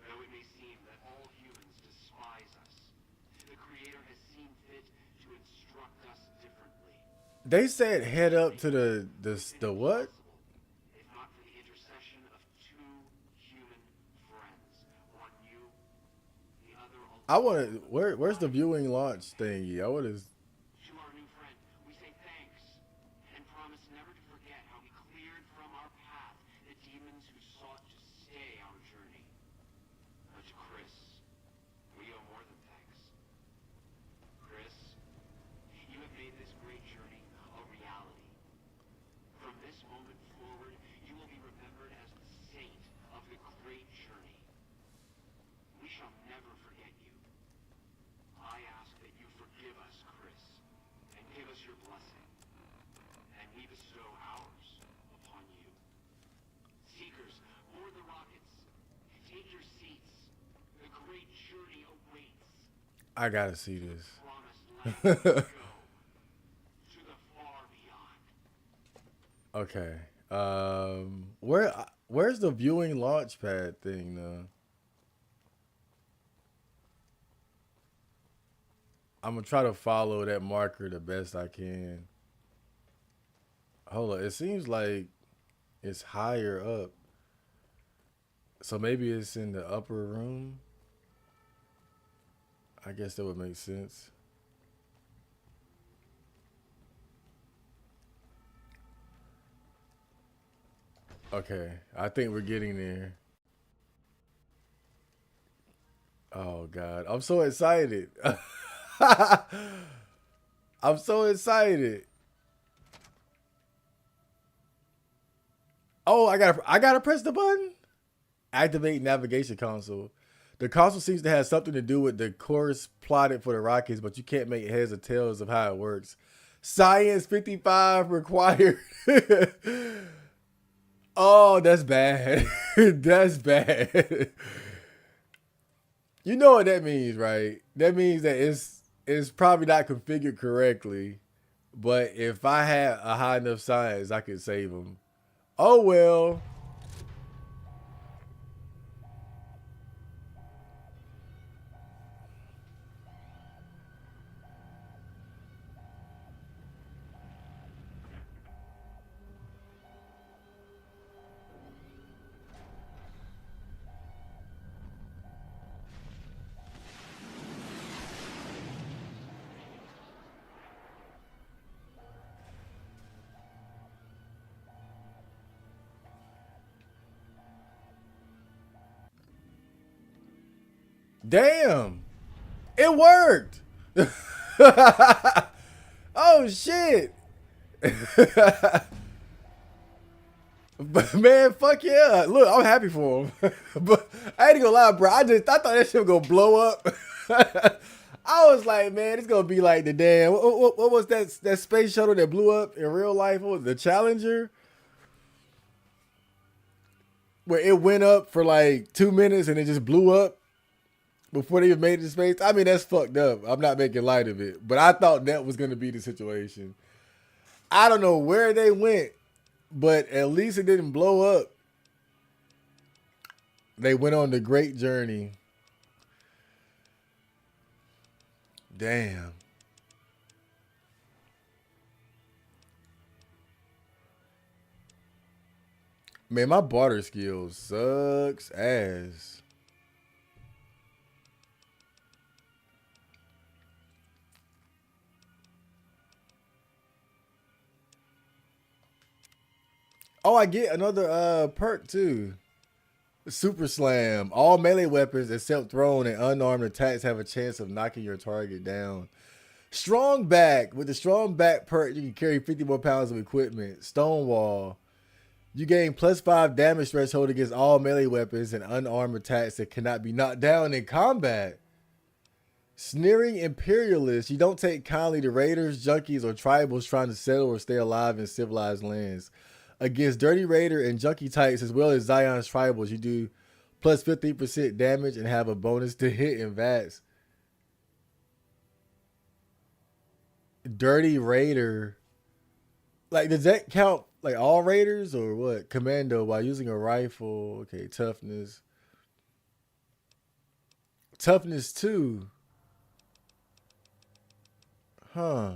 Though it may seem that all humans despise us, the Creator has seen fit to instruct us differently. They said head up to the what? If not for the intercession of two human friends, one you, the other also. I want to. Where's the viewing launch thingy? I want to. To our new friend, we say thanks and promise never to forget how we cleared from our path the demons who sought to stay our journey. But to Chris, we owe more than thanks. Chris, you have made this great journey a reality. From this moment forward, you will be remembered as the saint of the great journey. We shall never forget you. I ask that you forgive us, Chris, and give us your blessing. And we bestow I gotta see this. Okay. Where's the viewing launch pad thing though? I'm gonna try to follow that marker the best I can. Hold on, it seems like it's higher up. So maybe it's in the upper room. I guess that would make sense. Okay, I think we're getting there. Oh God, I'm so excited. I'm so excited. Oh, I gotta press the button. Activate navigation console. The console seems to have something to do with the course plotted for the Rockets, but you can't make heads or tails of how it works. Science 55 required. Oh, that's bad. That's bad. You know what that means, right? That means that it's probably not configured correctly. But if I had a high enough science, I could save them. Oh well. Damn. It worked. Oh shit. But man, fuck yeah. Look, I'm happy for him. But I ain't gonna lie, bro. I thought that shit was gonna blow up. I was like, man, it's gonna be like the damn what was that space shuttle that blew up in real life? What was it, the Challenger? Where it went up for like 2 minutes and it just blew up before they even made it to space. I mean, that's fucked up. I'm not making light of it. But I thought that was gonna be the situation. I don't know where they went, but at least it didn't blow up. They went on the great journey. Damn. Man, my barter skills sucks ass. Oh, I get another perk too. Super Slam. All melee weapons except thrown and unarmed attacks have a chance of knocking your target down. Strong back. With the strong back perk, you can carry 50 more pounds of equipment. Stonewall. You gain +5 damage threshold against all melee weapons and unarmed attacks that cannot be knocked down in combat. Sneering Imperialist. You don't take kindly to raiders, junkies, or tribals trying to settle or stay alive in civilized lands. Against Dirty Raider and Junkie types, as well as Zion's tribals, you do plus 15% damage and have a bonus to hit and VATS. Dirty Raider. Like, does that count like all raiders or what? Commando while using a rifle. Okay, toughness. Toughness 2. Huh.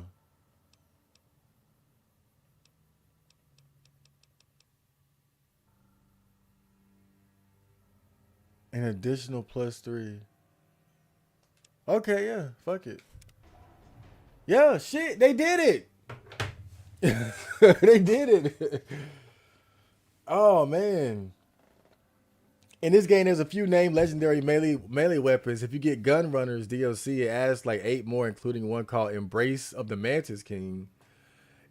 An additional +3. Okay, yeah. Fuck it. Yeah, shit. They did it. They did it. Oh, man. In this game, there's a few named legendary melee weapons. If you get Gun Runners DLC, it adds like 8 more, including one called Embrace of the Mantis King.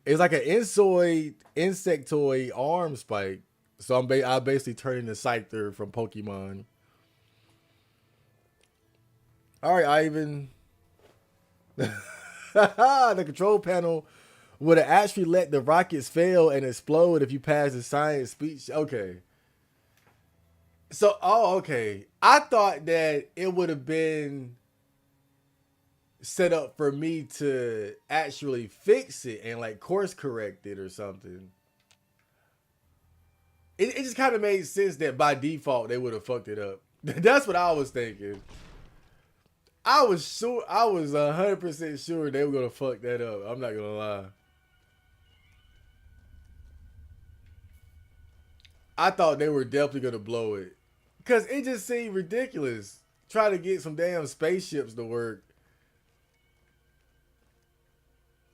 It's like an insectoid arm spike. So I basically turn into Scyther from Pokemon. All right, Ivan. The control panel would actually let the rockets fail and explode if you pass the science speech. Okay. So, okay. I thought that it would have been set up for me to actually fix it and like course correct it or something. It just kind of made sense that by default they would have fucked it up. That's what I was thinking. I was 100% sure they were gonna fuck that up. I'm not gonna lie. I thought they were definitely gonna blow it. Cause it just seemed ridiculous. Trying to get some damn spaceships to work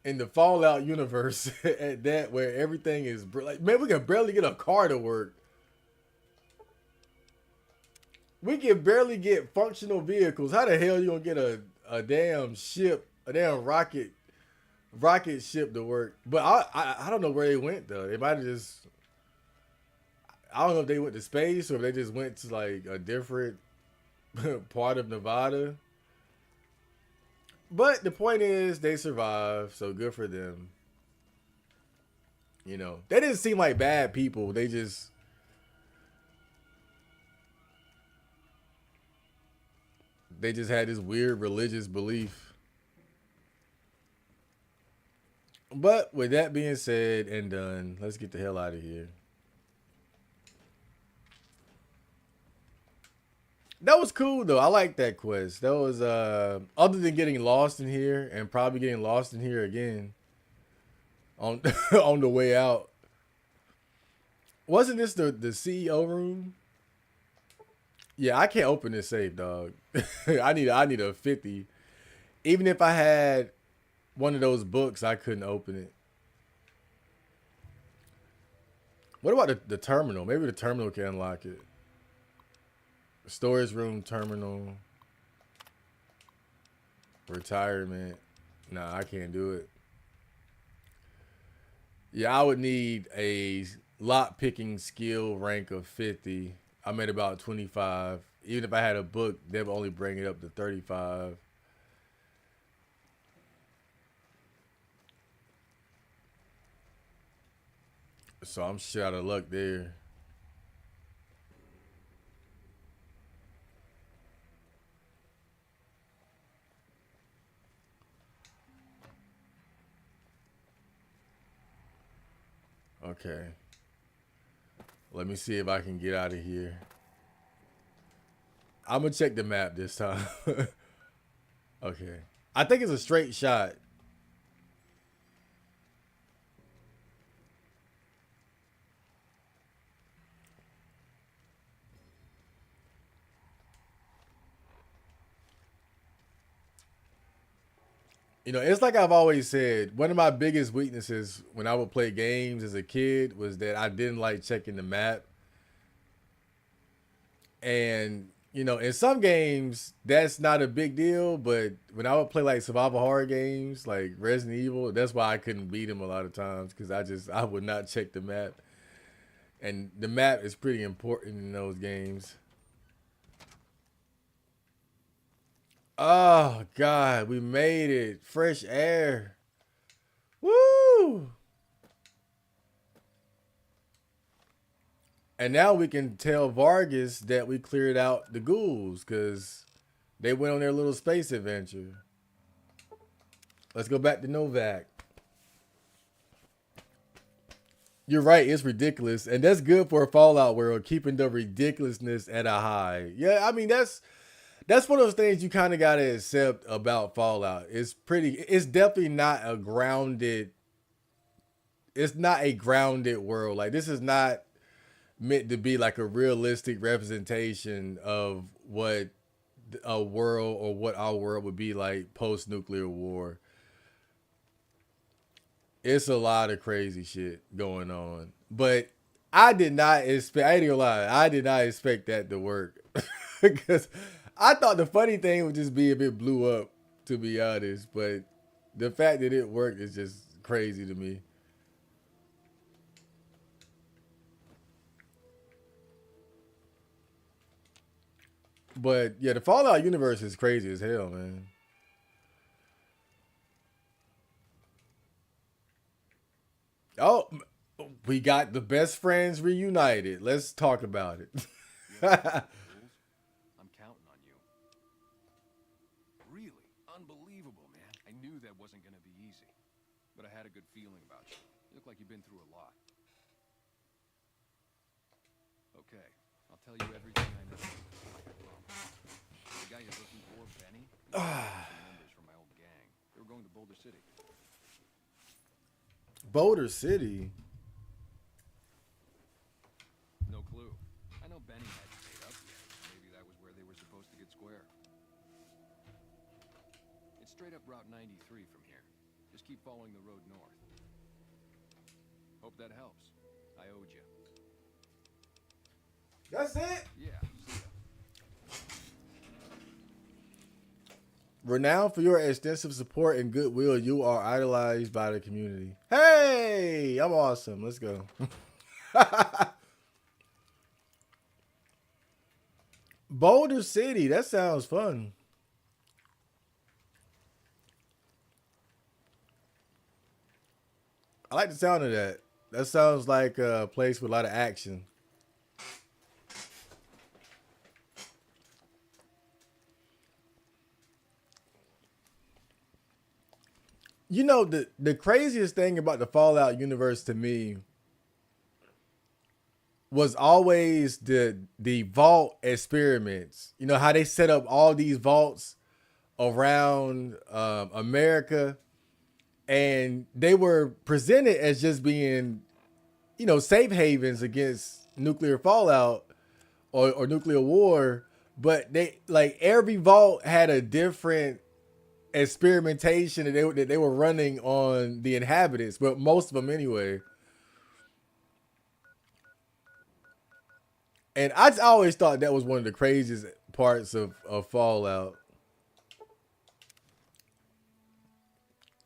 in the Fallout universe at that, where everything is like, man, we can barely get a car to work. We can barely get functional vehicles. How the hell you gonna get a damn ship, a damn rocket ship to work? But I don't know where they went though. They might have just, I don't know if they went to space or if they just went to like a different part of Nevada. But the point is they survived, so good for them. You know, they didn't seem like bad people. They just had this weird religious belief. But with that being said and done, let's get the hell out of here. That was cool though. I like that quest. That was other than getting lost in here and probably getting lost in here again on on the way out. Wasn't this the CEO room? Yeah, I can't open this safe, dog. I need a 50. Even if I had one of those books, I couldn't open it. What about the terminal? Maybe the terminal can unlock it. Storage room, terminal, retirement. Nah, I can't do it. Yeah, I would need a lock picking skill rank of 50. I'm at about 25. Even if I had a book, they would only bring it up to 35. So I'm shit out of luck there. Okay. Let me see if I can get out of here. I'm gonna check the map this time. Okay. I think it's a straight shot. You know, it's like I've always said, one of my biggest weaknesses when I would play games as a kid was that I didn't like checking the map. And, you know, in some games, that's not a big deal. But when I would play like survival horror games, like Resident Evil, that's why I couldn't beat them a lot of times. Because I would not check the map. And the map is pretty important in those games. Oh, God, we made it. Fresh air. Woo! And now we can tell Vargas that we cleared out the ghouls because they went on their little space adventure. Let's go back to Novak. You're right, it's ridiculous. And that's good for a Fallout world, keeping the ridiculousness at a high. Yeah, I mean, that's one of those things you kind of got to accept about Fallout. It's definitely not a grounded, it's not a grounded world. Like, this is not meant to be like a realistic representation of what a world or what our world would be like post-nuclear war. It's a lot of crazy shit going on. But I did not expect, I ain't gonna lie, I did not expect that to work. Because I thought the funny thing would just be if it blew up, to be honest. But the fact that it worked is just crazy to me. But yeah, the Fallout universe is crazy as hell, man. Oh, we got the best friends reunited. Let's talk about it. I'm counting on you. Really unbelievable, I had a good feeling about you. You look like you've been through a lot. Okay, I'll tell you everything I know, like I promised. The guy you're looking for, Benny, he's some members from my old gang. They were going to Boulder City. Boulder City. No clue. I know Benny hadn't made up yet. Maybe that was where they were supposed to get square. It's straight up Route 93 from here. Just keep following the road north. Hope that helps. I owed you. That's it? Yeah, see ya. Renowned for your extensive support and goodwill, you are idolized by the community. Hey, I'm awesome. Let's go. Boulder City. That sounds fun. I like the sound of that. That sounds like a place with a lot of action. You know, the craziest thing about the Fallout universe to me was always the vault experiments. You know how they set up all these vaults around America, and they were presented as just being, you know, safe havens against nuclear fallout or nuclear war. But they, like, every vault had a different experimentation that they were running on the inhabitants, but most of them anyway. And I always thought that was one of the craziest parts of Fallout.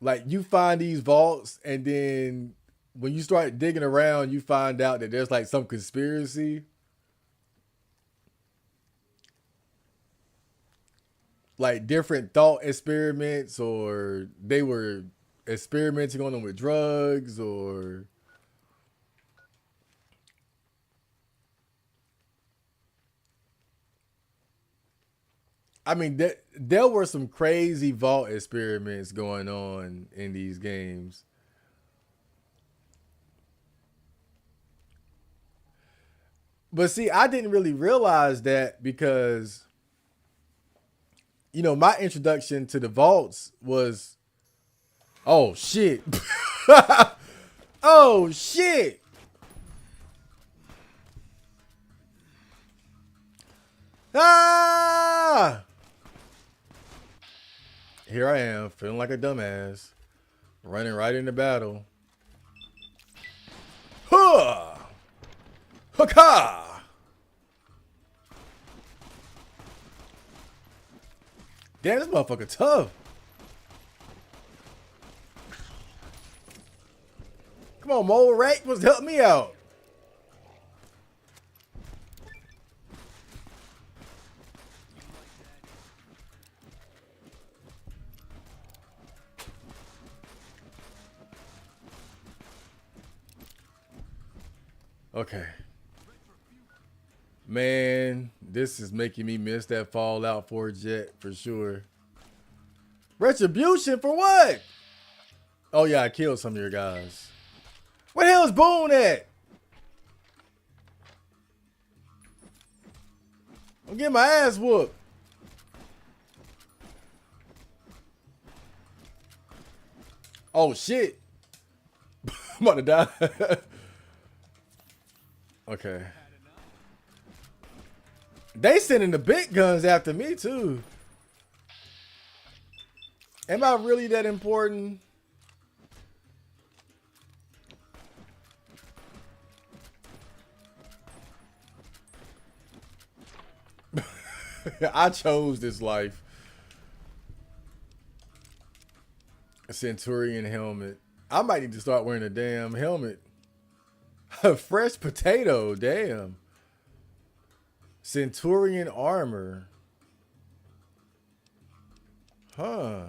Like, you find these vaults, and then when you start digging around, you find out that there's like some conspiracy. Like different thought experiments, or they were experimenting on them with drugs, or I mean, there were some crazy vault experiments going on in these games. But see, I didn't really realize that because, you know, my introduction to the vaults was, oh shit. Oh shit. Ah! Here I am, feeling like a dumbass, running right into battle. Huh! Haka! Damn, this motherfucker tough. Come on, Mole Rat, was help me out. Okay. Man, this is making me miss that Fallout 4 jet for sure. Retribution for what? Oh yeah, I killed some of your guys. Where the hell is Boone at? I'm getting my ass whooped. Oh shit. I'm about to die. Okay. They sending the big guns after me too. Am I really that important? I chose this life. A Centurion helmet. I might need to start wearing a damn helmet. A fresh potato, damn. Centurion armor. Huh.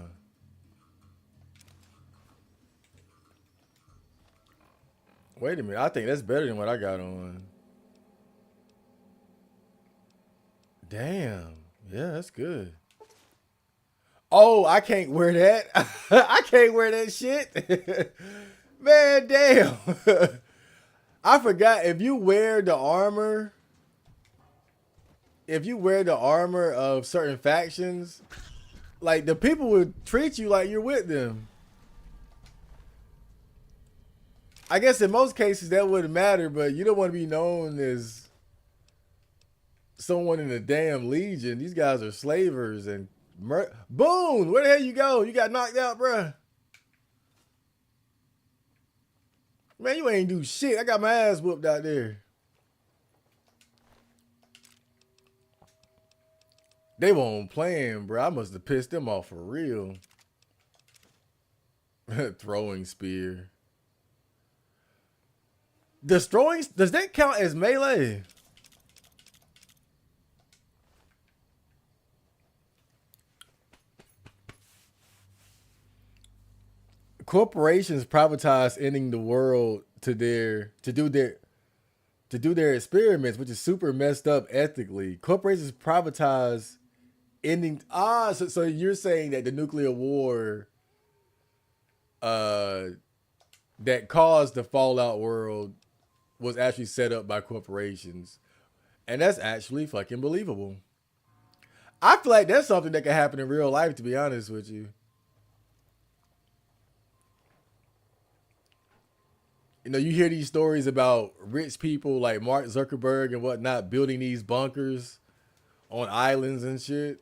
Wait a minute. I think that's better than what I got on. Damn. Yeah, that's good. Oh, I can't wear that. I can't wear that shit. Man, damn. I forgot if you wear the armor of certain factions, like the people would treat you like you're with them. I guess in most cases that wouldn't matter, but you don't want to be known as someone in the damn Legion. These guys are slavers and Boone, where the hell you go? You got knocked out, bruh. Man, you ain't do shit. I got my ass whooped out there. They weren't playing, bro. I must have pissed them off for real. Throwing spear. Does that count as melee? Corporations privatize ending the world to do their experiments, which is super messed up ethically. Corporations privatize ending. So you're saying that the nuclear war, that caused the Fallout world was actually set up by corporations, and that's actually fucking believable. I feel like that's something that could happen in real life. To be honest with you. You know, you hear these stories about rich people like Mark Zuckerberg and whatnot building these bunkers on islands and shit.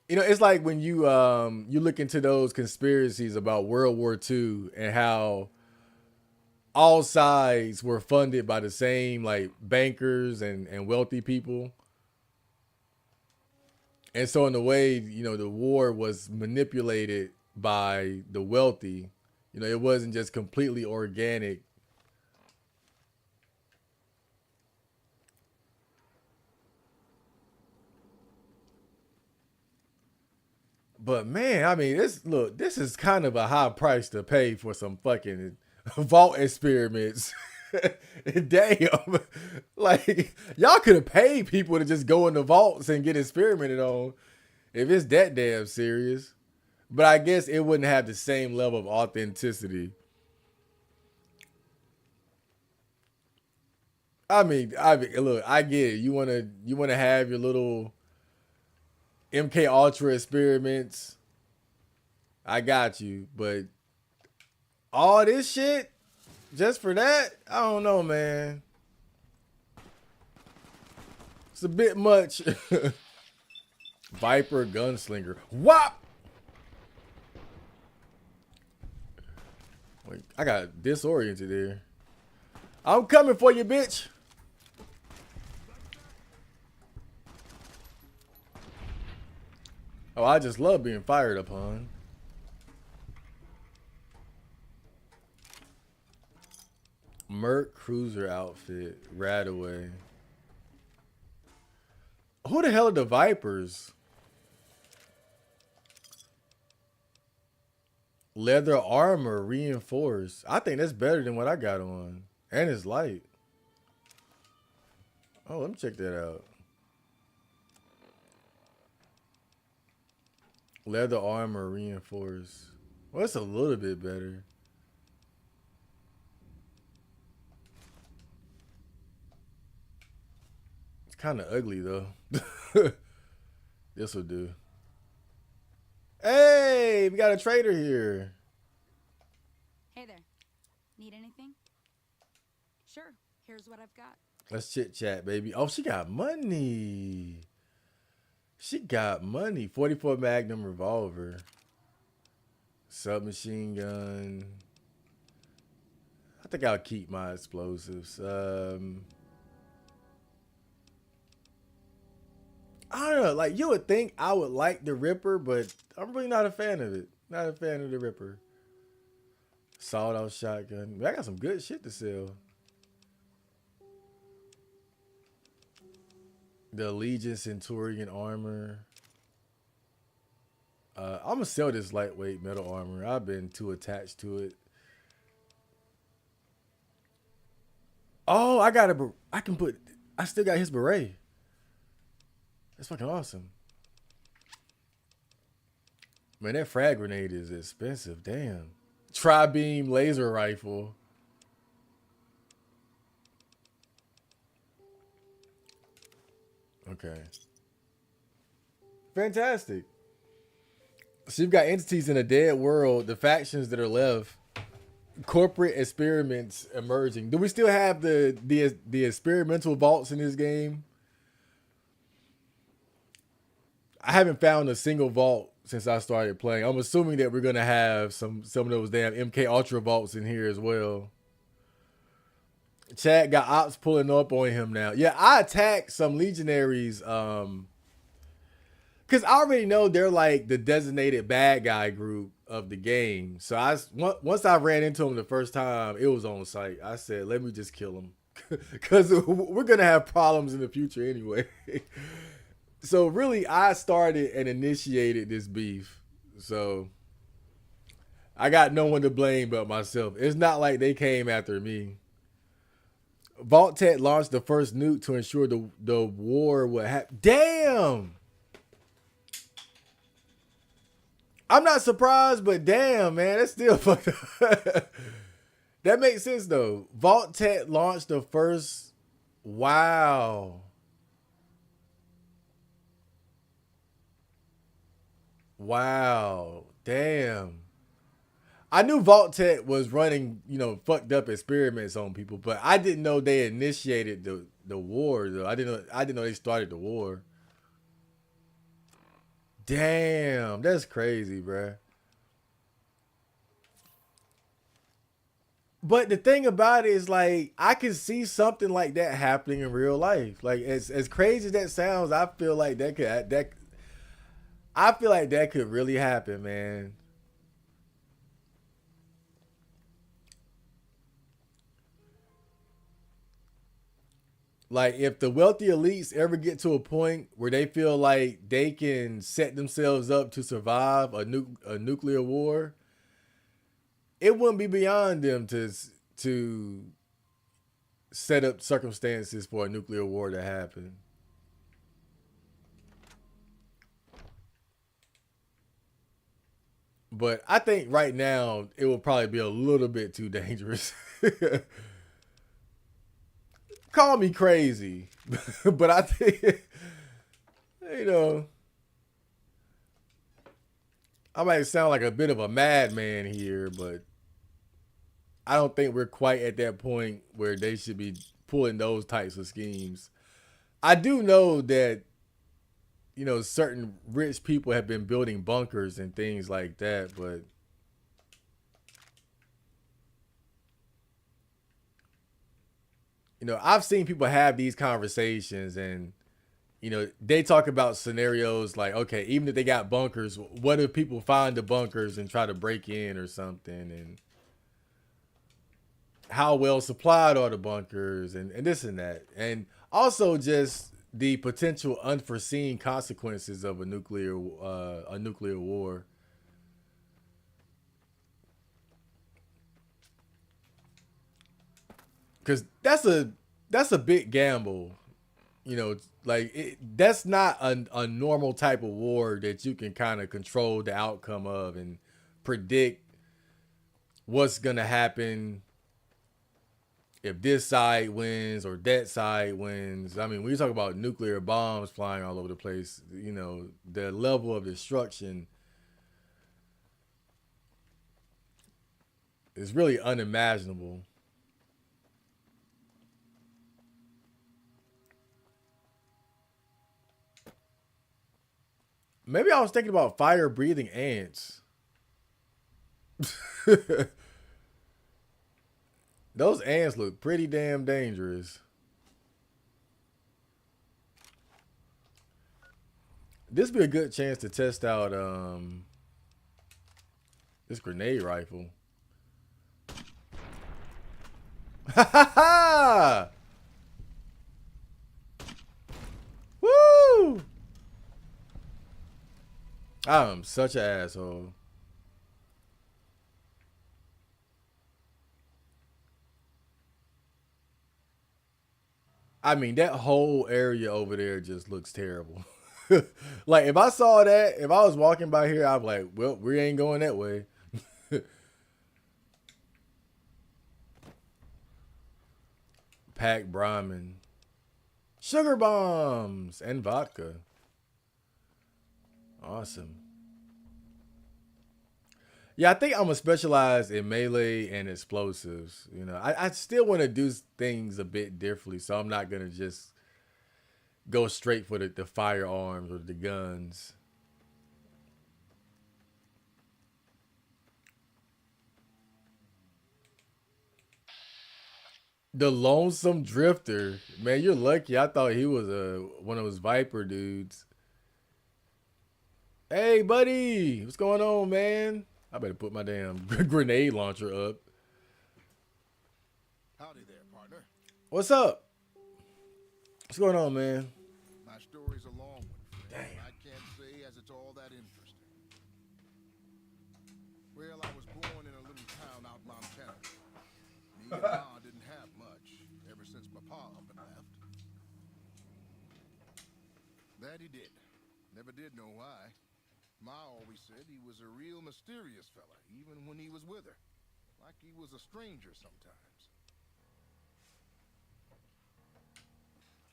You know, it's like when you look into those conspiracies about World War II and how all sides were funded by the same like bankers and wealthy people. And so in a way, you know, the war was manipulated by the wealthy. You know, it wasn't just completely organic. But man, I mean, this is kind of a high price to pay for some fucking vault experiments. Damn. Like, y'all could have paid people to just go in the vaults and get experimented on if it's that damn serious. But I guess it wouldn't have the same level of authenticity. I mean, look, I get it. You wanna have your little MK Ultra experiments. I got you, but all this shit just for that, I don't know, man. It's a bit much. Viper gunslinger. Whop! Wait, I got disoriented there. I'm coming for you, bitch. Oh, I just love being fired upon. Merc cruiser outfit. Radaway. Who the hell are the Vipers? Leather armor reinforced. I think that's better than what I got on. And it's light. Oh, let me check that out. Leather armor reinforced. Well, it's a little bit better. It's kind of ugly, though. This will do. Hey, we got a trader here. Hey there. Need anything? Sure. Here's what I've got. Let's chit chat, baby. Oh, she got money. She got money. 44 Magnum revolver. Submachine gun. I think I'll keep my explosives. I don't know. Like, you would think I would like the Ripper, but I'm really not a fan of it. Not a fan of the Ripper. Sawed-off shotgun. Man, I got some good shit to sell. The Legion Centurion armor. I'm gonna sell this lightweight metal armor. I've been too attached to it. Oh, I can put. I still got his beret. That's fucking awesome. Man, that frag grenade is expensive. Damn. Tri-beam laser rifle. Okay. Fantastic. So you've got entities in a dead world, the factions that are left, corporate experiments emerging. Do we still have the experimental vaults in this game? I haven't found a single vault since I started playing. I'm assuming that we're gonna have some of those damn MK Ultra vaults in here as well. Chad got ops pulling up on him now. Yeah, I attacked some legionaries, because I already know they're like the designated bad guy group of the game. So once I ran into them the first time, it was on site. I said, let me just kill them, because we're gonna have problems in the future anyway. So really, I started and initiated this beef. So I got no one to blame but myself. It's not like they came after me. Vault Tech launched the first nuke to ensure the war would happen. Damn! I'm not surprised, but damn, man, that's still fucked up. That makes sense, though. Vault Tech launched the first... Wow. Wow. Damn. I knew Vault Tech was running, fucked up experiments on people, but I didn't know they initiated the war, though. I didn't know they started the war. Damn, that's crazy, bruh. But the thing about it is, like, I can see something like that happening in real life. Like, as crazy as that sounds, I feel like that could really happen, man. Like, if the wealthy elites ever get to a point where they feel like they can set themselves up to survive a nuclear war, it wouldn't be beyond them to set up circumstances for a nuclear war to happen. But I think right now it will probably be a little bit too dangerous. Call me crazy, but I think, you know, I might sound like a bit of a madman here, but I don't think we're quite at that point where they should be pulling those types of schemes. I do know that, certain rich people have been building bunkers and things like that, but I've seen people have these conversations and, they talk about scenarios like, okay, even if they got bunkers, what if people find the bunkers and try to break in or something? And how well supplied are the bunkers and this and that. And also just the potential unforeseen consequences of a nuclear war. Cause that's a big gamble, that's not a normal type of war that you can kind of control the outcome of and predict what's gonna happen if this side wins or that side wins. I mean, when you talk about nuclear bombs flying all over the place, the level of destruction is really unimaginable. Maybe I was thinking about fire-breathing ants. Those ants look pretty damn dangerous. This would be a good chance to test out this grenade rifle. Ha ha ha! Woo! I'm such an asshole. I mean, that whole area over there just looks terrible. Like, if I saw that, if I was walking by here, I'd be like, well, we ain't going that way. Packed Brahmin. Sugar bombs and vodka. Awesome. Yeah, I think I'm gonna specialize in melee and explosives. You know, I still want to do things a bit differently, so I'm not gonna just go straight for the firearms or the guns. The Lonesome Drifter, man, you're lucky. I thought he was one of those Viper dudes. Hey, buddy, what's going on, man? I better put my damn grenade launcher up. Howdy there, partner. What's up? What's going on, man? My story's a long one, friend. Damn. I can't say as it's all that interesting. Well, I was born in a little town out in Montana. Me and Ma didn't have much ever since my pa up and left. That he did. Never did know why. Ma always said he was a real mysterious fella, even when he was with her. Like he was a stranger sometimes.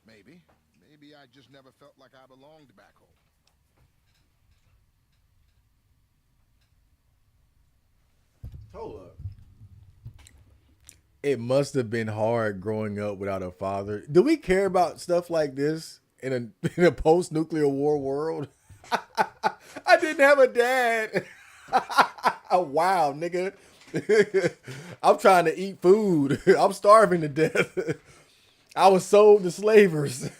Maybe. Maybe I just never felt like I belonged back home. Hold up. It must have been hard growing up without a father. Do we care about stuff like this in a post-nuclear war world? I didn't have a dad. Wow, nigga. I'm trying to eat food. I'm starving to death. I was sold to slavers.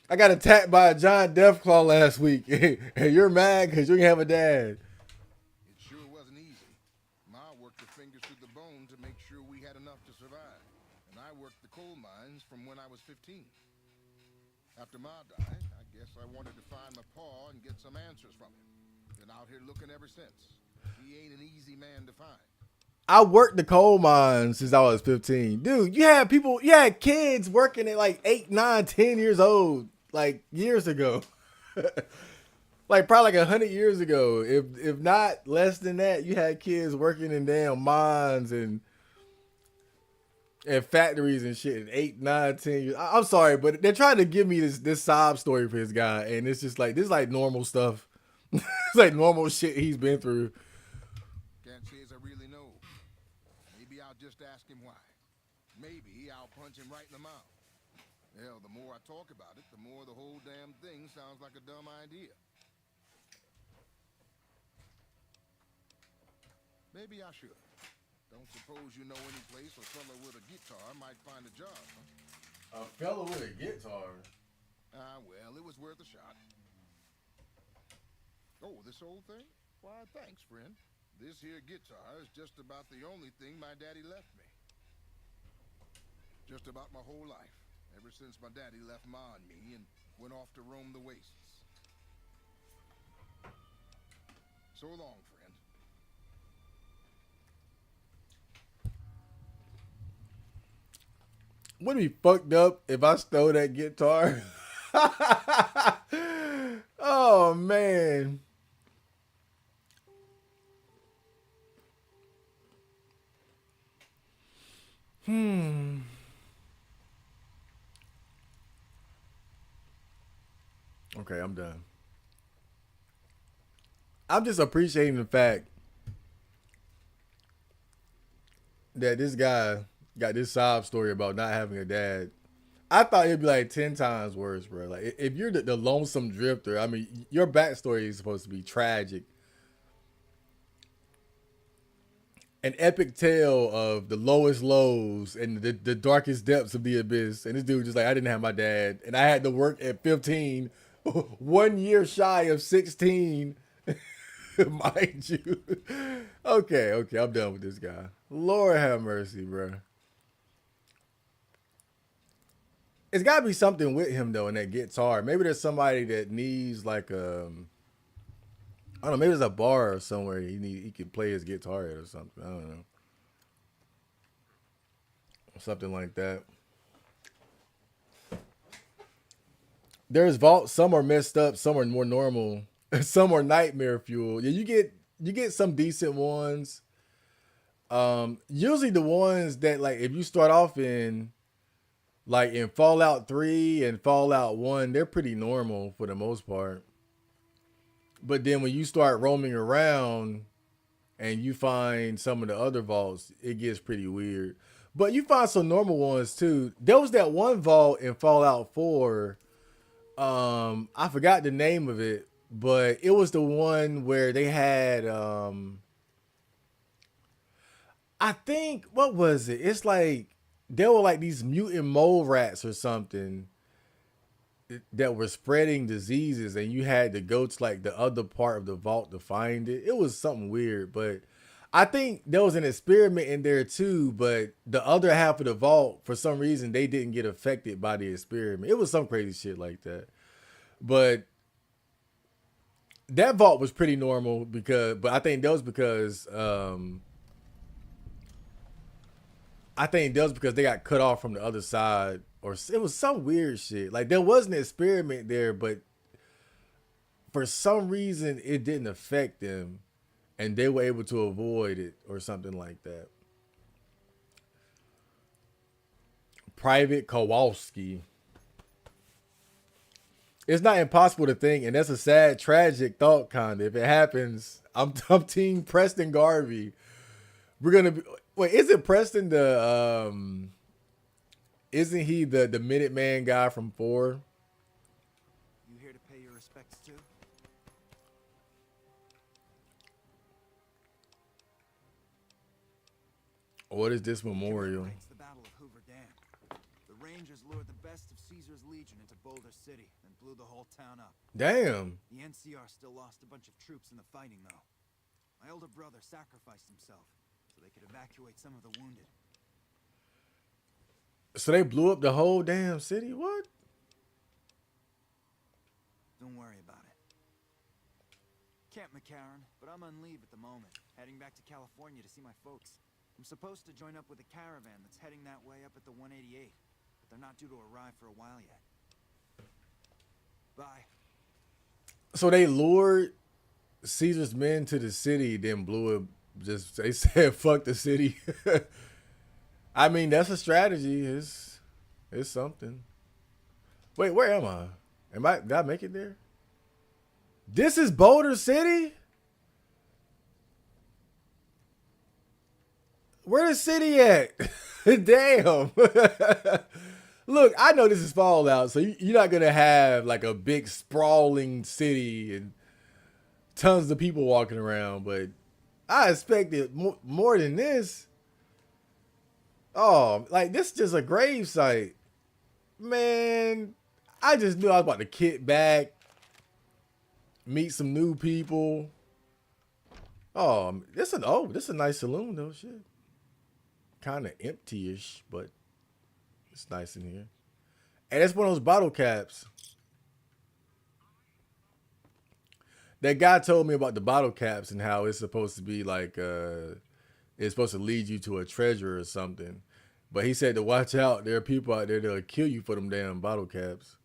I got attacked by a giant deathclaw last week. And you're mad because you didn't have a dad. It sure wasn't easy. Ma worked her fingers through the bone to make sure we had enough to survive. And I worked the coal mines from when I was 15. After Ma died, I guess I wanted to find my pa and get some answers from him. Been out here looking ever since. He ain't an easy man to find. I worked the coal mines since I was 15. Dude, you had kids working at like 8, 9, 10 years old, like years ago. Like probably like 100 years ago. If not less than that, you had kids working in damn mines and factories and shit at 8, 9, 10 years. I'm sorry, but they're trying to give me this sob story for this guy, and it's just like this is like normal stuff. It's like normal shit he's been through. Can't say as I really know. Maybe I'll just ask him why. Maybe I'll punch him right in the mouth. Hell, the more I talk about it, the more the whole damn thing sounds like a dumb idea. Maybe I should. Don't suppose you know any place a fella with a guitar might find a job, huh? A fella with a guitar? Well, it was worth a shot. Oh, this old thing? Why, thanks, friend. This here guitar is just about the only thing my daddy left me. Just about my whole life, ever since my daddy left Ma and me and went off to roam the wastes. So long, friend. Would it be fucked up if I stole that guitar? Oh, man. Okay, I'm done. I'm just appreciating the fact that this guy got this sob story about not having a dad. I thought it'd be like 10 times worse, bro. Like if you're the lonesome drifter, I mean, your backstory is supposed to be tragic. An epic tale of the lowest lows and the darkest depths of the abyss. And this dude just like, I didn't have my dad. And I had to work at 15, 1 year shy of 16, mind you. Okay, I'm done with this guy. Lord have mercy, bro. It's got to be something with him, though, in that guitar. Maybe there's somebody that needs like I don't know, maybe there's a bar or somewhere he can play his guitar at or something. I don't know. Something like that. There's vaults. Some are messed up. Some are more normal. Some are nightmare fuel. Yeah, you get some decent ones. Usually the ones that like if you start off in like in Fallout 3 and Fallout 1, they're pretty normal for the most part. But then when you start roaming around and you find some of the other vaults, it gets pretty weird. But you find some normal ones too. There was that one vault in Fallout 4. I forgot the name of it, but it was the one where they had I think what was it? It's like there were like these mutant mole rats or something that were spreading diseases, and you had to go to like the other part of the vault to find it. It was something weird, but I think there was an experiment in there too. But the other half of the vault, for some reason, they didn't get affected by the experiment. It was some crazy shit like that. But that vault was pretty normal but I think that was because they got cut off from the other side, or it was some weird shit. Like there was an experiment there, but for some reason it didn't affect them, and they were able to avoid it or something like that. Private Kowalski. It's not impossible to think, and that's a sad, tragic thought. Kind of, if it happens, I'm Team Preston Garvey. We're gonna be. Wait, isn't Preston the Isn't he the Minuteman guy from 4? You here to pay your respects too? What is this memorial? It's the Battle of Hoover Dam. The Rangers lured the best of Caesar's Legion into Boulder City and blew the whole town up. Damn. The NCR still lost a bunch of troops in the fighting, though. My older brother sacrificed himself so they could evacuate some of the wounded. So they blew up the whole damn city? What? Don't worry about it. Camp McCarran, but I'm on leave at the moment, heading back to California to see my folks. I'm supposed to join up with a caravan that's heading that way up at the 188, but they're not due to arrive for a while yet. Bye. So they lured Caesar's men to the city, then blew it. Just they said, "Fuck the city." I mean, that's a strategy. It's something. Wait, where am I? Did I make it there? This is Boulder City? Where the city at? Damn. Look, I know this is Fallout, so you're not going to have like a big sprawling city and tons of people walking around, but I expected more than this. Oh, like this is just a grave site. Man, I just knew I was about to kick back, meet some new people. Oh, this is a nice saloon though, shit. Kind of empty-ish, but it's nice in here. And it's one of those bottle caps. That guy told me about the bottle caps and how it's supposed to be like it's supposed to lead you to a treasure or something. But he said to watch out. There are people out there that'll kill you for them damn bottle caps.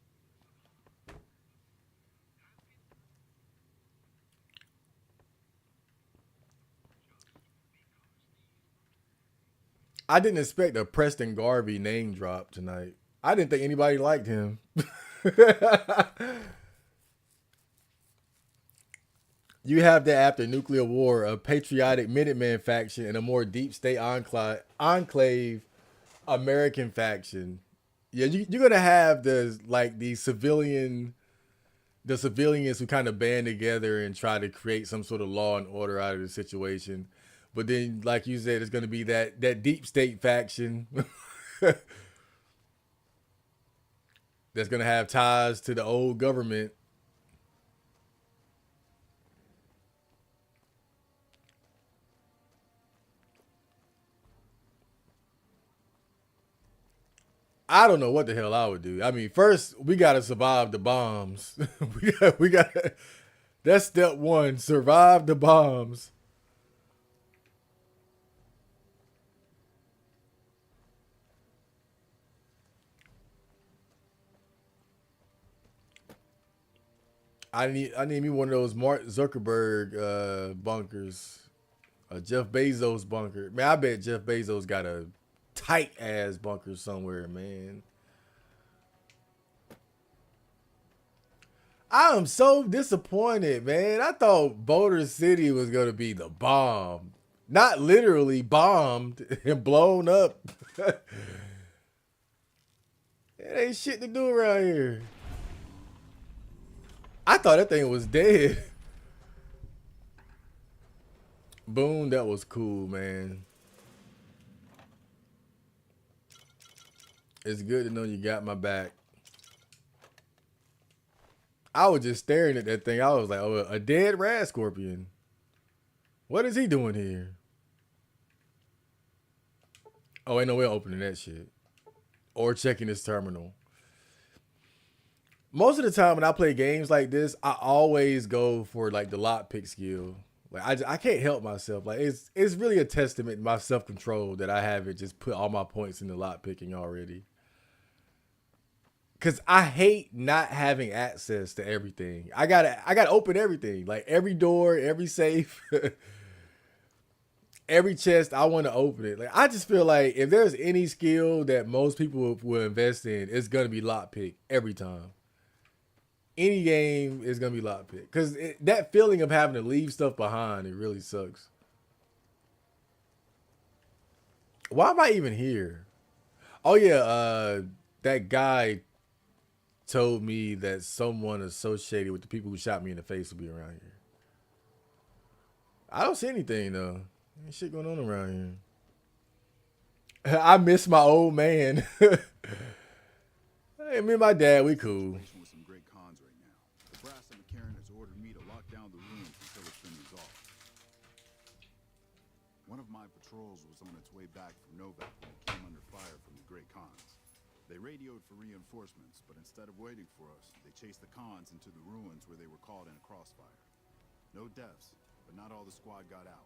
I didn't expect a Preston Garvey name drop tonight. I didn't think anybody liked him. You have that after nuclear war, a patriotic Minuteman faction and a more deep state enclave American faction. Yeah, you're gonna have the civilians who kind of band together and try to create some sort of law and order out of the situation. But then, like you said, it's gonna be that deep state faction that's gonna have ties to the old government. I don't know what the hell I would do. I mean, first we gotta survive the bombs. we got that's step one. Survive the bombs. I need me one of those Mark Zuckerberg bunkers. A Jeff Bezos bunker. Man, I bet Jeff Bezos got a tight ass bunker somewhere, man. I am so disappointed, man. I thought Boulder City was gonna be the bomb. Not literally bombed and blown up. It ain't shit to do around here. I thought that thing was dead. Boom, that was cool, man. It's good to know you got my back. I was just staring at that thing. I was like, oh, a dead rat scorpion. What is he doing here? Oh, ain't no way opening that shit. Or checking this terminal. Most of the time when I play games like this, I always go for like the lockpick skill. Like I can't help myself. Like it's really a testament to my self-control that I haven't just put all my points into lockpicking already. Cause I hate not having access to everything. I gotta open everything. Like every door, every safe, every chest, I want to open it. Like I just feel like if there's any skill that most people will invest in, it's gonna be lockpick every time. Any game is gonna be lockpick. Cause that feeling of having to leave stuff behind, it really sucks. Why am I even here? Oh yeah, that guy told me that someone associated with the people who shot me in the face will be around here. I don't see anything though. Ain't shit going on around here. I miss my old man. Hey, me and my dad, we cool. With some great cons right now. The brass at McCarran has ordered me to lock down the ruins until it's been resolved. One of my patrols was on its way back from Novak when it came under fire from the Great Khans. They radioed for reinforcements, but instead of waiting for us, they chased the Khans into the ruins where they were caught in a crossfire. No deaths, but not all the squad got out.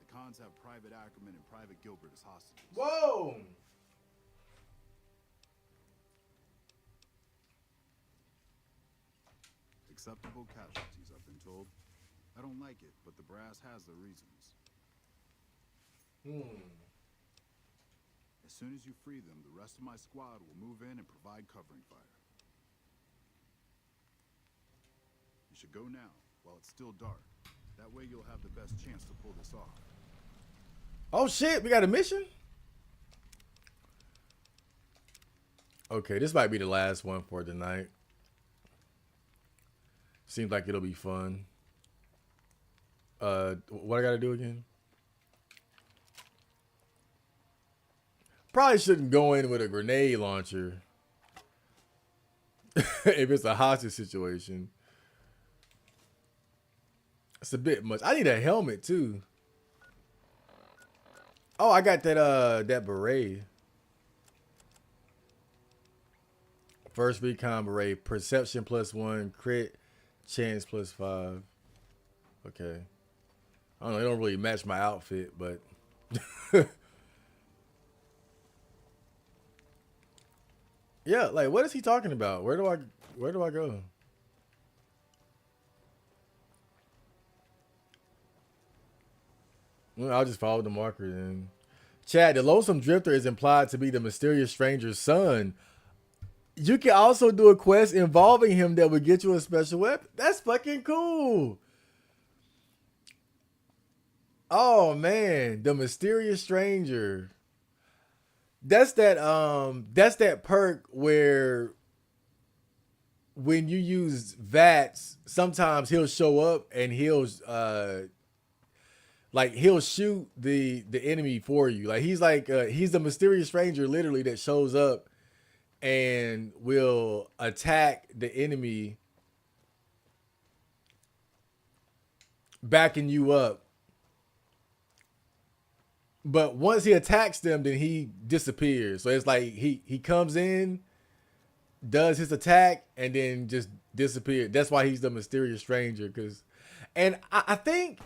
The Khans have Private Ackerman and Private Gilbert as hostages. Whoa! Acceptable casualties, I've been told. I don't like it, but the brass has their reasons. As soon as you free them, the rest of my squad will move in and provide covering fire. You should go now, while it's still dark. That way you'll have the best chance to pull this off. Oh shit, we got a mission? Okay, this might be the last one for tonight. Seems like it'll be fun. What I gotta do again? Probably shouldn't go in with a grenade launcher. If it's a hostage situation. It's a bit much. I need a helmet too. Oh, I got that beret. First recon beret. Perception +1. Crit. Chance +5. Okay. I don't know. It don't really match my outfit, but... Yeah, like, what is he talking about? Where do I go? Well, I'll just follow the marker then. Chad, the Lonesome Drifter is implied to be the mysterious stranger's son. You can also do a quest involving him that would get you a special weapon. That's fucking cool. Oh man, the mysterious stranger. That's that perk where when you use VATS, sometimes he'll show up and he'll shoot the enemy for you. Like he's the mysterious stranger literally that shows up and will attack the enemy, backing you up. But once he attacks them, then he disappears. So it's like he comes in, does his attack, and then just disappears. That's why he's the mysterious stranger. And I think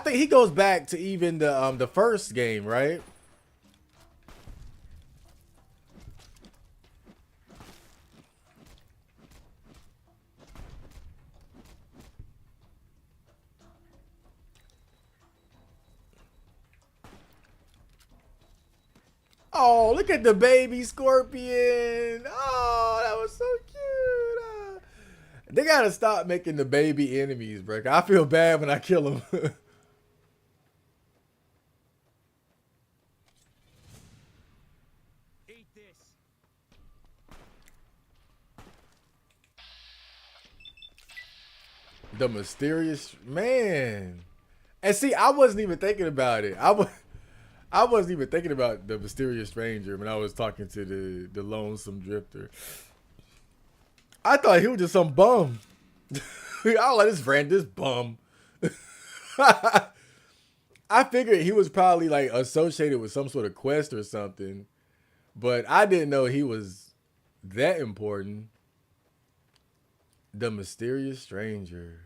he goes back to even the first game, right? Oh, look at the baby scorpion. Oh, that was so cute. They gotta stop making the baby enemies, bro. I feel bad when I kill them. Eat this. The mysterious man. And see, I wasn't even thinking about it. I wasn't even thinking about the mysterious stranger when I was talking to the lonesome drifter. I thought he was just some bum. I was like, this bum. I figured he was probably like associated with some sort of quest or something, but I didn't know he was that important. The mysterious stranger.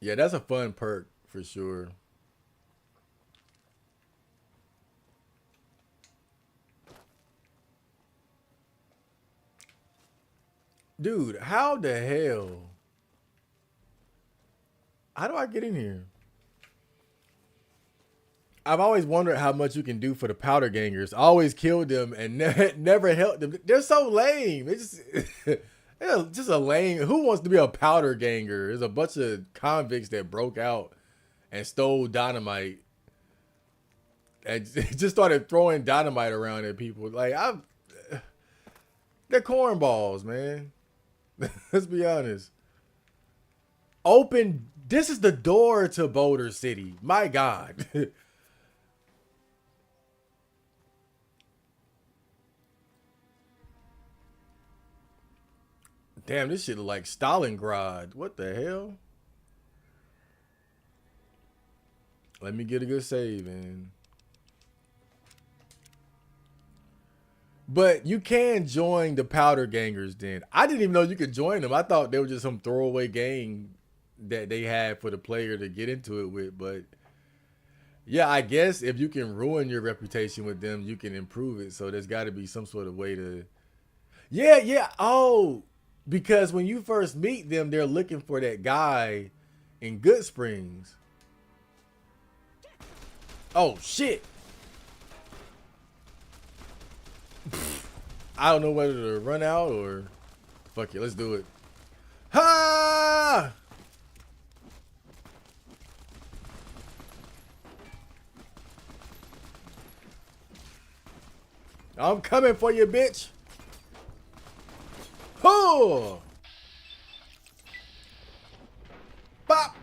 Yeah, that's a fun perk for sure. Dude, how the hell? How do I get in here? I've always wondered how much you can do for the powder gangers. I always killed them and never helped them. They're so lame. They're just a lame. Who wants to be a powder ganger? There's a bunch of convicts that broke out and stole dynamite and just started throwing dynamite around at people. Like they're cornballs, man. Let's be honest. Open. This is the door to Boulder City. My God. Damn, this shit look like Stalingrad. What the hell? Let me get a good save in. But you can join the powder gangers then. I didn't even know you could join them. I thought they were just some throwaway gang that they had for the player to get into it with. But yeah, I guess if you can ruin your reputation with them, you can improve it. So there's got to be some sort of way to... Yeah. Oh, because when you first meet them, they're looking for that guy in Good Springs. Oh, shit. I don't know whether to run out or... Fuck it, let's do it. Ha! I'm coming for you, bitch. Ho! Bop!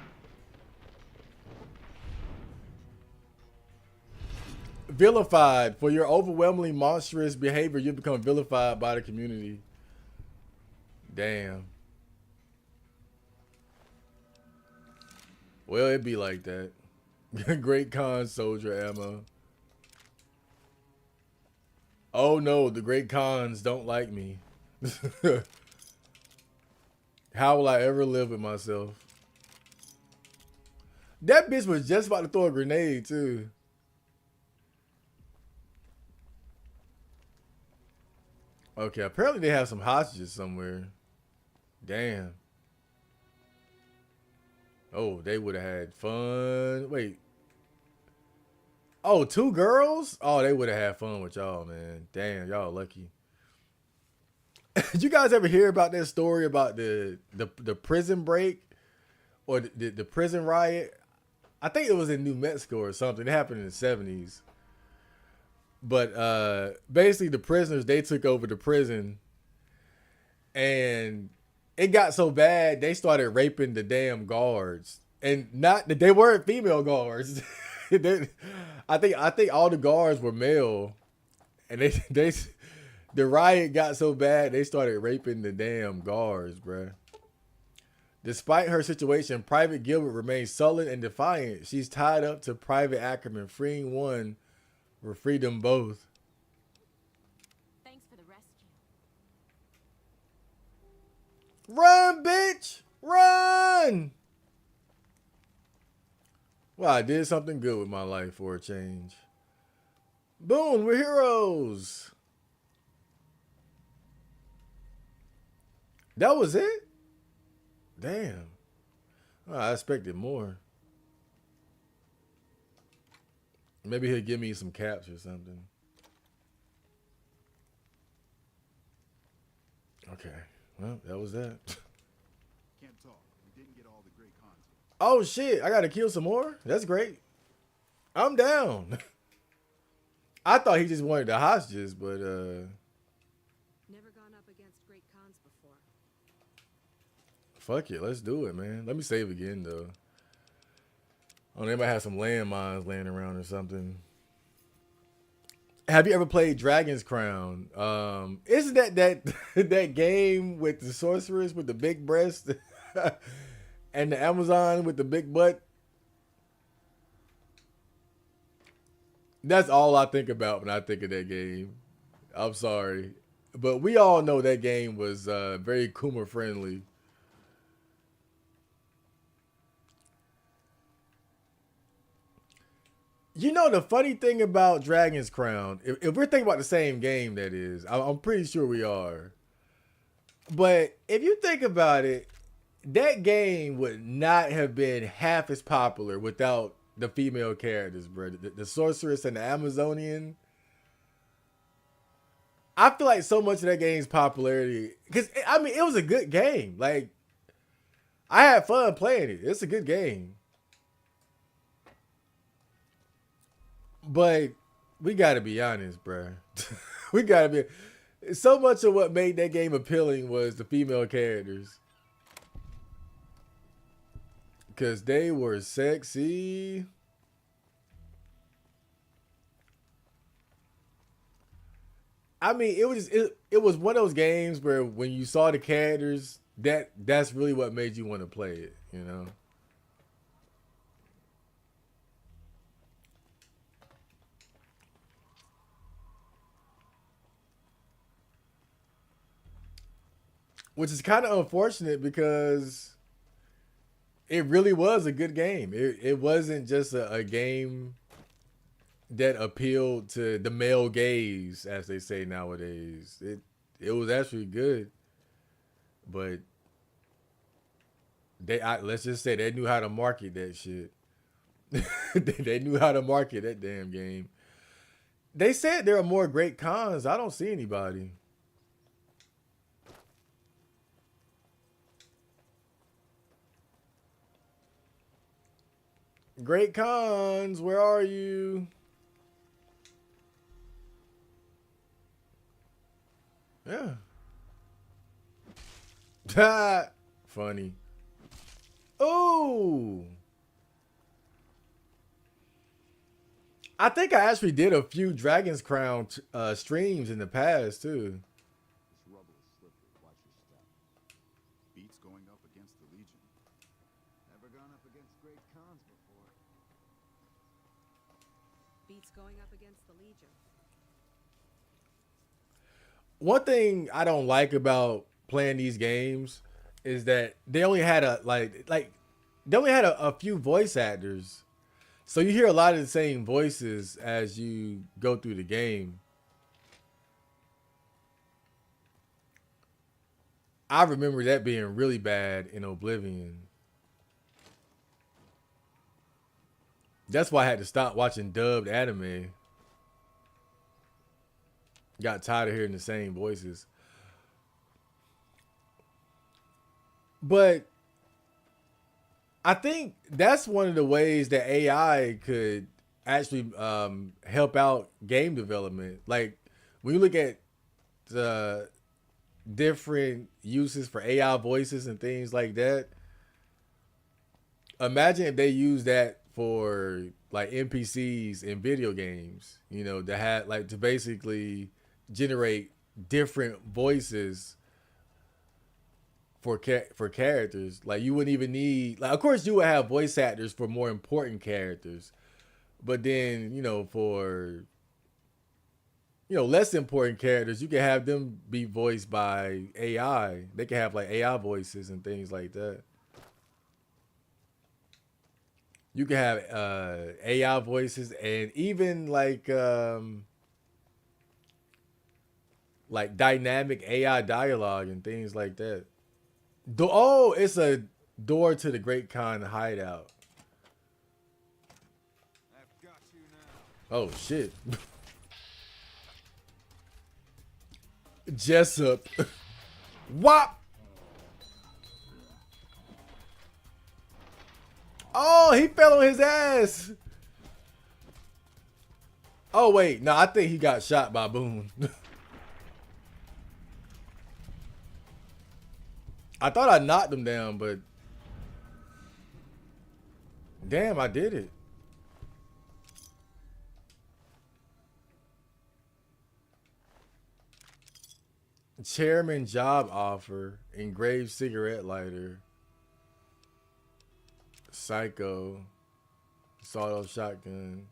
Vilified. For your overwhelmingly monstrous behavior, you become vilified by the community. Damn. Well, it'd be like that. Great Khan soldier ammo. Oh no, the Great Khans don't like me. How will I ever live with myself? That bitch was just about to throw a grenade too. Okay, apparently they have some hostages somewhere. Damn. Oh, they would have had fun. Wait. Oh, 2 girls? Oh, they would have had fun with y'all, man. Damn, y'all lucky. Did you guys ever hear about that story about the prison break or the prison riot? I think it was in New Mexico or something. It happened in the 70s. But basically the prisoners, they took over the prison and it got so bad they started raping the damn guards. And not that they weren't female guards. I think all the guards were male. And the riot got so bad they started raping the damn guards, bruh. Despite her situation, Private Gilbert remains sullen and defiant. She's tied up to Private Ackerman. Freeing one will free them both. Thanks for the rescue. Run, bitch! Run! Well, I did something good with my life for a change. Boom, we're heroes. That was it? Damn. Oh, I expected more. Maybe he'll give me some caps or something. Okay. Well, that was that. Can't talk. We didn't get all the great cons. Oh shit! I gotta kill some more. That's great. I'm down. I thought he just wanted the hostages, but Never gone up against great cons before. fuck it, let's do it, man. Let me save again though. Oh, they might have some landmines laying around or something. Have you ever played Dragon's Crown? Isn't that that game with the sorceress with the big breast and the Amazon with the big butt? That's all I think about when I think of that game. I'm sorry, but we all know that game was very Kuma friendly. You know the funny thing about Dragon's Crown, if we're thinking about the same game, that is, I'm pretty sure we are. But if you think about it, that game would not have been half as popular without the female characters, bro. The sorceress and the Amazonian. I feel like so much of that game's popularity, because I mean, it was a good game. Like, I had fun playing it. It's a good game. But we gotta be honest, bro. We gotta be. So much of what made that game appealing was the female characters, because they were sexy. I mean, it was one of those games where when you saw the characters, that's really what made you want to play it, you know. Which is kind of unfortunate because it really was a good game. It wasn't just a game that appealed to the male gaze, as they say nowadays. It was actually good, but let's just say they knew how to market that shit. They knew how to market that damn game. They said there are more great cons. I don't see anybody. Great cons, where are you? Yeah. Funny. Oh. I think I actually did a few Dragon's Crown streams in the past too. This rubble is slippery. Watch your step. Beats going up against the Legion. Never gone up against great cons before. Beats going up against the Legion. One thing I don't like about playing these games is that they only had a few voice actors. So you hear a lot of the same voices as you go through the game. I remember that being really bad in Oblivion. That's why I had to stop watching dubbed anime. Got tired of hearing the same voices. But I think that's one of the ways that AI could actually help out game development. Like when you look at the different uses for AI voices and things like that, imagine if they use that for like NPCs in video games, you know, to basically generate different voices for characters. Like you wouldn't even need, like, of course you would have voice actors for more important characters, but then, you know, for, you know, less important characters, you can have them be voiced by AI. They can have like AI voices and things like that. You can have AI voices and even like dynamic AI dialogue and things like that. Oh, Door to the Great Khan hideout. I've got you now. Oh shit. Jessup. Whop. Oh, he fell on his ass. Oh wait, no, I think he got shot by Boone. I thought I knocked him down, but damn, I did it. Chairman job offer, engraved cigarette lighter, psycho, sawed-off shotgun,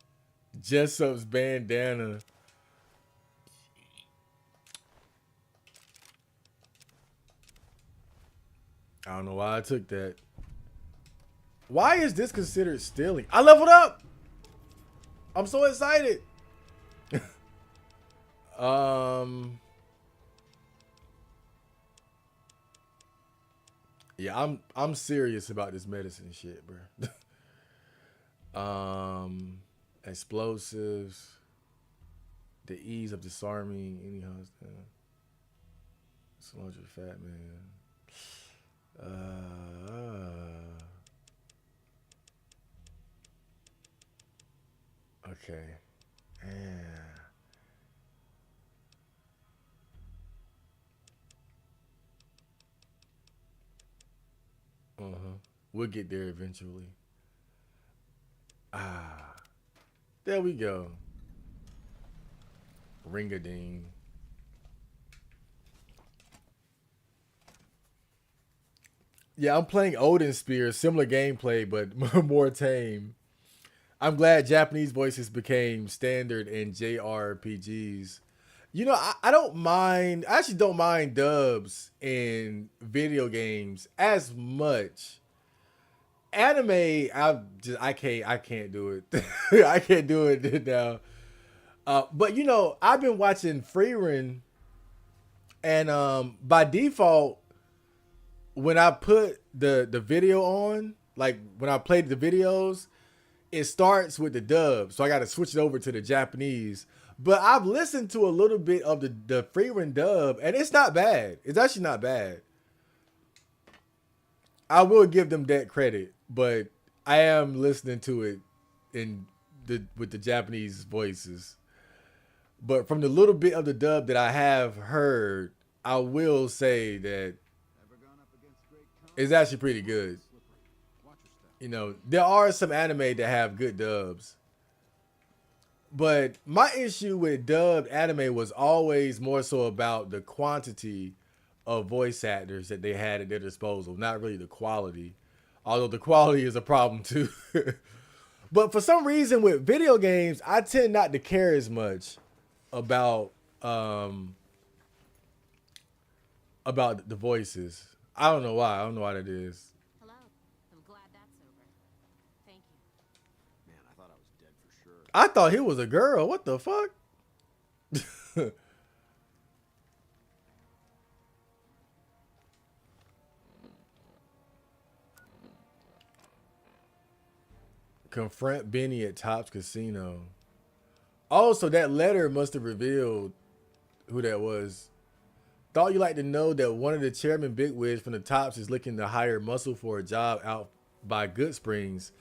Jessup's bandana. I don't know why I took that. Why is this considered stealing? I leveled up. I'm so excited. Yeah, I'm serious about this medicine shit, bro. Explosives. The ease of disarming any hostile. Soldier fat man. Okay. Yeah. We'll get there eventually. There we go. Ring-a-ding. Yeah, I'm playing Odin Spear, similar gameplay, but more tame. I'm glad Japanese voices became standard in JRPGs. You know, I don't mind. I actually don't mind dubs in video games as much. Anime, I can't do it. I can't do it now. But you know, I've been watching Freerun, and by default, when I put the video on, like when I played the videos, it starts with the dub, so I got to switch it over to the Japanese. But I've listened to a little bit of the Freerun dub, and it's not bad. It's actually not bad. I will give them that credit, but I am listening to it with the Japanese voices. But from the little bit of the dub that I have heard, I will say that it's actually pretty good. You know, there are some anime that have good dubs. But my issue with dubbed anime was always more so about the quantity of voice actors that they had at their disposal, not really the quality. Although the quality is a problem too. But for some reason with video games, I tend not to care as much about the voices. I don't know why. I don't know why that is. Hello. I'm glad that's over. Thank you. Man, I thought I was dead for sure. I thought he was a girl. What the fuck? Confront Benny at Topps Casino. Oh, so that letter must have revealed who that was. Thought you like to know that one of the chairman bigwigs from the Tops is looking to hire Muscle for a job out by Good Springs.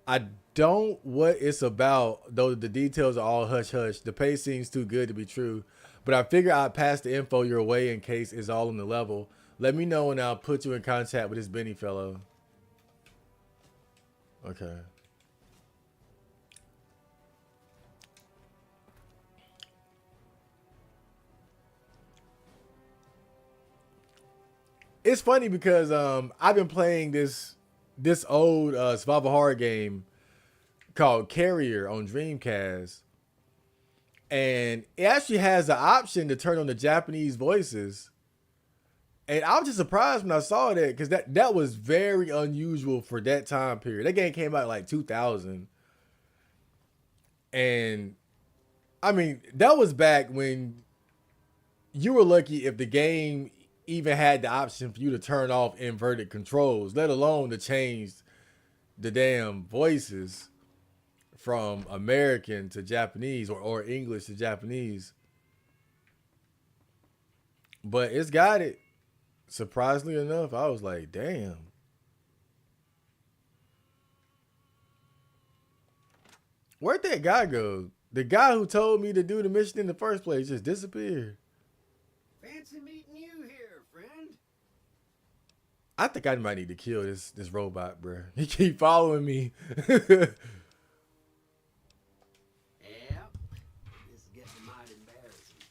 I don't what it's about, though the details are all hush hush. The pay seems too good to be true, but I figure I'd pass the info your way in case it's all on the level. Let me know and I'll put you in contact with this Benny fellow. Okay. It's funny because I've been playing this old survival horror game called Carrier on Dreamcast, and it actually has the option to turn on the Japanese voices. And I was just surprised when I saw that because that was very unusual for that time period. That game came out like 2000, and I mean that was back when you were lucky if the game even had the option for you to turn off inverted controls, let alone to change the damn voices from American to Japanese or English to Japanese. But it's got it. Surprisingly enough, I was like, damn. Where'd that guy go? The guy who told me to do the mission in the first place just disappeared. Fancy meeting you here, friend. I think I might need to kill this robot, bro. He keep following me. Yep. This is getting mighty embarrassing.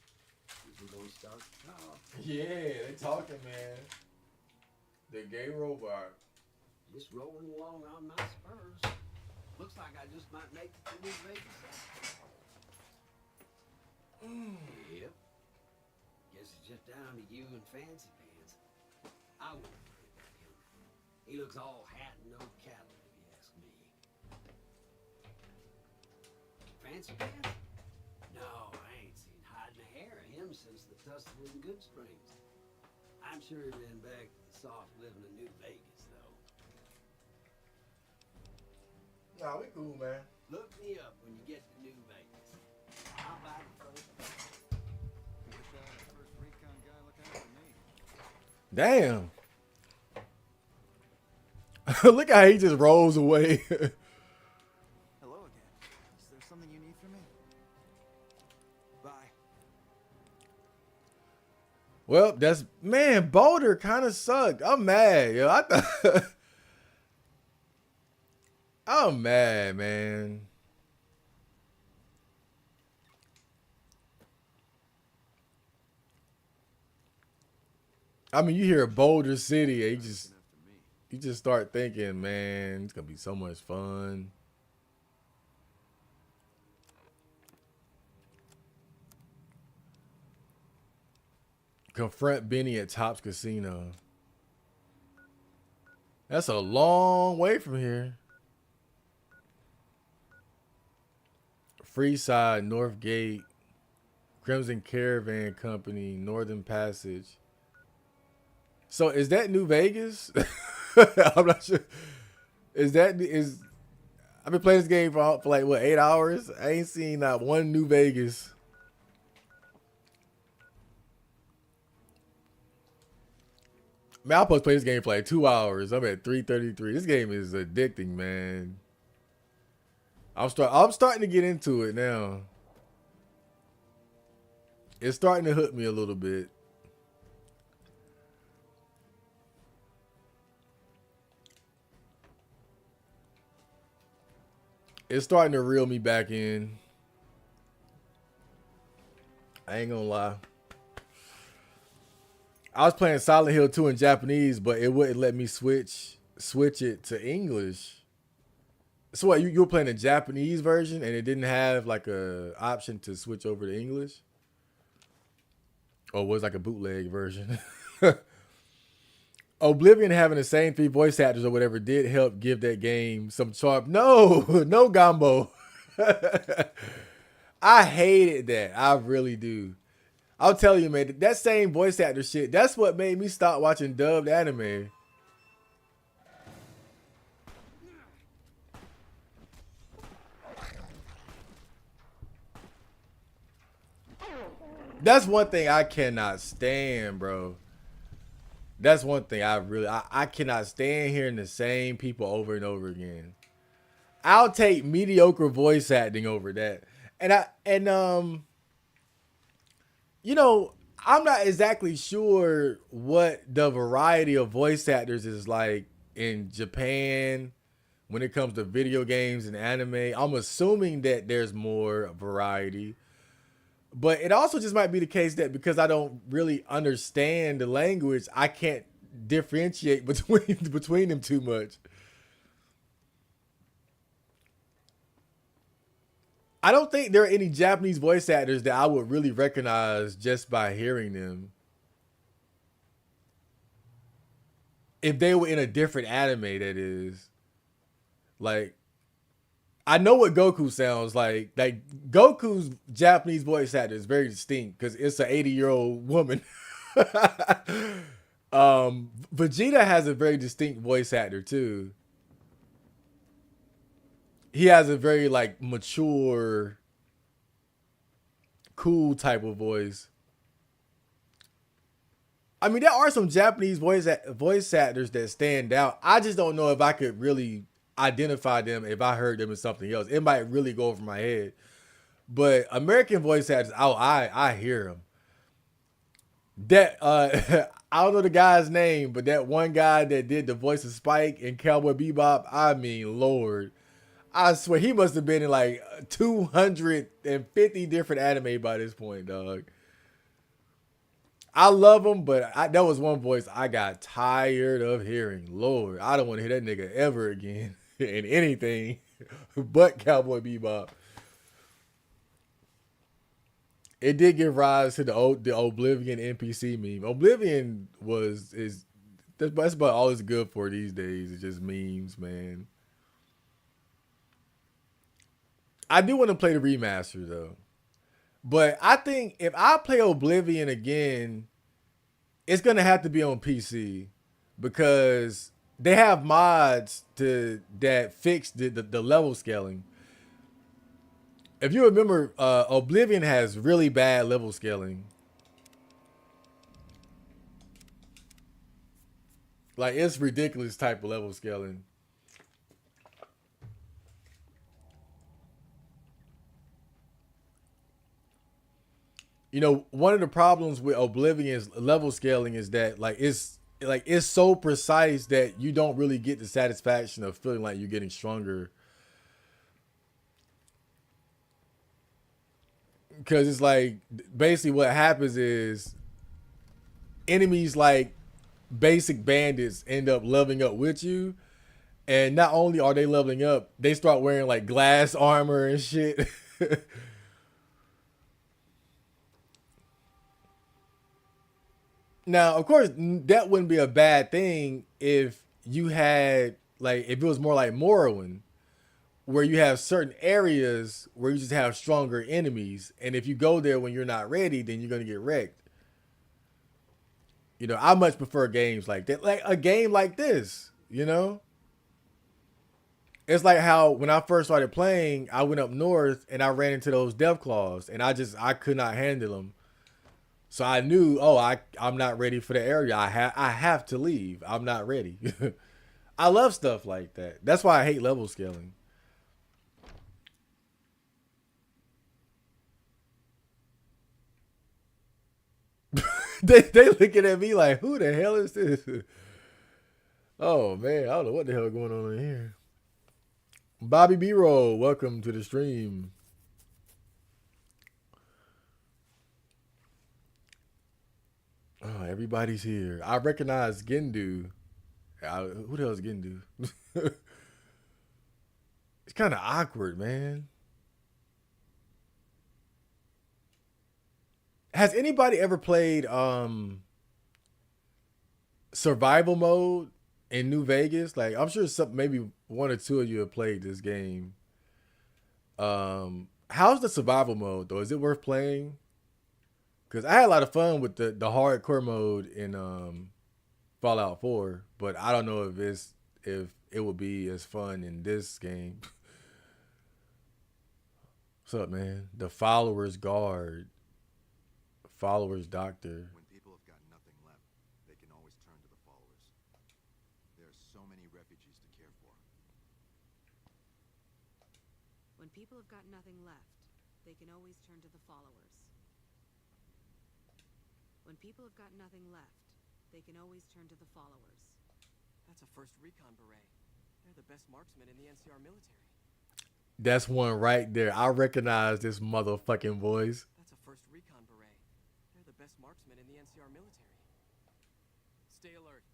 People gonna start to talk. Yeah, they talking, man. The gay robot. Just rolling along on my spurs. Looks like I just might make it to New Vegas. Yep. Guess it's just down to you and Fancy Pants. I wouldn't worry about him. He looks all hat and no cattle, if you ask me. Fancy Pants? No, I ain't seen hide and hair of him since the tussle in Good Springs. I'm sure he ran back to the soft living of New Vegas, though. Nah, we cool, man. Look me up when you get to New Vegas. I'll buy the first. Wish I had a first recon guy looking out for me. Damn. Look how he just rolls away. Hello again. Is there something you need from me? Bye. Well, that's man. Boulder kind of sucked. I'm mad, yo. I thought I'm mad, man. I mean, you hear Boulder City, and you just start thinking, man, it's gonna be so much fun. Confront Benny at Topps Casino. That's a long way from here. Freeside, North Gate, Crimson Caravan Company, Northern Passage. So is that New Vegas? I'm not sure. Is I've been playing this game for like what 8 hours? I ain't seen not one New Vegas. Man, I'm supposed to play this game for like 2 hours. I'm at 3:33. This game is addicting, man. I'm starting to get into it now. It's starting to hook me a little bit. It's starting to reel me back in. I ain't gonna lie. I was playing Silent Hill 2 in Japanese, but it wouldn't let me switch it to English. So what, you were playing the Japanese version and it didn't have like a option to switch over to English? Or was like a bootleg version? Oblivion having the same 3 voice actors or whatever did help give that game some charm. No, no Gombo. I hated that. I really do. I'll tell you, man, that same voice actor shit, that's what made me stop watching dubbed anime. That's one thing I cannot stand, bro. That's one thing I cannot stand hearing the same people over and over again. I'll take mediocre voice acting over that. You know, I'm not exactly sure what the variety of voice actors is like in Japan when it comes to video games and anime. I'm assuming that there's more variety. But it also just might be the case that because I don't really understand the language, I can't differentiate between them too much. I don't think there are any Japanese voice actors that I would really recognize just by hearing them. If they were in a different anime, that is. Like, I know what Goku sounds like. Like, Goku's Japanese voice actor is very distinct because it's an 80-year-old woman. Vegeta has a very distinct voice actor too. He has a very like mature, cool type of voice. I mean, there are some Japanese voice actors that stand out. I just don't know if I could really identify them if I heard them in something else. It might really go over my head. But American voice actors, oh, I hear them. That I don't know the guy's name, but that one guy that did the voice of Spike in Cowboy Bebop, I mean, Lord, I swear he must have been in like 250 different anime by this point, dog. I love him, but that was one voice I got tired of hearing. Lord, I don't want to hear that nigga ever again in anything but Cowboy Bebop. It did give rise to the Oblivion NPC meme. Oblivion that's about all it's good for these days. It's just memes, man. I do want to play the remaster though. But I think if I play Oblivion again, it's gonna have to be on PC because they have mods that fix the level scaling. If you remember, Oblivion has really bad level scaling. Like it's ridiculous type of level scaling. You know, one of the problems with Oblivion's level scaling is that it's so precise that you don't really get the satisfaction of feeling like you're getting stronger. Because it's like basically what happens is enemies like basic bandits end up leveling up with you. And not only are they leveling up, they start wearing like glass armor and shit. Now, of course, that wouldn't be a bad thing if you had like if it was more like Morrowind, where you have certain areas where you just have stronger enemies, and if you go there when you're not ready, then you're gonna get wrecked. You know, I much prefer games like that, like a game like this. You know, it's like how when I first started playing, I went up north and I ran into those death claws, and I could not handle them. So I knew, oh, I'm not ready for the area. I have to leave. I'm not ready. I love stuff like that. That's why I hate level scaling. They looking at me like, who the hell is this? Oh man, I don't know what the hell is going on in here. Bobby B roll, welcome to the stream. Oh, everybody's here. I recognize Gindu. Who the hell is Gindu? It's kind of awkward, man. Has anybody ever played survival mode in New Vegas? Like I'm sure maybe one or two of you have played this game. How's the survival mode though? Is it worth playing? Because I had a lot of fun with the hardcore mode in Fallout 4, but I don't know if it would be as fun in this game. What's up, man? The followers guard, followers doctor. When people have got nothing left, they can always turn to the followers. There are so many refugees to care for. When people have got nothing left, they can always turn to the followers. When people have got nothing left, they can always turn to the followers. That's a first recon beret. They're the best marksmen in the NCR military. That's one right there. I recognize this motherfucking voice. That's a first recon beret. They're the best marksmen in the NCR military. Stay alert.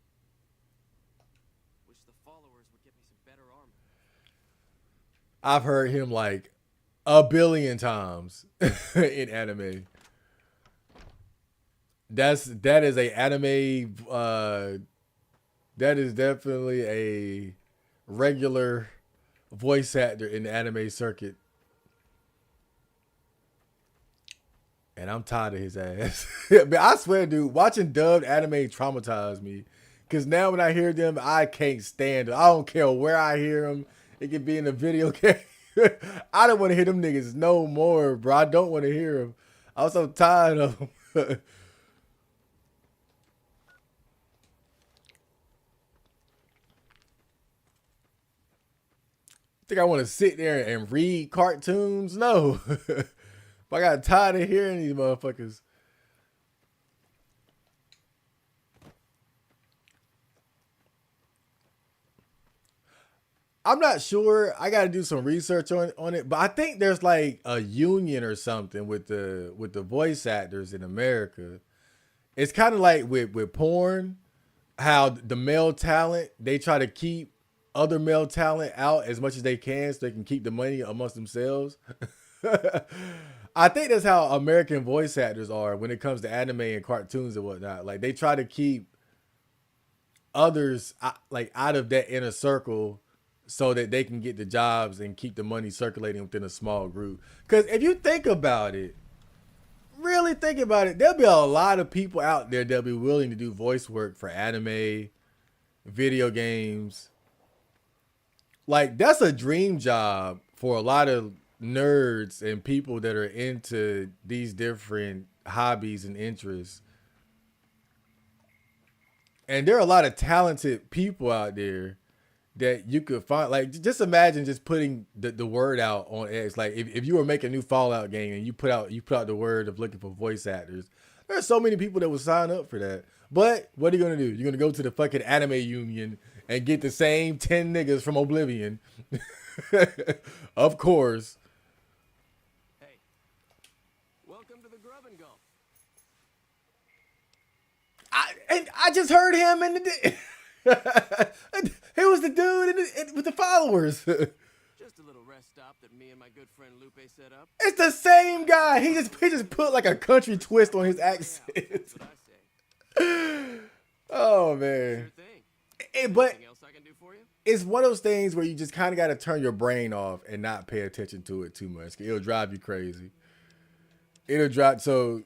Wish the followers would get me some better armor. I've heard him like a billion times in anime. That is a anime. That is definitely a regular voice actor in the anime circuit. And I'm tired of his ass. But I swear, dude, watching dubbed anime traumatized me. Cause now when I hear them, I can't stand it. I don't care where I hear them. It could be in a video game. I don't want to hear them niggas no more, bro. I don't want to hear them. I'm so tired of them. I think I want to sit there and read cartoons. No. I got tired of hearing these motherfuckers. I'm not sure. I got to do some research on it, but I think there's like a union or something with the voice actors in America. It's kind of like with porn, how the male talent, they try to keep other male talent out as much as they can so they can keep the money amongst themselves. I think that's how American voice actors are when it comes to anime and cartoons and whatnot. Like they try to keep others like out of that inner circle so that they can get the jobs and keep the money circulating within a small group. Because if you think about it, really think about it, there'll be a lot of people out there that'll be willing to do voice work for anime, video games. Like that's a dream job for a lot of nerds and people that are into these different hobbies and interests. And there are a lot of talented people out there that you could find. Like just imagine just putting the word out on X. Like if you were making a new Fallout game and you put out the word of looking for voice actors, there's so many people that would sign up for that. But what are you gonna do? You're gonna go to the fucking anime union and get the same 10 niggas from Oblivion. Of course. Hey, welcome to the Grub and Gulp. I just heard him in the. He was the dude with the followers. Just a little rest stop that me and my good friend Lupe set up. It's the same guy. He just put like a country twist on his accent. That's what I say. Oh man. Sure thing. But Anything else I can do for you? it's one of those things where you just kind of got to turn your brain off and not pay attention to it too much. It'll drive you crazy. It'll drive. So,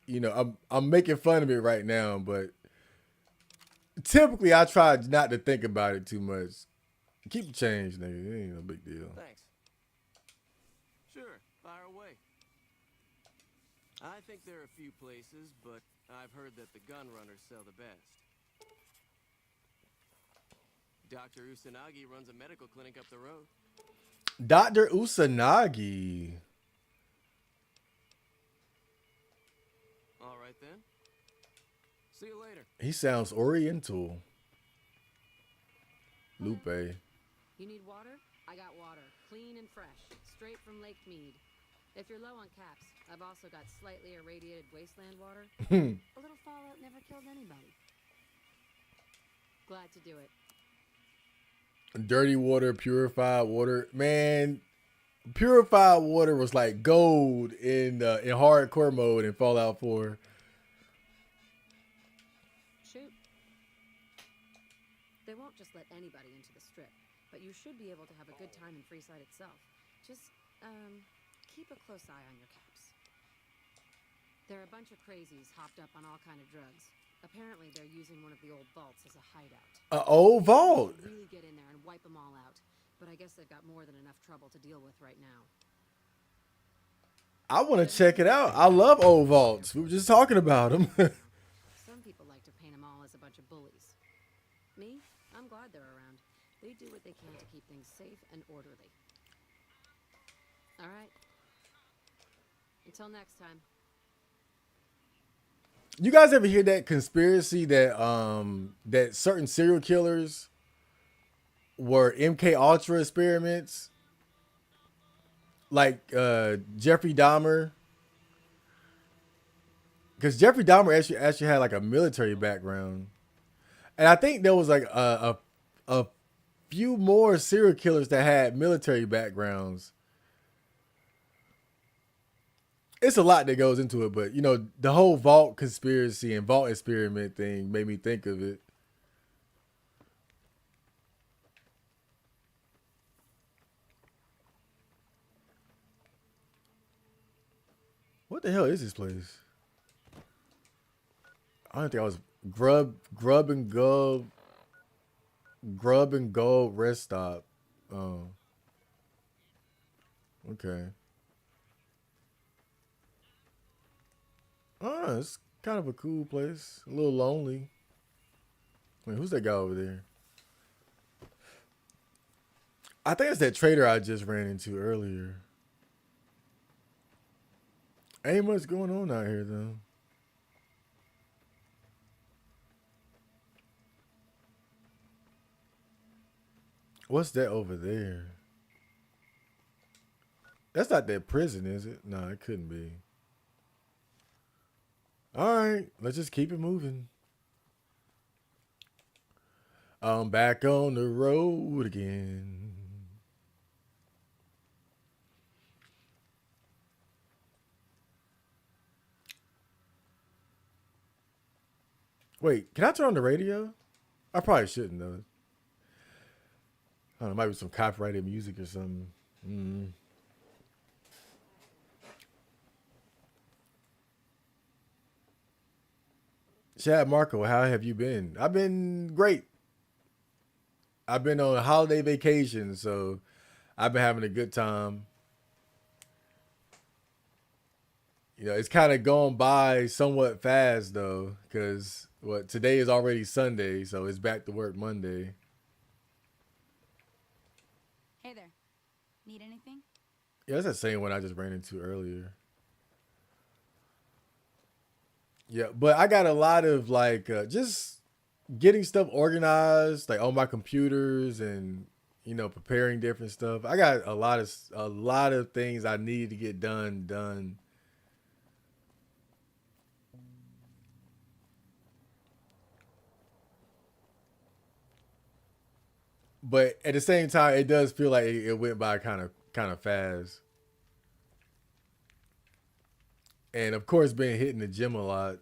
you know, I'm making fun of it right now, but typically I try not to think about it too much. Keep the change, nigga. It ain't no big deal. Thanks. Sure, fire away. I think there are a few places, but I've heard that the gun runners sell the best. Dr. Usanagi runs a medical clinic up the road. Dr. Usanagi. All right then. See you later. He sounds oriental. Lupe. You need water? I got water. Clean and fresh. Straight from Lake Mead. If you're low on caps, I've also got slightly irradiated wasteland water. A little fallout never killed anybody. Glad to do it. Dirty water, purified water. Man, purified water was like gold in hardcore mode in Fallout 4. Shoot. They won't just let anybody into the strip, but you should be able to have a good time in Freeside itself. Just, keep a close eye on your caps. There are a bunch of crazies hopped up on all kind of drugs. Apparently, they're using one of the old vaults as a hideout. An old vault? Really get in there and wipe them all out. But I guess they've got more than enough trouble to deal with right now. I want to check it out. I love old vaults. We were just talking about them. Some people like to paint them all as a bunch of bullies. Me? I'm glad they're around. They do what they can to keep things safe and orderly. All right. Until next time. You guys ever hear that conspiracy that that certain serial killers were MK Ultra experiments? Like Jeffrey Dahmer. Because Jeffrey Dahmer actually had like a military background. And I think there was like a few more serial killers that had military backgrounds. It's a lot that goes into it, but you know, the whole vault conspiracy and vault experiment thing made me think of it. What What the hell is this place? I don't think I was grub and go rest stop. Oh, okay. Oh, it's kind of a cool place. A little lonely. Wait, who's that guy over there? I think it's that trader I just ran into earlier. Ain't much going on out here though. What's that over there? That's not that prison, is it? No, it couldn't be. All right, let's just keep it moving. I'm back on the road again. Wait, can I turn on the radio? I probably shouldn't though. I don't know, might be some copyrighted music or something. Mm. Chad Marco, how have you been? I've been great. I've been on a holiday vacation, so I've been having a good time. You know, it's kind of gone by somewhat fast though, because what today is already Sunday, so it's back to work Monday. Hey there. Need anything? Yeah, that's the same one I just ran into earlier. Yeah, but I got a lot of like just getting stuff organized, like on my computers and preparing different stuff. I got a lot of things I need to get done. But at the same time, it does feel like it went by kind of fast. And of course, being hitting the gym a lot.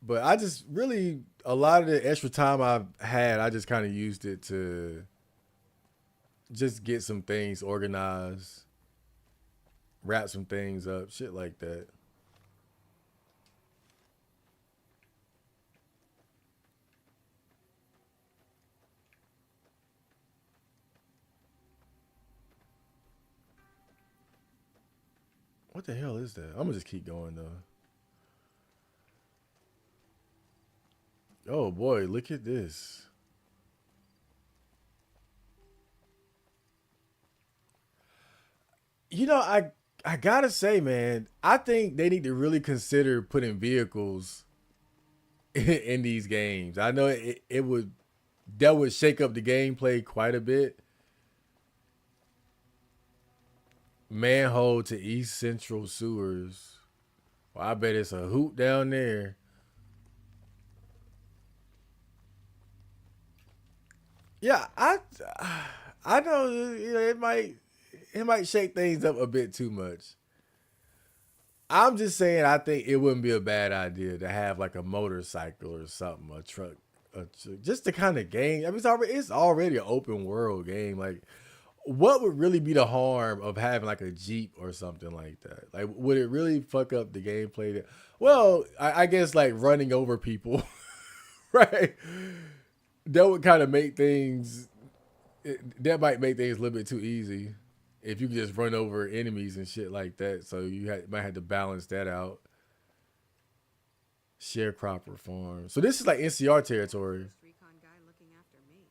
But I just really a lot of the extra time I've had, I just kind of used it to just get some things organized, wrap some things up, shit like that. What the hell is that? I'm gonna just keep going though. Oh boy, look at this. I gotta say, man, I think they need to really consider putting vehicles in these games. I know it would that would shake up the gameplay quite a bit. Manhole to East Central Sewers. Well, I bet it's a hoot down there. Yeah, I know, it might shake things up a bit too much. I'm just saying I think it wouldn't be a bad idea to have like a motorcycle or something, a truck, just the kind of game. I mean, it's already an open world game. Like, what would really be the harm of having like a Jeep or something like that? Like, would it really fuck up the gameplay? Well, I guess like running over people, right? That would kind of make things. That might make things a little bit too easy if you can just run over enemies and shit like that. So might have to balance that out. Sharecropper farm. So this is like NCR territory. Recon guy looking after me.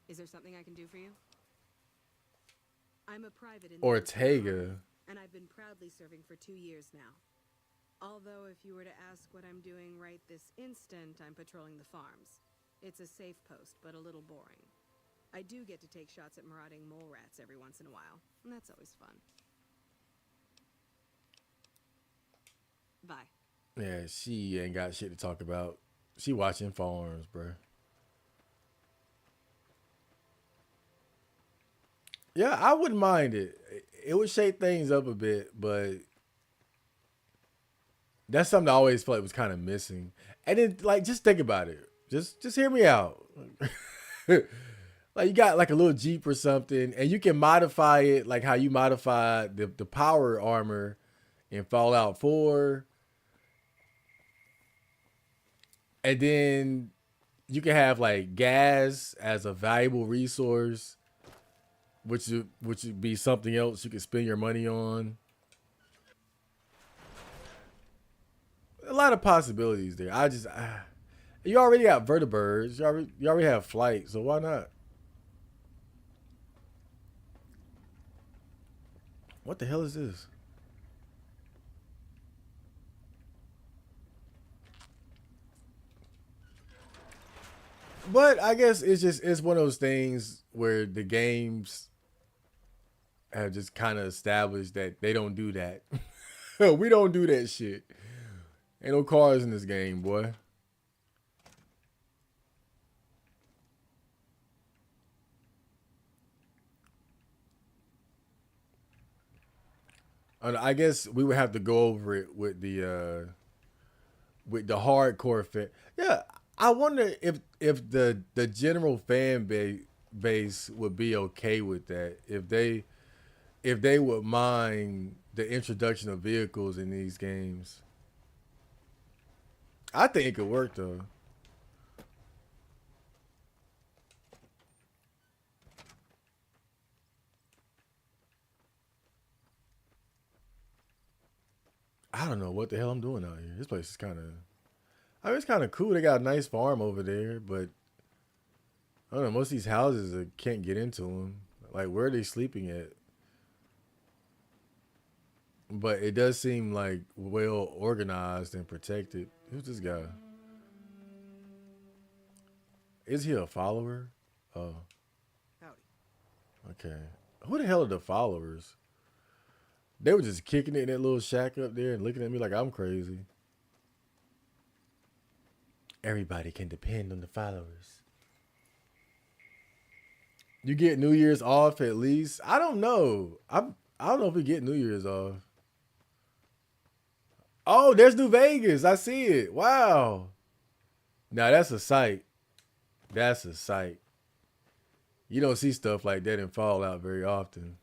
Is there something I can do for you? I'm a private in the Ortega. and I've been proudly serving for 2 years now. Although if you were to ask what I'm doing right this instant, I'm patrolling the farms. It's a safe post, but a little boring. I do get to take shots at marauding mole rats every once in a while, and that's always fun. Bye. Yeah, she ain't got shit to talk about. She watching farms, bruh. Yeah, I wouldn't mind it. It would shake things up a bit, but That's something I always felt like was kind of missing. And then like just think about it. Just hear me out. Like you got like a little Jeep or something, and you can modify it like how you modified the power armor in Fallout 4. And then you can have like gas as a valuable resource, which would be something else you could spend your money on. A lot of possibilities there. You already got vertibirds. You already have flight, so why not? What the hell is this? But I guess it's one of those things where the games have just kind of established that they don't do that. We don't do that shit. Ain't no cars in this game, boy. I guess we would have to go over it with the hardcore fan. Yeah, I wonder if the general base would be okay with that. If they would mind the introduction of vehicles in these games. I think it could work though. I don't know what the hell I'm doing out here. This place is kind of. I mean, it's kind of cool. They got a nice farm over there, but I don't know. Most of these houses can't get into them. Like, where are they sleeping at? But it does seem like well organized and protected. Who's this guy? Is he a follower? Oh, Howdy. okay. Who the hell are the followers? They were just kicking it in that little shack up there and looking at me like I'm crazy. Everybody can depend on the followers. You get New Year's off at least. I don't know. I don't know if we get New Year's off. Oh, there's New Vegas. I see it. Wow. Now that's a sight. That's a sight. You don't see stuff like that in Fallout very often.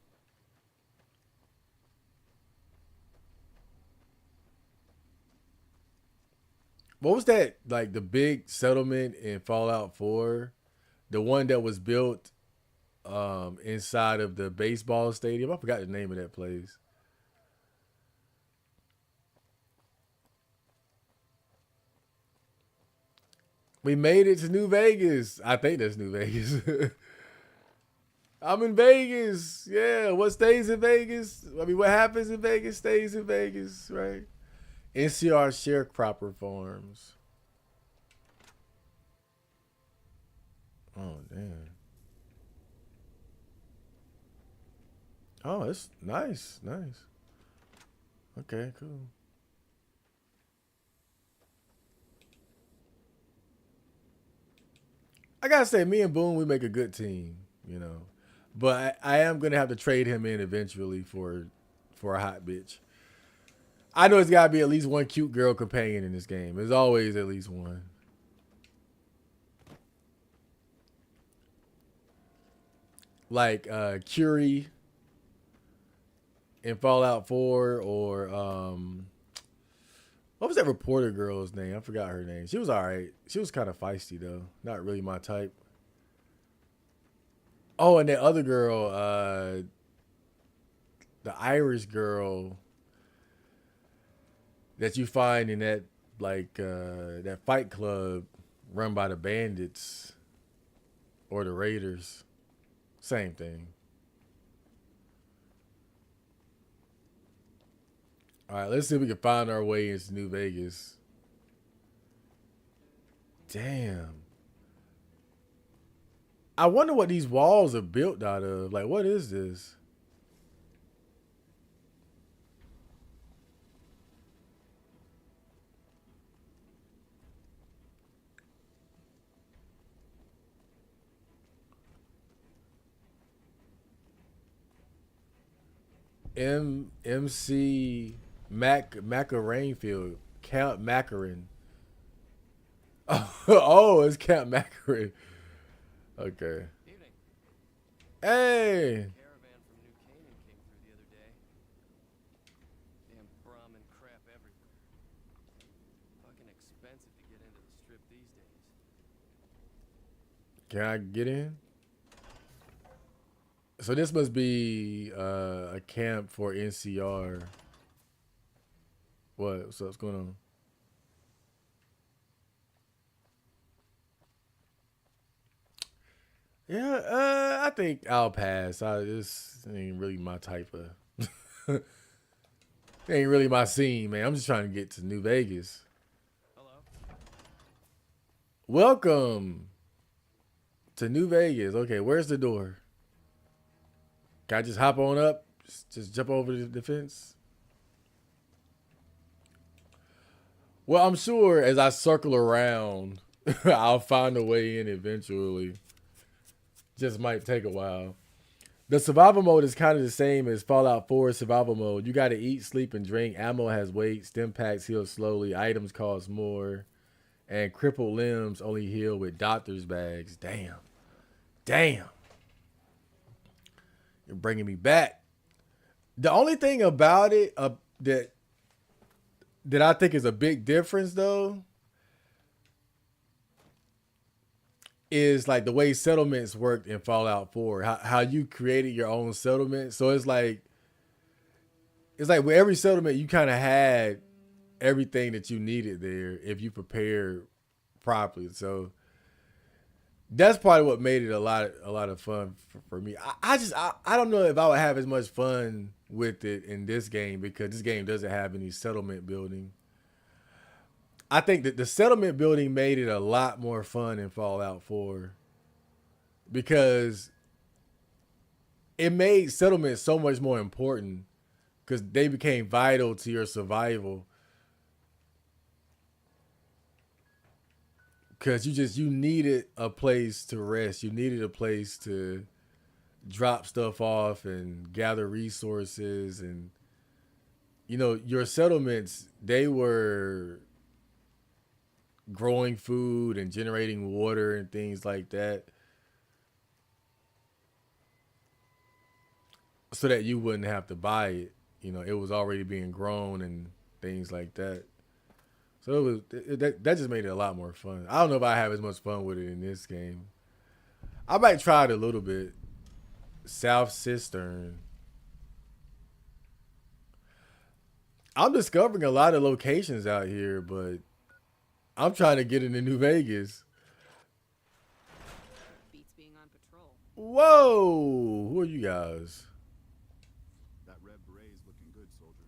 What was that like the big settlement in Fallout 4? The one that was built inside of the baseball stadium. I forgot the name of that place. We made it to New Vegas. I think that's New Vegas. I'm in Vegas. Yeah, what stays in Vegas? I mean, what happens in Vegas stays in Vegas, right? NCR sharecropper farms. Oh damn. Oh, it's nice, nice. Okay, cool. I gotta say, me and Boone, we make a good team, you know. But I am gonna have to trade him in eventually for a hot bitch. I know it's gotta be at least one cute girl companion in this game. There's always at least one. Like Curie in Fallout 4 or what was that reporter girl's name? I forgot her name. She was alright. She was kind of feisty though. Not really my type. Oh, and that other girl, the Irish girl that you find in that that fight club run by the bandits or the raiders. Same thing. All right, let's see if we can find our way into New Vegas. Damn. I wonder what these walls are built out of. Like, what is this? MC Mac Rainfield Count Macarin. Oh, it's Count Macarin. Okay. Evening. Hey. Caravan from New Canaan came through the other day. Damn Brahmin crap everywhere. Fucking expensive to get into the strip these days. Can I get in? So this must be a camp for NCR. What? What's going on? Yeah, I think I'll pass. This ain't really my type of. It ain't really my scene, man. I'm just trying to get to New Vegas. Hello. Welcome to New Vegas. Okay, where's the door? Can I just hop on up? Just jump over the fence? Well, I'm sure as I circle around, I'll find a way in eventually. Just might take a while. The survival mode is kind of the same as Fallout 4 survival mode. You got to eat, sleep, and drink. Ammo has weight. Stim packs heal slowly. Items cost more. And crippled limbs only heal with doctor's bags. Damn. Damn. You're bringing me back. The only thing about it that I think is a big difference, though, is like the way settlements worked in Fallout 4. How you created your own settlement. So it's like with every settlement you kind of had everything that you needed there if you prepared properly. So that's probably what made it a lot of fun for me. I don't know if I would have as much fun with it in this game because this game doesn't have any settlement building. I think that the settlement building made it a lot more fun in Fallout 4 because it made settlements so much more important because they became vital to your survival. Because you needed a place to rest. You needed a place to drop stuff off and gather resources. And, your settlements, they were growing food and generating water and things like that so that you wouldn't have to buy it. It was already being grown and things like that. So that just made it a lot more fun. I don't know if I have as much fun with it in this game. I might try it a little bit. South Cistern. I'm discovering a lot of locations out here, but I'm trying to get into New Vegas. Beats being on patrol. Whoa! Who are you guys? That red beret is looking good, soldier.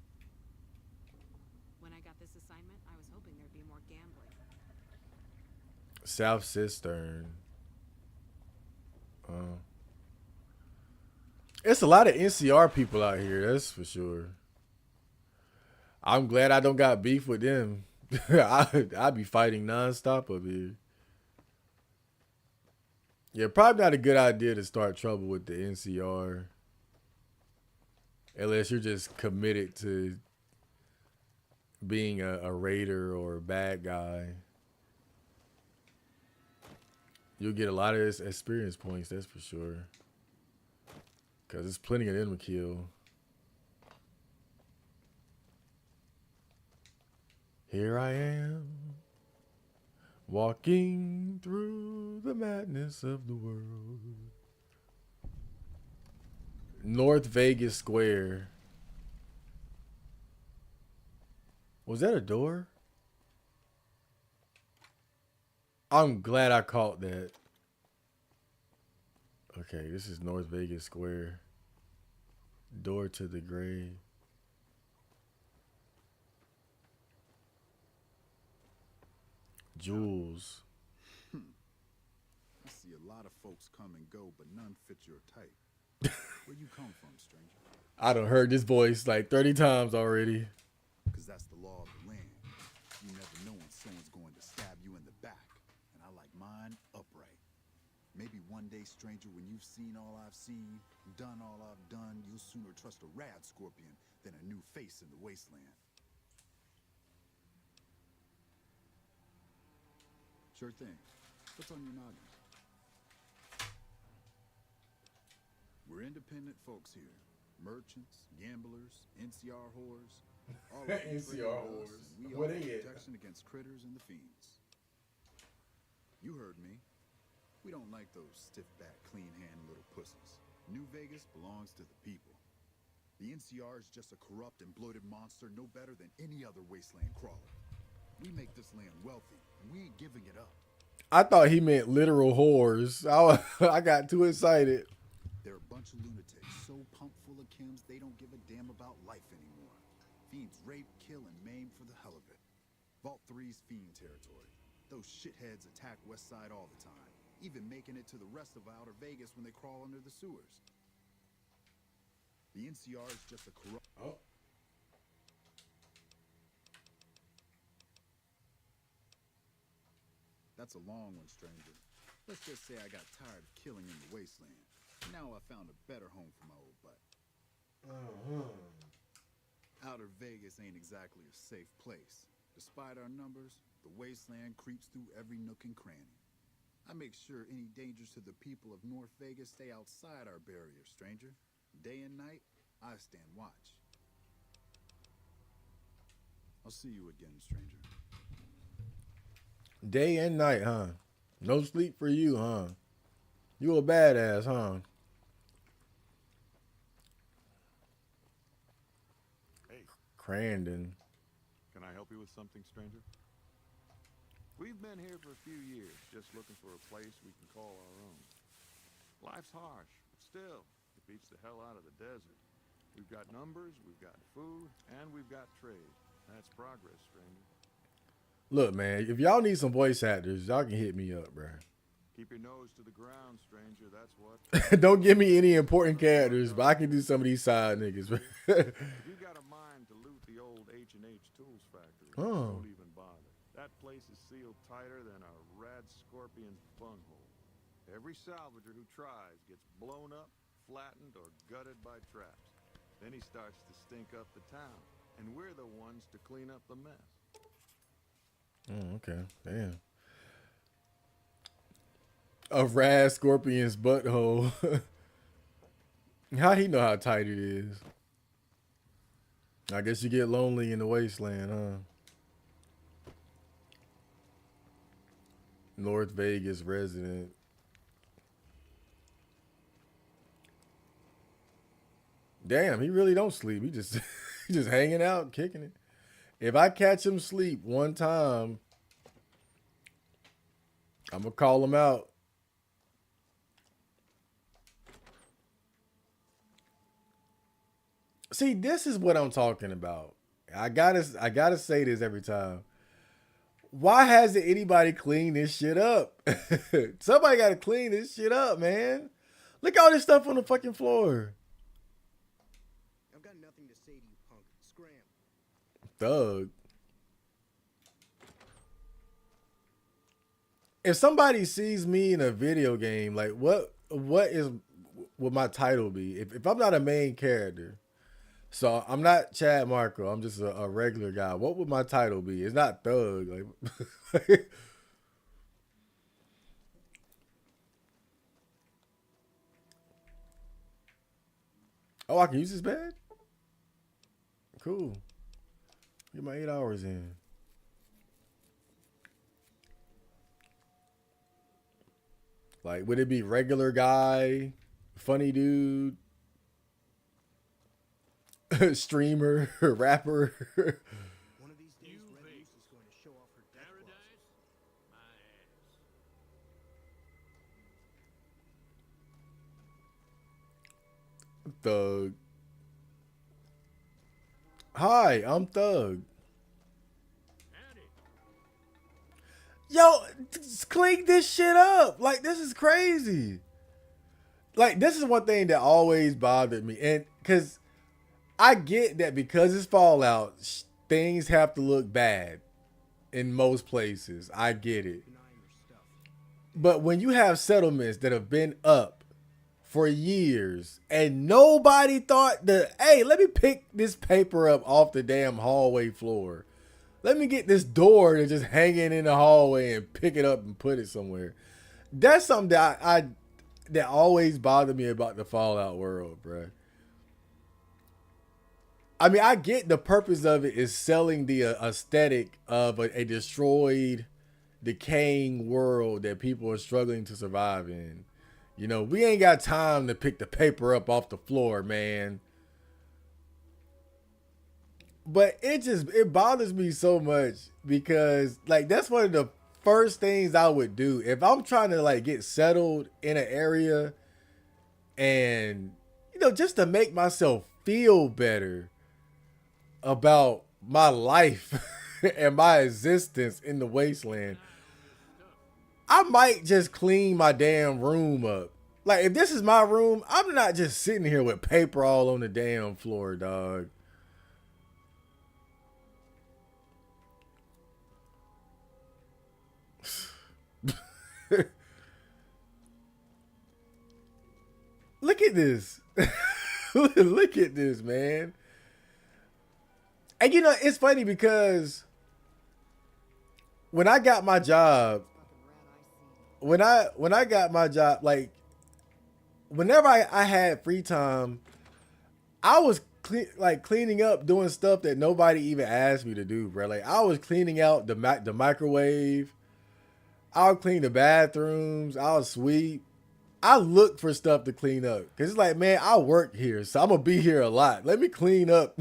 When I got this assignment, I was hoping there'd be more gambling. South Cistern. It's a lot of NCR people out here, that's for sure. I'm glad I don't got beef with them. I'd be fighting nonstop up here. Yeah, probably not a good idea to start trouble with the NCR. Unless you're just committed to being a raider or a bad guy. You'll get a lot of experience points, that's for sure. Because there's plenty of them to kill. Here I am, walking through the madness of the world. North Vegas Square. Was that a door? I'm glad I caught that. Okay, this is North Vegas Square. Door to the grave. Jules. I see a lot of folks come and go, but none fit your type. Where you come from, stranger? I done heard this voice like 30 times already. Because that's the law of the land. You never know when someone's going to stab you in the back. And I like mine upright. Maybe one day, stranger, when you've seen all I've seen, done all I've done, you'll sooner trust a rad scorpion than a new face in the wasteland. Sure thing. What's on your noggin? We're independent folks here. Merchants, gamblers, NCR whores. All of them NCR trade with us, whores. and we Where offer they at? protection against critters and the fiends. You heard me. We don't like those stiff-backed, clean-handed little pussies. New Vegas belongs to the people. The NCR is just a corrupt and bloated monster no better than any other wasteland crawler. We make this land wealthy, and we ain't giving it up. I thought he meant literal whores. I got too excited. They're a bunch of lunatics so pumped full of chems they don't give a damn about life anymore. Fiends rape, kill, and maim for the hell of it. Vault 3's fiend territory. Those shitheads attack West Side all the time, even making it to the rest of Outer Vegas when they crawl under the sewers. The NCR is just a corrupt... Oh. That's a long one, stranger. Let's just say I got tired of killing in the wasteland. Now I found a better home for my old butt. Outer Vegas ain't exactly a safe place. Despite our numbers, the wasteland creeps through every nook and cranny. I make sure any dangers to the people of North Vegas stay outside our barrier, stranger. Day and night, I stand watch. I'll see you again, stranger. Day and night, huh? No sleep for you, huh? You a badass, huh? Hey. Crandon. Can I help you with something, stranger? We've been here for a few years, just looking for a place we can call our own. Life's harsh, but still, it beats the hell out of the desert. We've got numbers, we've got food, and we've got trade. That's progress, stranger. Look, man, if y'all need some voice actors, y'all can hit me up, bro. Keep your nose to the ground, stranger, that's what. Don't give me any important characters, but I can do some of these side niggas, bro. If you got a mind to loot the old H&H Tools factory, don't even bother. That place is sealed tighter than a rad scorpion's bunghole. Every salvager who tries gets blown up, flattened, or gutted by traps. Then he starts to stink up the town, and we're the ones to clean up the mess. Oh, okay. Damn. A rad scorpion's butthole. How he know how tight it is? I guess you get lonely in the wasteland, huh? North Vegas resident. Damn, he really don't sleep. He just he just hanging out, kicking it. If I catch him sleep one time, I'm gonna call him out. See, this is what I'm talking about. I gotta say this every time. Why hasn't anybody cleaned this shit up? Somebody gotta clean this shit up, man. Look at all this stuff on the fucking floor. I've got nothing to say to you, punk. Scram. Thug. If somebody sees me in a video game, like what would my title be? If I'm not a main character, so I'm not Chad Marco, I'm just a regular guy. What would my title be? It's not thug. Like oh, I can use this bed? Cool. Get my 8 hours in. Like, would it be regular guy, funny dude, streamer, rapper? One of these days, Red Goose is going to show off her paradise. Thug. Hi, I'm Thug. Yo, clean this shit up. Like, this is crazy. Like, this is one thing that always bothered me. And because I get that because it's Fallout, things have to look bad in most places. I get it. But when you have settlements that have been up for years and nobody thought that, hey, let me pick this paper up off the damn hallway floor. Let me get this door that's just hanging in the hallway and pick it up and put it somewhere. That's something that I that always bothered me about the Fallout world, bro. I mean, I get the purpose of it is selling the aesthetic of a destroyed, decaying world that people are struggling to survive in. You know, we ain't got time to pick the paper up off the floor, man. But it bothers me so much because like that's one of the first things I would do if I'm trying to like get settled in an area and just to make myself feel better about my life and my existence in the wasteland. I might just clean my damn room up. Like if this is my room, I'm not just sitting here with paper all on the damn floor, dog. Look at this. Look at this, man. And it's funny because when I got my job, when I got my job, like whenever I had free time, I was cleaning up, doing stuff that nobody even asked me to do, bro. Like I was cleaning out the microwave. I'll clean the bathrooms. I'll sweep. I look for stuff to clean up because it's like, man, I work here, so I'm gonna be here a lot. Let me clean up.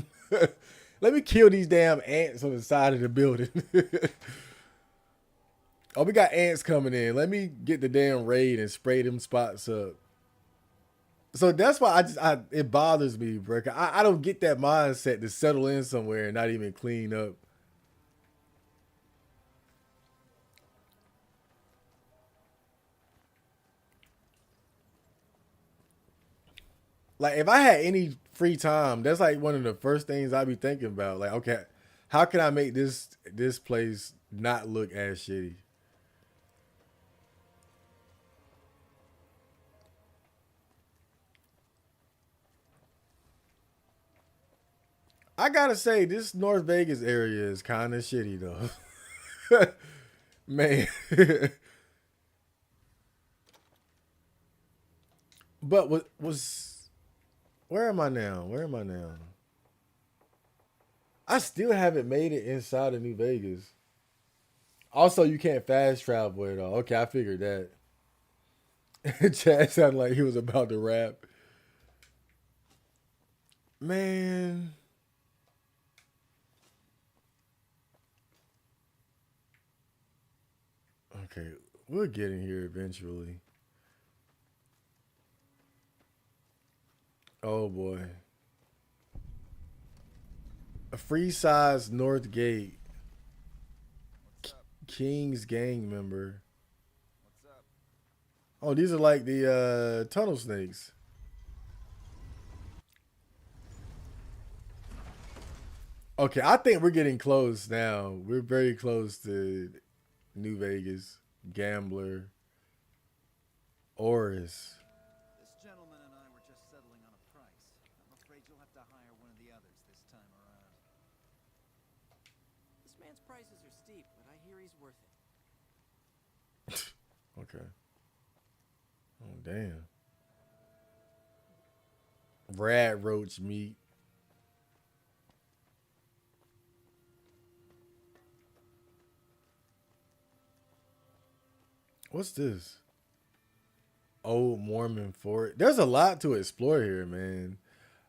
Let me kill these damn ants on the side of the building. Oh, we got ants coming in. Let me get the damn raid and spray them spots up. So that's why it bothers me, bro. I don't get that mindset to settle in somewhere and not even clean up. Like if I had any free time, that's like one of the first things I'd be thinking about. Like, okay, how can I make this place not look as shitty? I gotta say, this North Vegas area is kind of shitty though. Man. But where am I now? Where am I now? I still haven't made it inside of New Vegas. Also, you can't fast travel at all. Okay, I figured that. Chad sounded like he was about to rap. Man. Okay, we'll get in here eventually. Oh boy. A free size North Gate. King's gang member. Oh, these are like the tunnel snakes. Okay, I think we're getting close now. We're very close to New Vegas. Gambler. Oris. This gentleman and I were just settling on a price. I'm afraid you'll have to hire one of the others this time around. This man's prices are steep, but I hear he's worth it. Okay. Oh, damn. Rad roach meat. What's this? Old Mormon fort. There's a lot to explore here, man.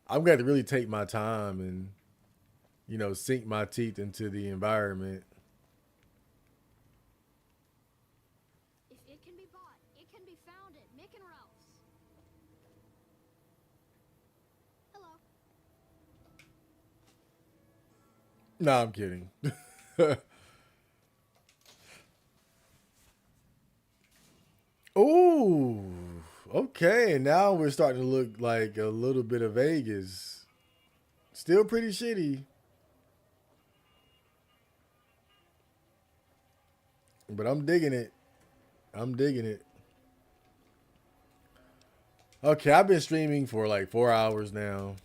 I'm going to really take my time and, sink my teeth into the environment. If it can be bought, it can be found at Mick and Ralph's. Hello. Nah, I'm kidding. Ooh, okay. Now we're starting to look like a little bit of Vegas. Still pretty shitty. But I'm digging it. I'm digging it. Okay, I've been streaming for like 4 hours now.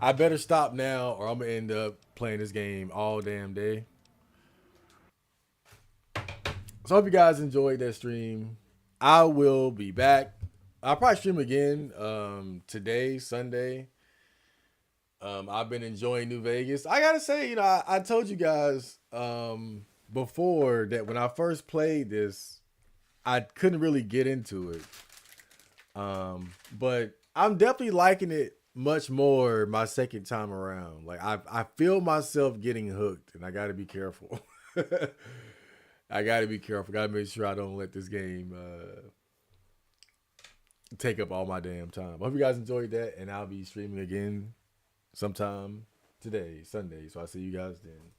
I better stop now, or I'm gonna end up playing this game all damn day. So I hope you guys enjoyed that stream. I will be back. I'll probably stream again today, Sunday. I've been enjoying New Vegas. I gotta say, I told you guys before that when I first played this, I couldn't really get into it. But I'm definitely liking it much more my second time around. Like I feel myself getting hooked, and I gotta be careful. I gotta be careful. Gotta make sure I don't let this game take up all my damn time. I hope you guys enjoyed that, and I'll be streaming again sometime today, Sunday. So I'll see you guys then.